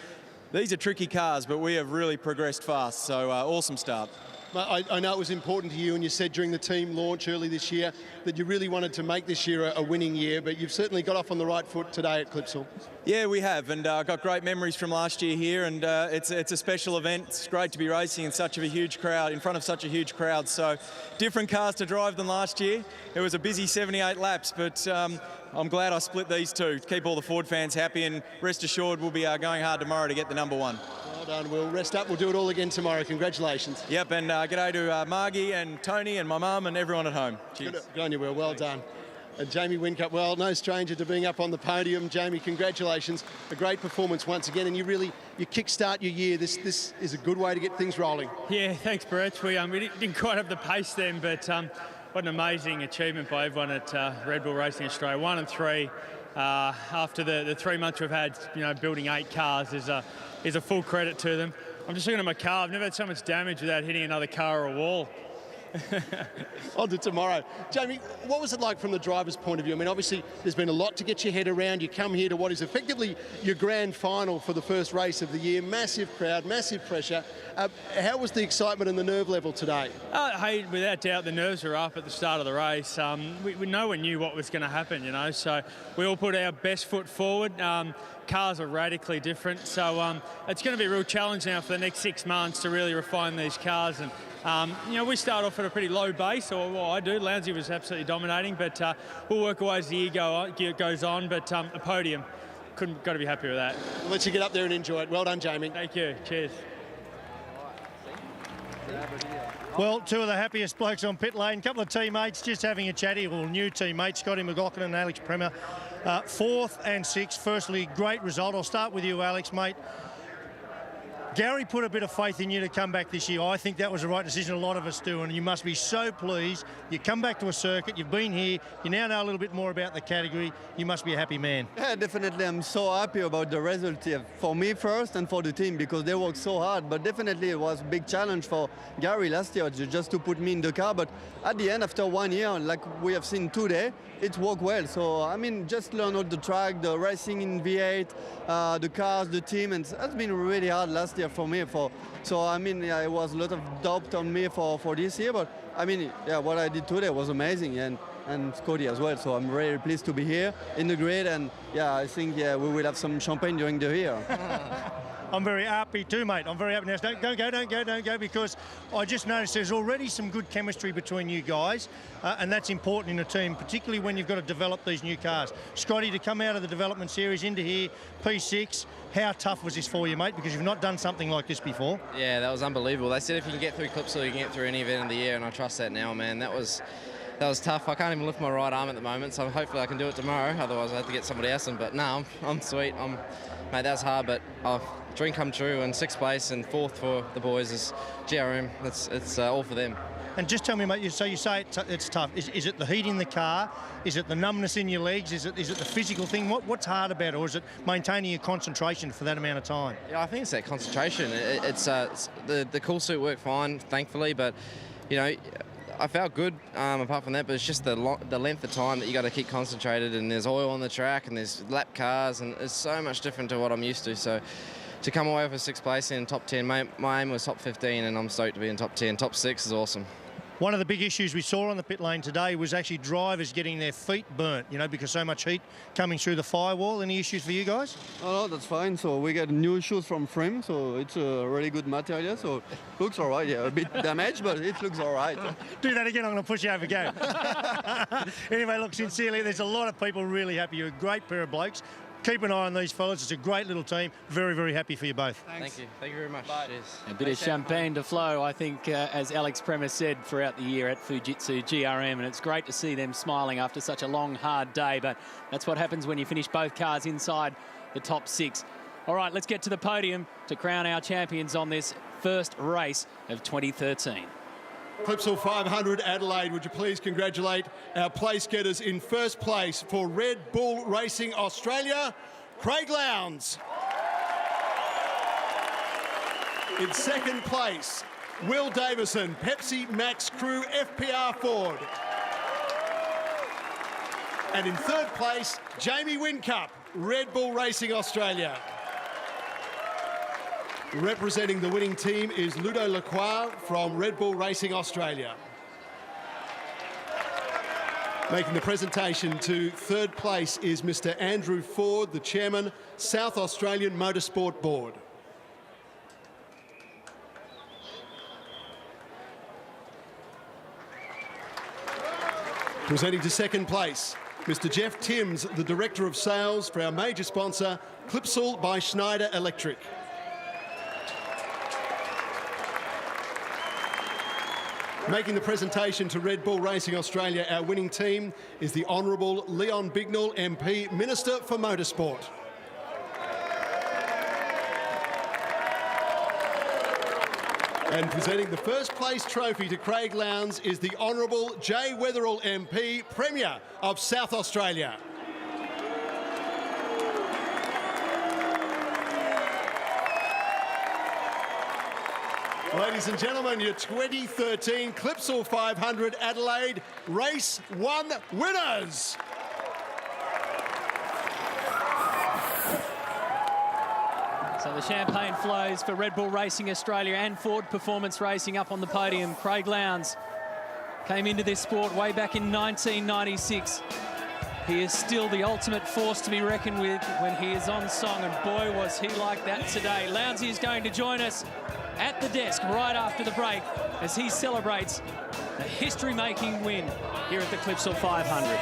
these are tricky cars, but we have really progressed fast, so awesome start. I know it was important to you, and you said during the team launch early this year that you really wanted to make this year a winning year, but you've certainly got off on the right foot today at Clipsal. Yeah, we have, and I got great memories from last year here, and it's a special event. It's great to be racing in such a huge crowd, in front of such a huge crowd. So different cars to drive than last year. It was a busy 78 laps, but I'm glad I split these two to keep all the Ford fans happy, and rest assured we'll be going hard tomorrow to get the number 1. Well done, Will. Rest up. We'll do it all again tomorrow. Congratulations. Yep, and g'day to Margie and Tony and my mum and everyone at home. Cheers. Good on you, Will. Well done. And Jamie Whincup, well, no stranger to being up on the podium. Jamie, congratulations. A great performance once again, and you kick-start your year. This is a good way to get things rolling. Yeah, thanks, Brett. We didn't quite have the pace then, but what an amazing achievement by everyone at Red Bull Racing Australia. 1 and 3 after the 3 months we've had, building 8 cars is a full credit to them. I'm just looking at my car. I've never had so much damage without hitting another car or a wall. On to tomorrow. Jamie, what was it like from the driver's point of view? I mean, obviously, there's been a lot to get your head around. You come here to what is effectively your grand final for the first race of the year. Massive crowd, massive pressure. How was the excitement and the nerve level today? Hey, without doubt, the nerves were up at the start of the race. No one knew what was going to happen, so we all put our best foot forward. Cars are radically different, so it's going to be a real challenge now for the next 6 months to really refine these cars. And we start off at a pretty low base, or well, I do. Lowndesy was absolutely dominating, but we'll work away as the year goes on. But a podium, got to be happy with that. We'll let you get up there and enjoy it. Well done, Jamie. Thank you. Cheers. Well, 2 of the happiest blokes on pit lane. A couple of teammates just having a chatty. Well, new teammates, Scotty McLaughlin and Alex Premer. 4th and 6th. Firstly, great result. I'll start with you, Alex, mate. Gary put a bit of faith in you to come back this year. I think that was the right decision. A lot of us do, and you must be so pleased. You come back to a circuit, you've been here, you now know a little bit more about the category. You must be a happy man. Yeah, definitely. I'm so happy about the result here. For me first and for the team, because they worked so hard. But definitely it was a big challenge for Gary last year just to put me in the car. But at the end, after 1 year, like we have seen today, it worked well. So, I mean, just learn out the track, the racing in V8, the cars, the team, and that's been really hard last year for me. So, I mean, it was a lot of doubt on me for this year, but I mean, yeah, what I did today was amazing, and Scotty as well. So I'm really pleased to be here in the grid, and yeah, I think we will have some champagne during the year. I'm very happy too, mate. I'm very happy now. Don't go, because I just noticed there's already some good chemistry between you guys, and that's important in a team, particularly when you've got to develop these new cars. Scotty, to come out of the development series into here, P6, how tough was this for you, mate? Because you've not done something like this before. Yeah, that was unbelievable. They said if you can get through Clipsal, you can get through any event of the year, and I trust that now, man. That was tough. I can't even lift my right arm at the moment, so hopefully I can do it tomorrow. Otherwise, I have to get somebody else in. But no, I'm sweet. Mate, that's hard, but dream come true, and 6th place and 4th for the boys is GRM. It's all for them. And just tell me, mate, so you say it's tough. Is it the heat in the car? Is it the numbness in your legs? Is it the physical thing? What's hard about it? Or is it maintaining your concentration for that amount of time? Yeah, I think it's that concentration. It's the cool suit worked fine, thankfully, but, I I felt good apart from that, but it's just the length of time that you got to keep concentrated, and there's oil on the track and there's lap cars, and it's so much different to what I'm used to. So to come away with a 6th place in top 10, my aim was top 15, and I'm stoked to be in top 10. Top 6 is awesome. One of the big issues we saw on the pit lane today was actually drivers getting their feet burnt, you know, because so much heat coming through the firewall. Any issues for you guys? Oh, no, that's fine. So we get new shoes from Frame, so it's a really good material. So looks all right. Yeah, a bit damaged, but it looks all right. Do that again, I'm going to push you over, go. Anyway, look, sincerely, there's a lot of people really happy. You're a great pair of blokes. Keep an eye on these fellas. It's a great little team. Very, very happy for you both. Thanks. Thank you very much. Cheers. A bit of champagne to flow, I think, as Alex Premer said, throughout the year at Fujitsu GRM, and it's great to see them smiling after such a long, hard day, but that's what happens when you finish both cars inside the top 6. All right, let's get to the podium to crown our champions on this first race of 2013. Clipsal 500 Adelaide, would you please congratulate our place getters in first place for Red Bull Racing Australia, Craig Lowndes. In second place, Will Davison, Pepsi Max Crew FPR Ford. And in third place, Jamie Whincup, Red Bull Racing Australia. Representing the winning team is Ludo Lacroix from Red Bull Racing Australia. Making the presentation to third place is Mr. Andrew Ford, the chairman, South Australian Motorsport Board. Presenting to second place, Mr. Jeff Timms, the Director of Sales for our major sponsor, Clipsal by Schneider Electric. Making the presentation to Red Bull Racing Australia, our winning team is the Honourable Leon Bignell, MP, Minister for Motorsport. And presenting the first place trophy to Craig Lowndes is the Honourable Jay Weatherill, MP, Premier of South Australia. Ladies and gentlemen, your 2013 Clipsal 500 Adelaide Race 1 winners. So the champagne flows for Red Bull Racing Australia and Ford Performance Racing up on the podium. Craig Lowndes came into this sport way back in 1996. He is still the ultimate force to be reckoned with when he is on song, and boy was he like that today. Lowndes is going to join us at the desk right after the break as he celebrates a history-making win here at the Clipsal 500.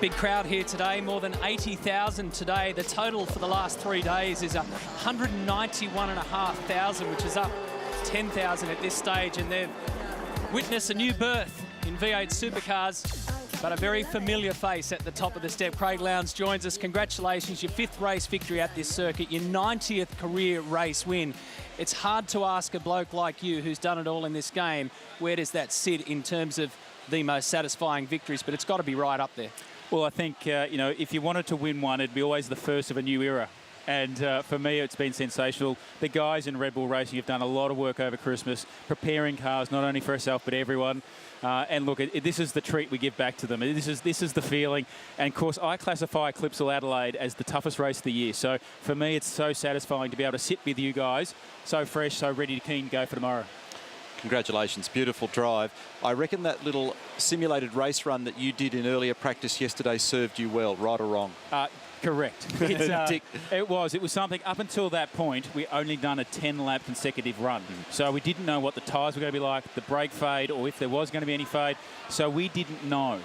Big crowd here today, more than 80,000 today. The total for the last 3 days is 191,500, which is up 10,000 at this stage, and they've witnessed a new birth in V8 Supercars, but a very familiar face at the top of the step. Craig Lowndes joins us. Congratulations, your 5th race victory at this circuit, your 90th career race win. It's hard to ask a bloke like you who's done it all in this game, where does that sit in terms of the most satisfying victories, but it's got to be right up there. Well, I think, you know, if you wanted to win one, it'd be always the first of a new era. And for me, it's been sensational. The guys in Red Bull Racing have done a lot of work over Christmas, preparing cars, not only for ourselves, but everyone. And look, this is the treat we give back to them. This is the feeling. And of course, I classify Clipsal Adelaide as the toughest race of the year. So for me, it's so satisfying to be able to sit with you guys, so fresh, so ready to keen to go for tomorrow. Congratulations, beautiful drive. I reckon that little simulated race run that you did in earlier practice yesterday served you well, right or wrong? Correct. It was something. Up until that point, we only done a 10-lap consecutive run. So we didn't know what the tyres were going to be like, the brake fade, or if there was going to be any fade. So we didn't know.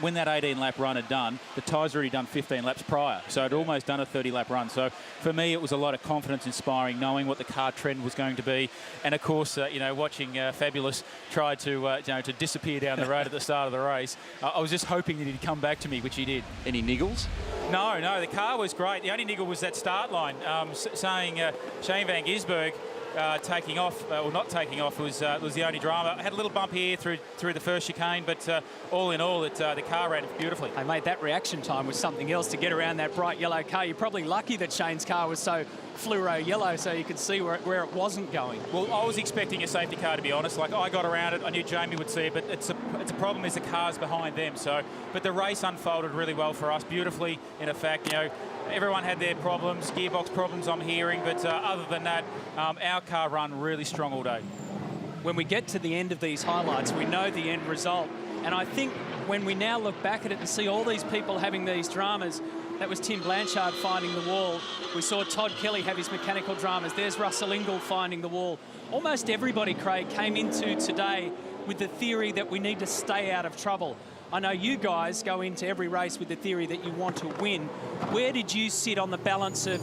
When that 18-lap run had done, the tyres already done 15 laps prior. So it almost done a 30-lap run. So for me, it was a lot of confidence inspiring, knowing what the car trend was going to be. And of course, you know, watching Fabulous try to disappear down the road at the start of the race, I was just hoping that he'd come back to me, which he did. Any niggles? No, the car was great. The only niggle was that start line, saying Shane Van Gisbergen taking off, or not taking off, was the only drama. I had a little bump here through the first chicane, but all in all, the car ran beautifully. They made that reaction time was something else to get around that bright yellow car. You're probably lucky that Shane's car was so fluoro yellow so you could see where it wasn't going. Well, I was expecting a safety car, to be honest. Like, I got around it, I knew Jamie would see it, but it's a problem is the car's behind them. So, but the race unfolded really well for us, beautifully. In fact, you know, everyone had their problems, gearbox problems I'm hearing, but other than that, our car run really strong all day. When we get to the end of these highlights, we know the end result. And I think when we now look back at it and see all these people having these dramas, that was Tim Blanchard finding the wall. We saw Todd Kelly have his mechanical dramas. There's Russell Ingall finding the wall. Almost everybody, Craig, came into today with the theory that we need to stay out of trouble. I know you guys go into every race with the theory that you want to win. Where did you sit on the balance of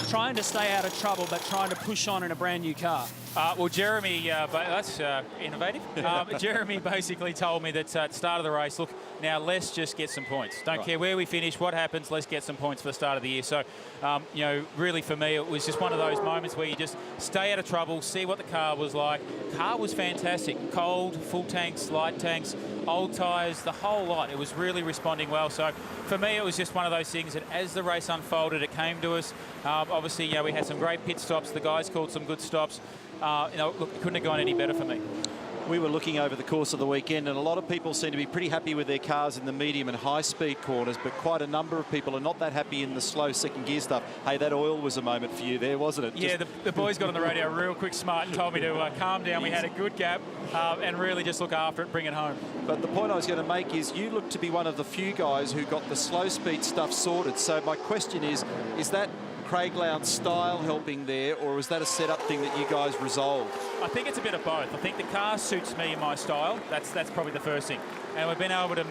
trying to stay out of trouble but trying to push on in a brand new car? Well, Jeremy, that's innovative. Jeremy basically told me that at the start of the race, look, now let's just get some points. Don't care where we finish, what happens, let's get some points for the start of the year. So, you know, really for me, it was just one of those moments where you just stay out of trouble, see what the car was like. Car was fantastic. Cold, full tanks, light tanks, old tyres, the whole lot. It was really responding well. So for me, it was just one of those things that as the race unfolded, it came to us. Obviously, you know, we had some great pit stops. The guys called some good stops. You know, look, it couldn't have gone any better for me. We were looking over the course of the weekend, and a lot of people seem to be pretty happy with their cars in the medium and high-speed corners, but quite a number of people are not that happy in the slow second gear stuff. Hey, that oil was a moment for you there, wasn't it? Yeah, the boys got on the radio real quick smart and told me to calm down. We had a good gap and really just look after it, bring it home. But the point I was going to make is you look to be one of the few guys who got the slow speed stuff sorted. So my question is that Craig Lowndes' style helping there, or is that a setup thing that you guys resolved? I think it's a bit of both. I think the car suits me and my style. That's probably the first thing. And we've been able to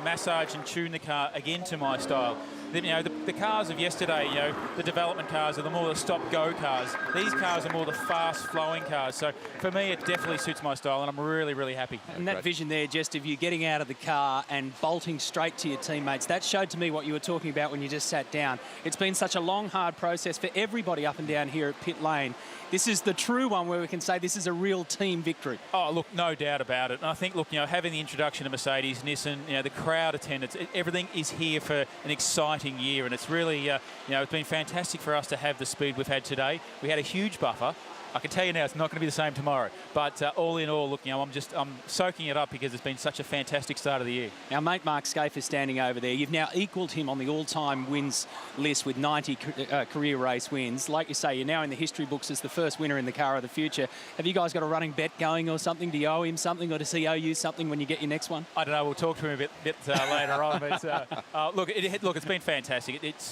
massage and tune the car again to my style. You know, the cars of yesterday, you know, the development cars are the more the stop-go cars. These cars are more the fast-flowing cars. So for me, it definitely suits my style, and I'm really, really happy. And that vision there, just of you getting out of the car and bolting straight to your teammates, that showed to me what you were talking about when you just sat down. It's been such a long, hard process for everybody up and down here at pit lane. This is the true one where we can say this is a real team victory. Oh, look, no doubt about it. And I think, look, you know, having the introduction of Mercedes, Nissan, you know, the crowd attendance, everything is here for an exciting year. And it's really, you know, it's been fantastic for us to have the speed we've had today. We had a huge buffer. I can tell you now it's not going to be the same tomorrow. But all in all, look, you know, I'm soaking it up because it's been such a fantastic start of the year. Our mate Mark Scaife is standing over there. You've now equalled him on the all-time wins list with 90 career race wins. Like you say, you're now in the history books as the first winner in the car of the future. Have you guys got a running bet going or something? Do you owe him something, or does he owe you something when you get your next one? I don't know. We'll talk to him a bit later on. But look, it's been fantastic. It's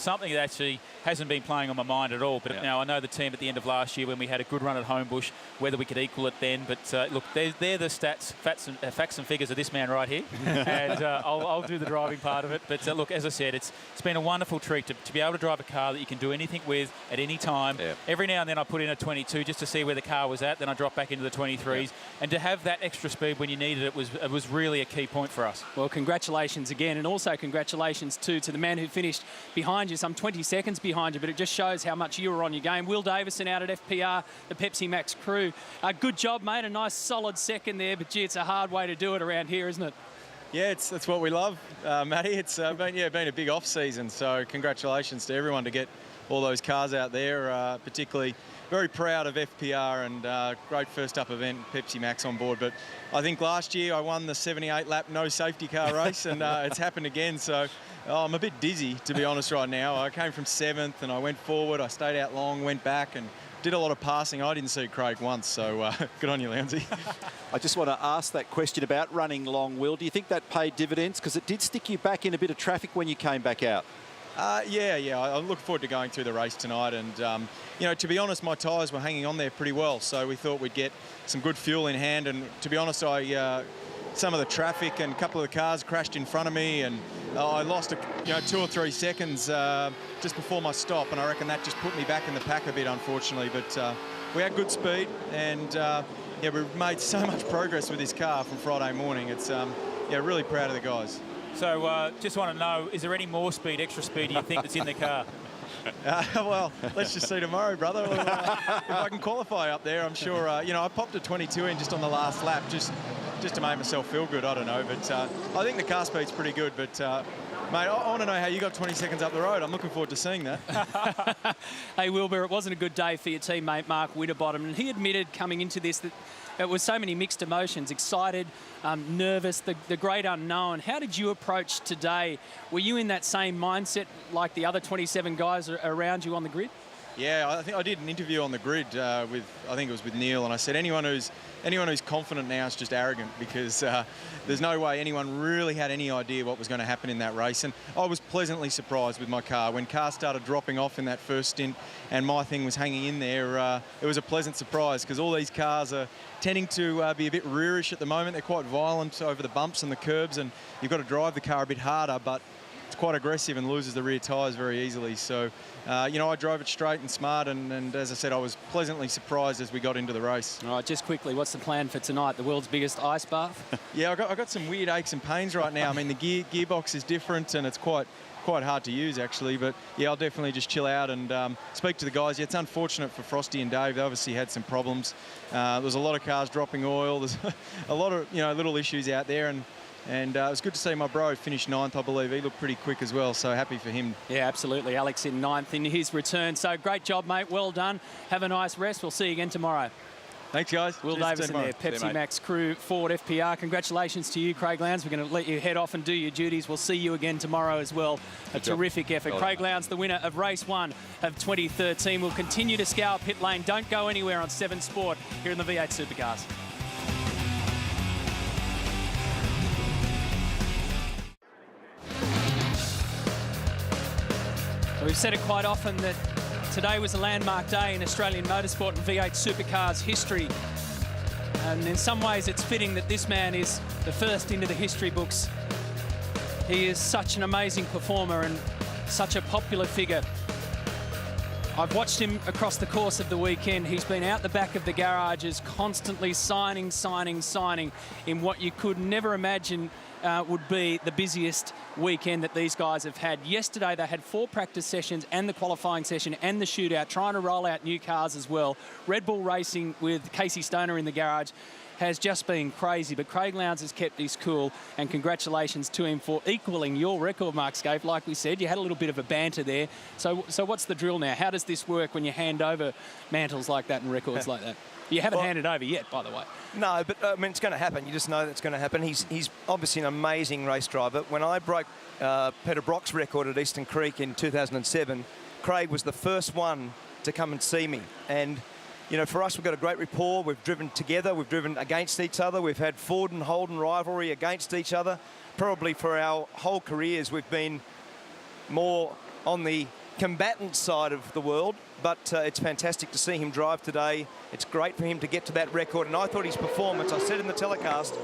something that actually hasn't been playing on my mind at all. But now I know the team at the end of last year when we had a good run at Homebush, whether we could equal it then. But look, they're the stats, facts and figures of this man right here. And I'll do the driving part of it. But look, as I said, it's been a wonderful treat to be able to drive a car that you can do anything with at any time. Yeah. Every now and then I put in a 22 just to see where the car was at. Then I drop back into the 23s. Yeah. And to have that extra speed when you needed it was really a key point for us. Well, congratulations again. And also congratulations too to the man who finished behind you, some 20 seconds behind you. But it just shows how much you were on your game. Will Davison out at FPR, the Pepsi Max crew. Good job, mate. A nice solid second there. But gee, it's a hard way to do it around here, isn't it? Yeah, that's what we love, Matty. It's been a big off-season, so congratulations to everyone to get all those cars out there, particularly very proud of FPR and great first up event, Pepsi Max on board. But I think last year I won the 78-lap no safety car race, and it's happened again. So I'm a bit dizzy, to be honest, right now. I came from 7th and I went forward. I stayed out long, went back and did a lot of passing. I didn't see Craig once, so good on you, Lowndesy. I just want to ask that question about running long, Will. Do you think that paid dividends? Because it did stick you back in a bit of traffic when you came back out. Yeah. I look forward to going through the race tonight. And, you know, to be honest, my tyres were hanging on there pretty well. So we thought we'd get some good fuel in hand. And to be honest, some of the traffic and a couple of the cars crashed in front of me. And I lost 2 or 3 seconds just before my stop. And I reckon that just put me back in the pack a bit, unfortunately. But we had good speed. And, yeah, we've made so much progress with this car from Friday morning. It's, yeah, really proud of the guys. So just want to know, is there any more speed, extra speed, do you think, that's in the car? Well, let's just see tomorrow, brother. Well, if I can qualify up there, I'm sure, I popped a 22 in just on the last lap, just to make myself feel good. I don't know, but I think the car speed's pretty good. But, mate, I want to know how you got 20 seconds up the road. I'm looking forward to seeing that. Hey, Wilbur, it wasn't a good day for your teammate, Mark Winterbottom, and he admitted coming into this that it was so many mixed emotions, excited, nervous, the great unknown. How did you approach today? Were you in that same mindset like the other 27 guys around you on the grid? Yeah, I think I did an interview on the grid with, I think it was with Neil, and I said anyone who's confident now is just arrogant, because there's no way anyone really had any idea what was going to happen in that race. And I was pleasantly surprised with my car. When cars started dropping off in that first stint and my thing was hanging in there, it was a pleasant surprise, because all these cars are tending to be a bit rearish at the moment. They're quite violent over the bumps and the curbs, and you've got to drive the car a bit harder, but it's quite aggressive and loses the rear tyres very easily. So, I drove it straight and smart, and as I said, I was pleasantly surprised as we got into the race. All right, just quickly, what's the plan for tonight? The world's biggest ice bath? Yeah, I got some weird aches and pains right now. I mean, the gearbox is different, and it's quite hard to use, actually. But, yeah, I'll definitely just chill out and speak to the guys. Yeah, it's unfortunate for Frosty and Dave. They obviously had some problems. There's a lot of cars dropping oil. There's a lot of, little issues out there, and it was good to see my bro finish 9th, I believe. He looked pretty quick as well, so happy for him. Yeah, absolutely. Alex in 9th in his return. So great job, mate. Well done. Have a nice rest. We'll see you again tomorrow. Thanks, guys. Will Davison there, Pepsi Max Crew Ford FPR. Congratulations to you, Craig Lowndes. We're going to let you head off and do your duties. We'll see you again tomorrow as well. A terrific effort. Craig Lowndes, the winner of race 1 of 2013. Will continue to scour pit lane. Don't go anywhere on 7 Sport here in the V8 Supercars. We've said it quite often that today was a landmark day in Australian motorsport and V8 Supercars history. And in some ways it's fitting that this man is the first into the history books. He is such an amazing performer and such a popular figure. I've watched him across the course of the weekend. He's been out the back of the garages constantly signing in what you could never imagine would be the busiest weekend that these guys have had. Yesterday they had 4 practice sessions and the qualifying session and the shootout, trying to roll out new cars as well. Red Bull Racing with Casey Stoner in the garage has just been crazy, but Craig Lowndes has kept his cool, and congratulations to him for equaling your record, Mark Scaife. Like we said, you had a little bit of a banter there. So what's the drill now? How does this work when you hand over mantles like that and records like that? You haven't handed over yet, by the way. No, but I mean, it's going to happen. You just know that's going to happen. He's obviously an amazing race driver. When I broke Peter Brock's record at Eastern Creek in 2007, Craig was the first one to come and see me. And for us, we've got a great rapport. We've driven together. We've driven against each other. We've had Ford and Holden rivalry against each other. Probably for our whole careers, we've been more on the combatant side of the world. But it's fantastic to see him drive today. It's great for him to get to that record. And I thought his performance, I said in the telecast,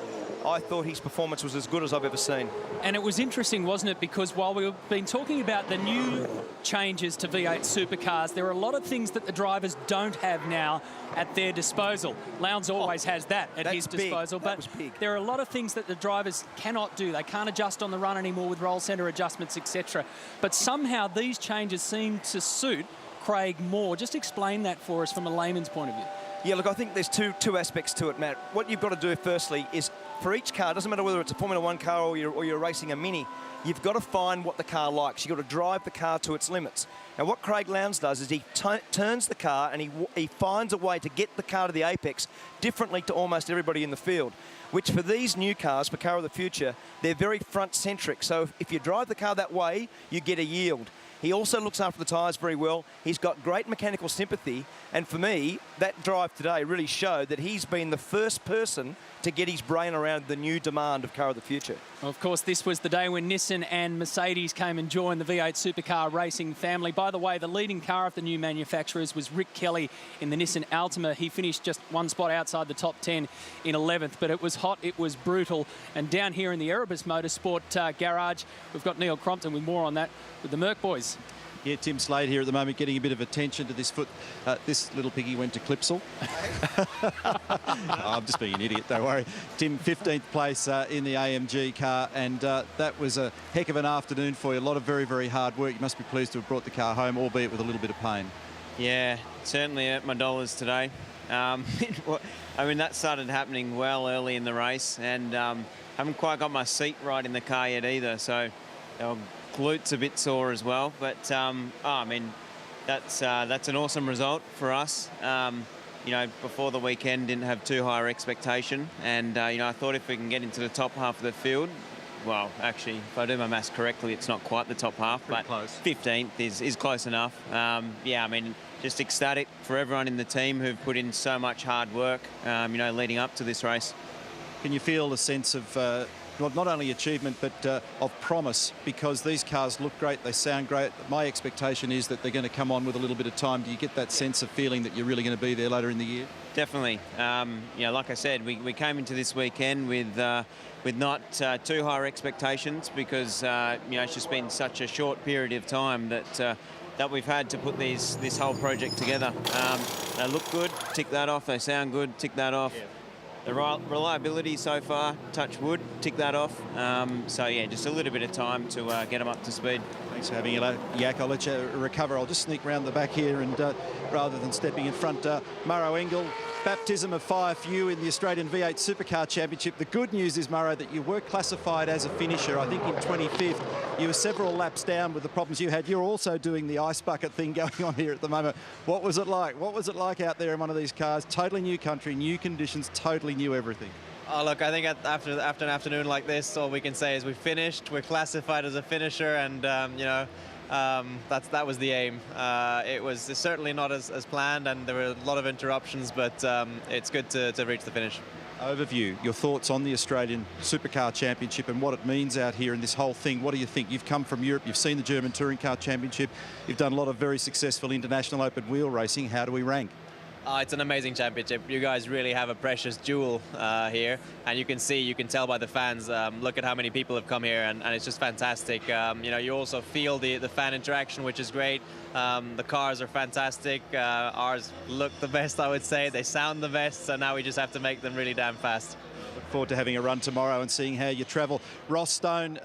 I thought his performance was as good as I've ever seen. And it was interesting, wasn't it? Because while we've been talking about the new changes to V8 Supercars, there are a lot of things that the drivers don't have now at their disposal. Lowndes always has that at his disposal, but there are a lot of things that the drivers cannot do. They can't adjust on the run anymore with roll centre adjustments, etc. But somehow these changes seem to suit Craig more. Just explain that for us from a layman's point of view. Yeah, look, I think there's two aspects to it, Matt. What you've got to do firstly is, for each car, it doesn't matter whether it's a Formula 1 car or you're racing a Mini, you've got to find what the car likes. You've got to drive the car to its limits. Now, what Craig Lowndes does is he turns the car and he finds a way to get the car to the apex differently to almost everybody in the field, which for these new cars, for Car of the Future, they're very front-centric. So if you drive the car that way, you get a yield. He also looks after the tyres very well. He's got great mechanical sympathy. And for me, that drive today really showed that he's been the first person to get his brain around the new demand of Car of the Future. Well, of course, this was the day when Nissan and Mercedes came and joined the V8 Supercar racing family. By the way, the leading car of the new manufacturers was Rick Kelly in the Nissan Altima. He finished just 1 spot outside the top 10 in 11th, but it was hot, it was brutal. And down here in the Erebus Motorsport garage, we've got Neil Crompton with more on that with the Merc boys. Yeah, Tim Slade here at the moment getting a bit of attention to this foot. This little piggy went to Clipsal. I'm just being an idiot, don't worry. Tim, 15th place in the AMG car, and that was a heck of an afternoon for you. A lot of very, very hard work. You must be pleased to have brought the car home, albeit with a little bit of pain. Yeah, certainly earned my dollars today. I mean, that started happening well early in the race, and haven't quite got my seat right in the car yet either, so glutes a bit sore as well. But I mean, that's an awesome result for us. You know, before the weekend, didn't have too high expectation, and you know, I thought if we can get into the top half of the field, well, actually, if I do my maths correctly, it's not quite the top half, but close. 15th is close enough. Yeah, I mean, just ecstatic for everyone in the team who've put in so much hard work, you know, leading up to this race. Can you feel a sense of not only achievement but of promise, because these cars look great, they sound great? My expectation is that they're going to come on with a little bit of time. Do you get that sense of feeling that you're really going to be there later in the year? Definitely. You know, like I said, we came into this weekend with not too high expectations, because you know, it's just been such a short period of time that we've had to put this whole project together. They look good, tick that off. They sound good, tick that off. Yeah. The reliability so far, touch wood, tick that off. So yeah, just a little bit of time to get them up to speed. Thanks for having you, Yak. I'll let you recover. I'll just sneak round the back here, and rather than stepping in front, Murrow Engel, baptism of fire for you in the Australian V8 Supercar Championship. The good news is, Murrow, that you were classified as a finisher, I think in 25th. You were several laps down with the problems you had. You're also doing the ice bucket thing going on here at the moment. What was it like? What was it like out there in one of these cars? Totally new country, new conditions, totally new everything. Oh, look, I think after an afternoon like this, all we can say is we finished, we're classified as a finisher, and you know, that was the aim. It was certainly not as planned, and there were a lot of interruptions, but it's good to reach the finish. Overview, your thoughts on the Australian Supercar Championship and what it means out here in this whole thing. What do you think? You've come from Europe, you've seen the German Touring Car Championship, you've done a lot of very successful international open wheel racing. How do we rank? It's an amazing championship. You guys really have a precious jewel here, and you can tell by the fans. Look at how many people have come here, and it's just fantastic. You know, you also feel the fan interaction, which is great. The cars are fantastic. Ours look the best, I would say. They sound the best, so now we just have to make them really damn fast. Look forward to having a run tomorrow and seeing how you travel. Ross Stone,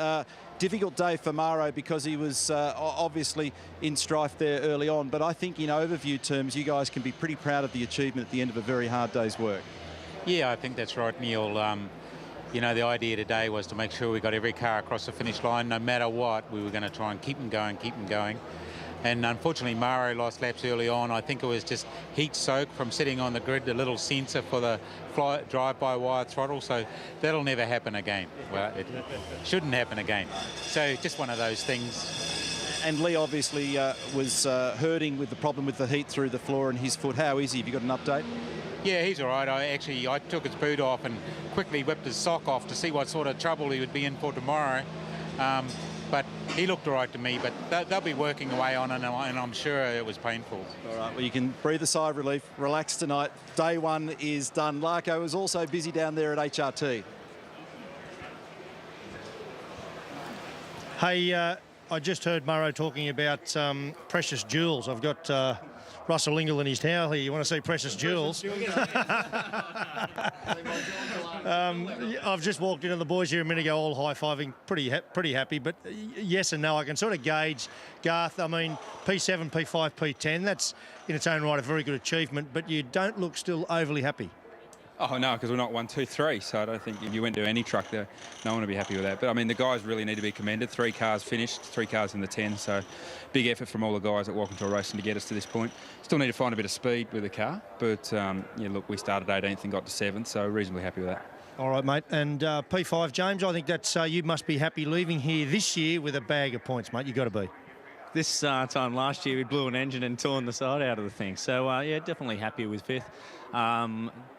difficult day for Maro because he was obviously in strife there early on, but I think in overview terms you guys can be pretty proud of the achievement at the end of a very hard day's work. Yeah, I think that's right, Neil. You know, the idea today was to make sure we got every car across the finish line. No matter what, we were going to try and keep them going. And unfortunately, Maro lost laps early on. I think it was just heat soak from sitting on the grid, the little sensor for the drive-by-wire throttle. So that'll never happen again. Well, it shouldn't happen again. So just one of those things. And Lee obviously was hurting with the problem with the heat through the floor in his foot. How is he? Have you got an update? Yeah, he's all right. I took his boot off and quickly whipped his sock off to see what sort of trouble he would be in for tomorrow. But he looked all right to me, but they'll be working away on it, and I'm sure it was painful. All right, well, you can breathe a sigh of relief, relax tonight. Day one is done. Larko was also busy down there at HRT. Hey, I just heard Murrow talking about precious jewels. I've got Russell Ingall in his towel here. You want to see precious jewels? I've just walked into the boys here a minute ago, all high-fiving, pretty happy. But yes and no, I can sort of gauge, Garth. I mean, P7, P5, P10, that's in its own right a very good achievement, but you don't look still overly happy. Oh, no, because we're not 1, 2, 3, so I don't think if you went to any truck there, no one would be happy with that. But, I mean, the guys really need to be commended. 3 cars finished, 3 cars in the 10, so big effort from all the guys that walk into a racing to get us to this point. Still need to find a bit of speed with the car, but, yeah, look, we started 18th and got to 7th, so reasonably happy with that. All right, mate. And P5, James, I think that's you must be happy leaving here this year with a bag of points, mate. You've got to be. This time last year, we blew an engine and torn the side out of the thing. So, yeah, definitely happy with 5th.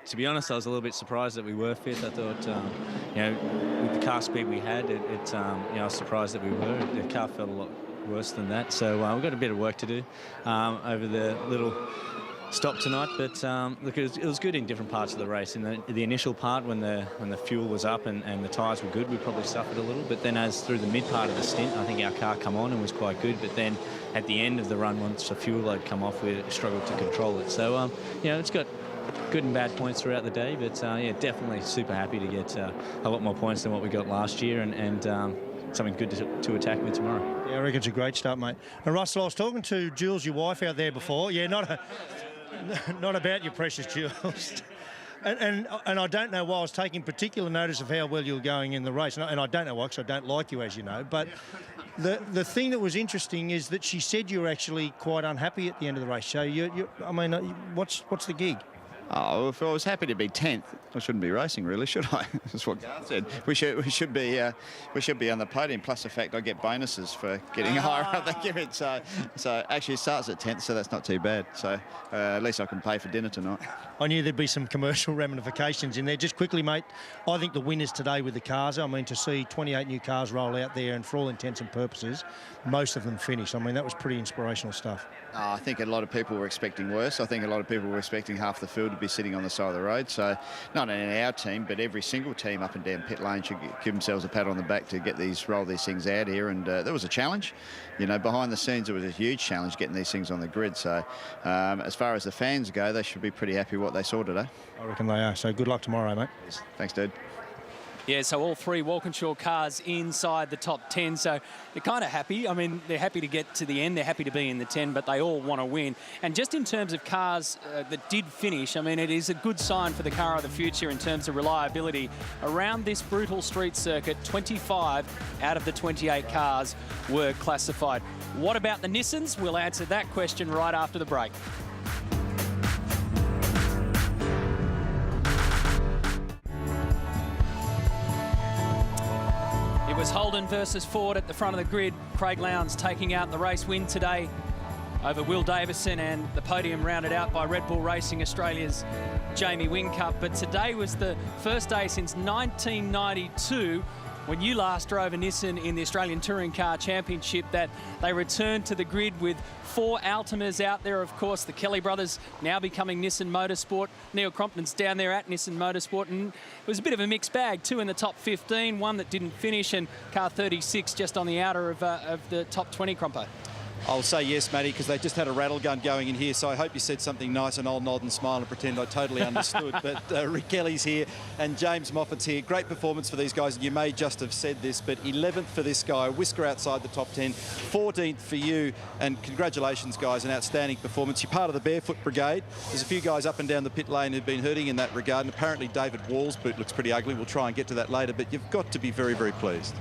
To be honest, I was a little bit surprised that we were 5th. I thought, you know, with the car speed we had, you know, I was surprised that we were. The car felt a lot worse than that. So we've got a bit of work to do over the little stop tonight. But look, it was good in different parts of the race. In the initial part, when the fuel was up and the tyres were good, we probably suffered a little. But then as through the mid part of the stint, I think our car come on and was quite good. But then at the end of the run, once the fuel load come off, we struggled to control it. So, you know, it's got good and bad points throughout the day, but yeah, definitely super happy to get a lot more points than what we got last year, and something good to attack with tomorrow. Yeah, I reckon it's a great start, mate. And Russell, I was talking to Jules, your wife, out there before. Yeah, not about your precious Jules. And I don't know why I was taking particular notice of how well you were going in the race, and I don't know why, because I don't like you, as you know. But the thing that was interesting is that she said you were actually quite unhappy at the end of the race. So I mean, what's the gig? Oh, if I was happy to be 10th, I shouldn't be racing, really, should I? That's what Garth said. We should be on the podium. Plus the fact I get bonuses for getting higher up the grid. So actually it starts at 10th, so that's not too bad. So at least I can pay for dinner tonight. I knew there'd be some commercial ramifications in there. Just quickly, mate, I think the winners today with the cars, I mean, to see 28 new cars roll out there, and for all intents and purposes, most of them finished. I mean, that was pretty inspirational stuff. I think a lot of people were expecting worse. I think a lot of people were expecting half the field to be sitting on the side of the road. So not only our team, but every single team up and down pit lane should give themselves a pat on the back to roll these things out here. And there was a challenge. You know, behind the scenes, it was a huge challenge getting these things on the grid. So as far as the fans go, they should be pretty happy with what they saw today. I reckon they are. So good luck tomorrow, mate. Thanks, dude. Yeah, so all three Walkinshaw cars inside the top 10, so they're kind of happy. I mean, they're happy to get to the end, they're happy to be in the 10, but they all want to win. And just in terms of cars that did finish, I mean, it is a good sign for the car of the future in terms of reliability. Around this brutal street circuit, 25 out of the 28 cars were classified. What about the Nissans? We'll answer that question right after the break. It was Holden versus Ford at the front of the grid. Craig Lowndes taking out the race win today over Will Davison, and the podium rounded out by Red Bull Racing Australia's Jamie Whincup. But today was the first day since 1992, when you last drove a Nissan in the Australian Touring Car Championship, that they returned to the grid with 4 Altimas out there. Of course, the Kelly brothers now becoming Nissan Motorsport. Neil Crompton's down there at Nissan Motorsport, and it was a bit of a mixed bag. 2 in the top 15, 1 that didn't finish, and car 36 just on the outer of the top 20, Crompo. I'll say yes, Matty, because they just had a rattle gun going in here, so I hope you said something nice and I'll nod and smile and pretend I totally understood. But Rick Kelly's here and James Moffat's here. Great performance for these guys. You may just have said this, but 11th for this guy, whisker outside the top 10, 14th for you, and congratulations, guys, an outstanding performance. You're part of the Barefoot Brigade. There's a few guys up and down the pit lane who've been hurting in that regard, and apparently David Wall's boot looks pretty ugly. We'll try and get to that later, but you've got to be very, very pleased.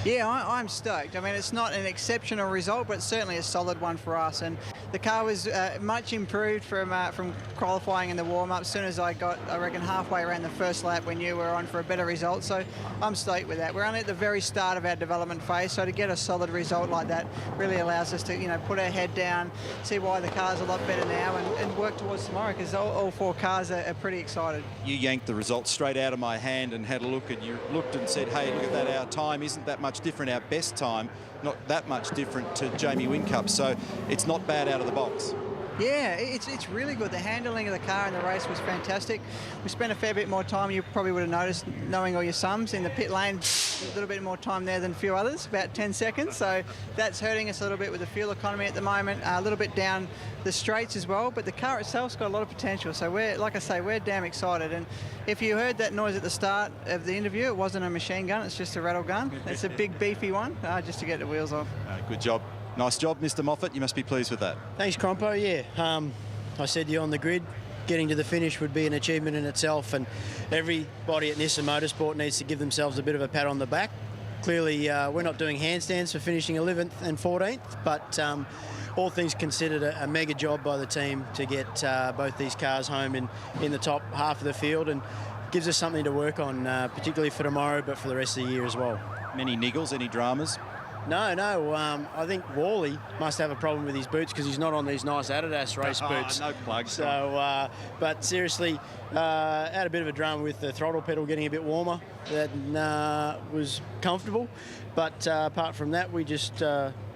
Yeah, I'm stoked. I mean, it's not an exceptional result, but certainly a solid one for us. And the car was much improved from qualifying in the warm-up. As soon as I got, I reckon, halfway around the first lap, we knew we were on for a better result. So I'm stoked with that. We're only at the very start of our development phase, so to get a solid result like that really allows us to, you know, put our head down, see why the car's a lot better now, and work towards tomorrow, because all 4 cars are pretty excited. You yanked the results straight out of my hand and had a look, and you looked and said, hey, look at that, our time isn't that much different, our best time not that much different to Jamie Whincup, so it's not bad out of the box. Yeah, it's really good. The handling of the car in the race was fantastic. We spent a fair bit more time, you probably would have noticed, knowing all your sums in the pit lane, a little bit more time there than a few others, about 10 seconds. So that's hurting us a little bit with the fuel economy at the moment, a little bit down the straights as well, but the car itself's got a lot of potential. So we're, like I say, we're damn excited. And if you heard that noise at the start of the interview, it wasn't a machine gun, it's just a rattle gun. It's a big beefy one, just to get the wheels off. Good job. Nice job, Mr. Moffat. You must be pleased with that. Thanks, Crompo. Yeah, I said to you on the grid, getting to the finish would be an achievement in itself, and everybody at Nissan Motorsport needs to give themselves a bit of a pat on the back. Clearly, we're not doing handstands for finishing 11th and 14th, but all things considered, a mega job by the team to get both these cars home in the top half of the field, and gives us something to work on, particularly for tomorrow, but for the rest of the year as well. Many niggles, any dramas? No. I think Wally must have a problem with his boots because he's not on these nice Adidas race boots. No plugs. So, but seriously, had a bit of a drama with the throttle pedal getting a bit warmer. That was comfortable. But apart from that, we just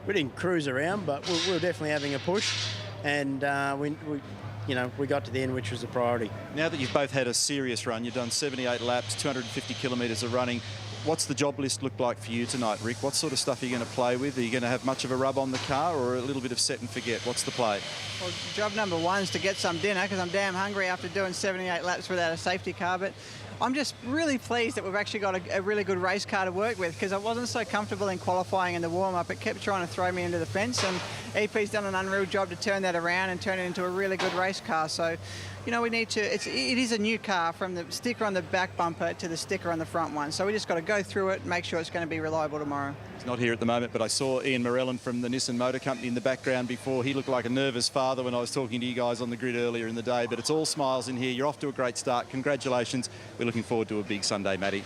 we didn't cruise around, but we were definitely having a push, and we got to the end, which was the priority. Now that you've both had a serious run, you've done 78 laps, 250 kilometres of running. What's the job list look like for you tonight, Rick? What sort of stuff are you going to play with? Are you going to have much of a rub on the car or a little bit of set and forget? What's the play? Well, job number one is to get some dinner because I'm damn hungry after doing 78 laps without a safety car. But I'm just really pleased that we've actually got a really good race car to work with because I wasn't so comfortable in qualifying in the warm-up. It kept trying to throw me into the fence, and EP's done an unreal job to turn that around and turn it into a really good race car. So, you know, we need to, it is a new car from the sticker on the back bumper to the sticker on the front one. So we just got to go through it and make sure it's going to be reliable tomorrow. He's not here at the moment, but I saw Ian Morellon from the Nissan Motor Company in the background before. He looked like a nervous father when I was talking to you guys on the grid earlier in the day, but it's all smiles in here. You're off to a great start. Congratulations. We're looking forward to a big Sunday, Matty.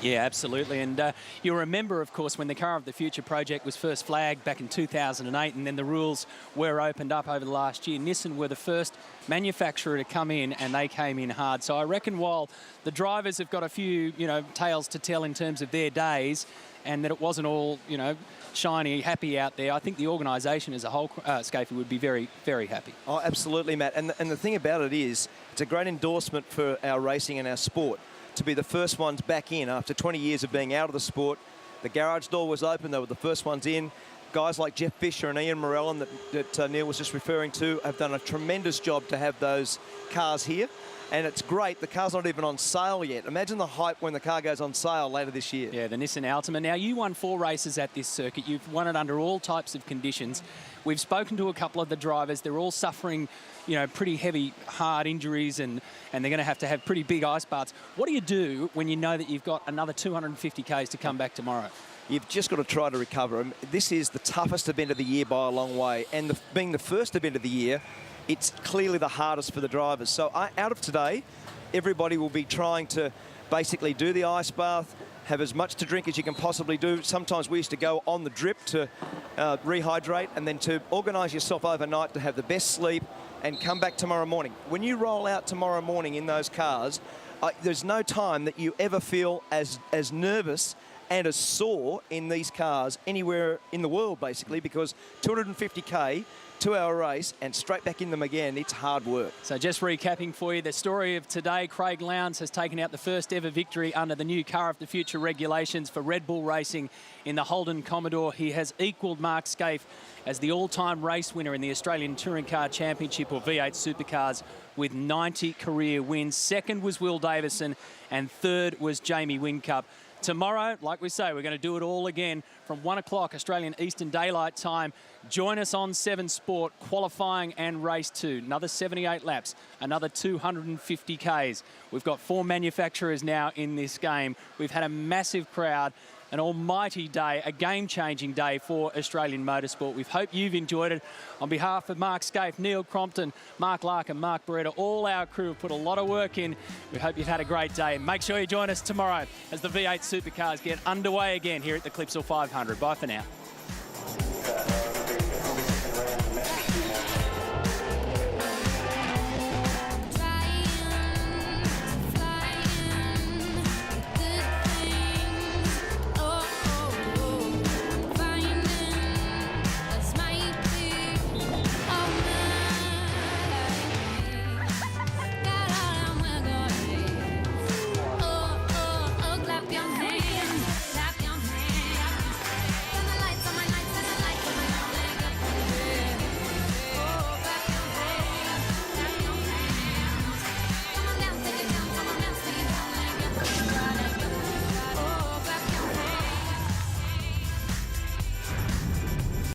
Yeah, absolutely. And you'll remember, of course, when the Car of the Future project was first flagged back in 2008, and then the rules were opened up over the last year. Nissan were the first manufacturer to come in, and they came in hard. So I reckon while the drivers have got a few, you know, tales to tell in terms of their days, and that it wasn't all, you know, shiny, happy out there, I think the organisation as a whole, Scafey, would be very, very happy. Oh, absolutely, Matt. And the thing about it is, it's a great endorsement for our racing and our sport to be the first ones back in after 20 years of being out of the sport. The garage door was open. They were the first ones in. Guys like Jeff Fisher and Ian Morellon that Neil was just referring to have done a tremendous job to have those cars here. And it's great. The car's not even on sale yet. Imagine the hype when the car goes on sale later this year. Yeah, the Nissan Altima. Now, you won 4 races at this circuit. You've won it under all types of conditions. We've spoken to a couple of the drivers. They're all suffering, you know, pretty heavy, hard injuries, and they're going to have pretty big ice baths. What do you do when you know that you've got another 250 Ks to come back tomorrow? You've just got to try to recover. This is the toughest event of the year by a long way. And being the first event of the year, it's clearly the hardest for the drivers. So out of today, everybody will be trying to basically do the ice bath, have as much to drink as you can possibly do. Sometimes we used to go on the drip to rehydrate, and then to organise yourself overnight to have the best sleep and come back tomorrow morning. When you roll out tomorrow morning in those cars, there's no time that you ever feel as nervous and as sore in these cars anywhere in the world, basically, because 250K, 2-hour race, and straight back in them again. It's hard work. So just recapping for you, the story of today, Craig Lowndes has taken out the first ever victory under the new Car of the Future regulations for Red Bull Racing in the Holden Commodore. He has equalled Mark Scaife as the all-time race winner in the Australian Touring Car Championship, or V8 Supercars, with 90 career wins. Second was Will Davison, and third was Jamie Whincup. Tomorrow, like we say, we're going to do it all again from 1 o'clock Australian Eastern Daylight Time. Join us on 7 Sport, qualifying and race 2. Another 78 laps, another 250 Ks. We've got 4 manufacturers now in this game. We've had a massive crowd, an almighty day, a game-changing day for Australian motorsport. We hope you've enjoyed it. On behalf of Mark Scaife, Neil Crompton, Mark Larkin, Mark Beretta, all our crew have put a lot of work in. We hope you've had a great day. Make sure you join us tomorrow as the V8 Supercars get underway again here at the Clipsal 500. Bye for now.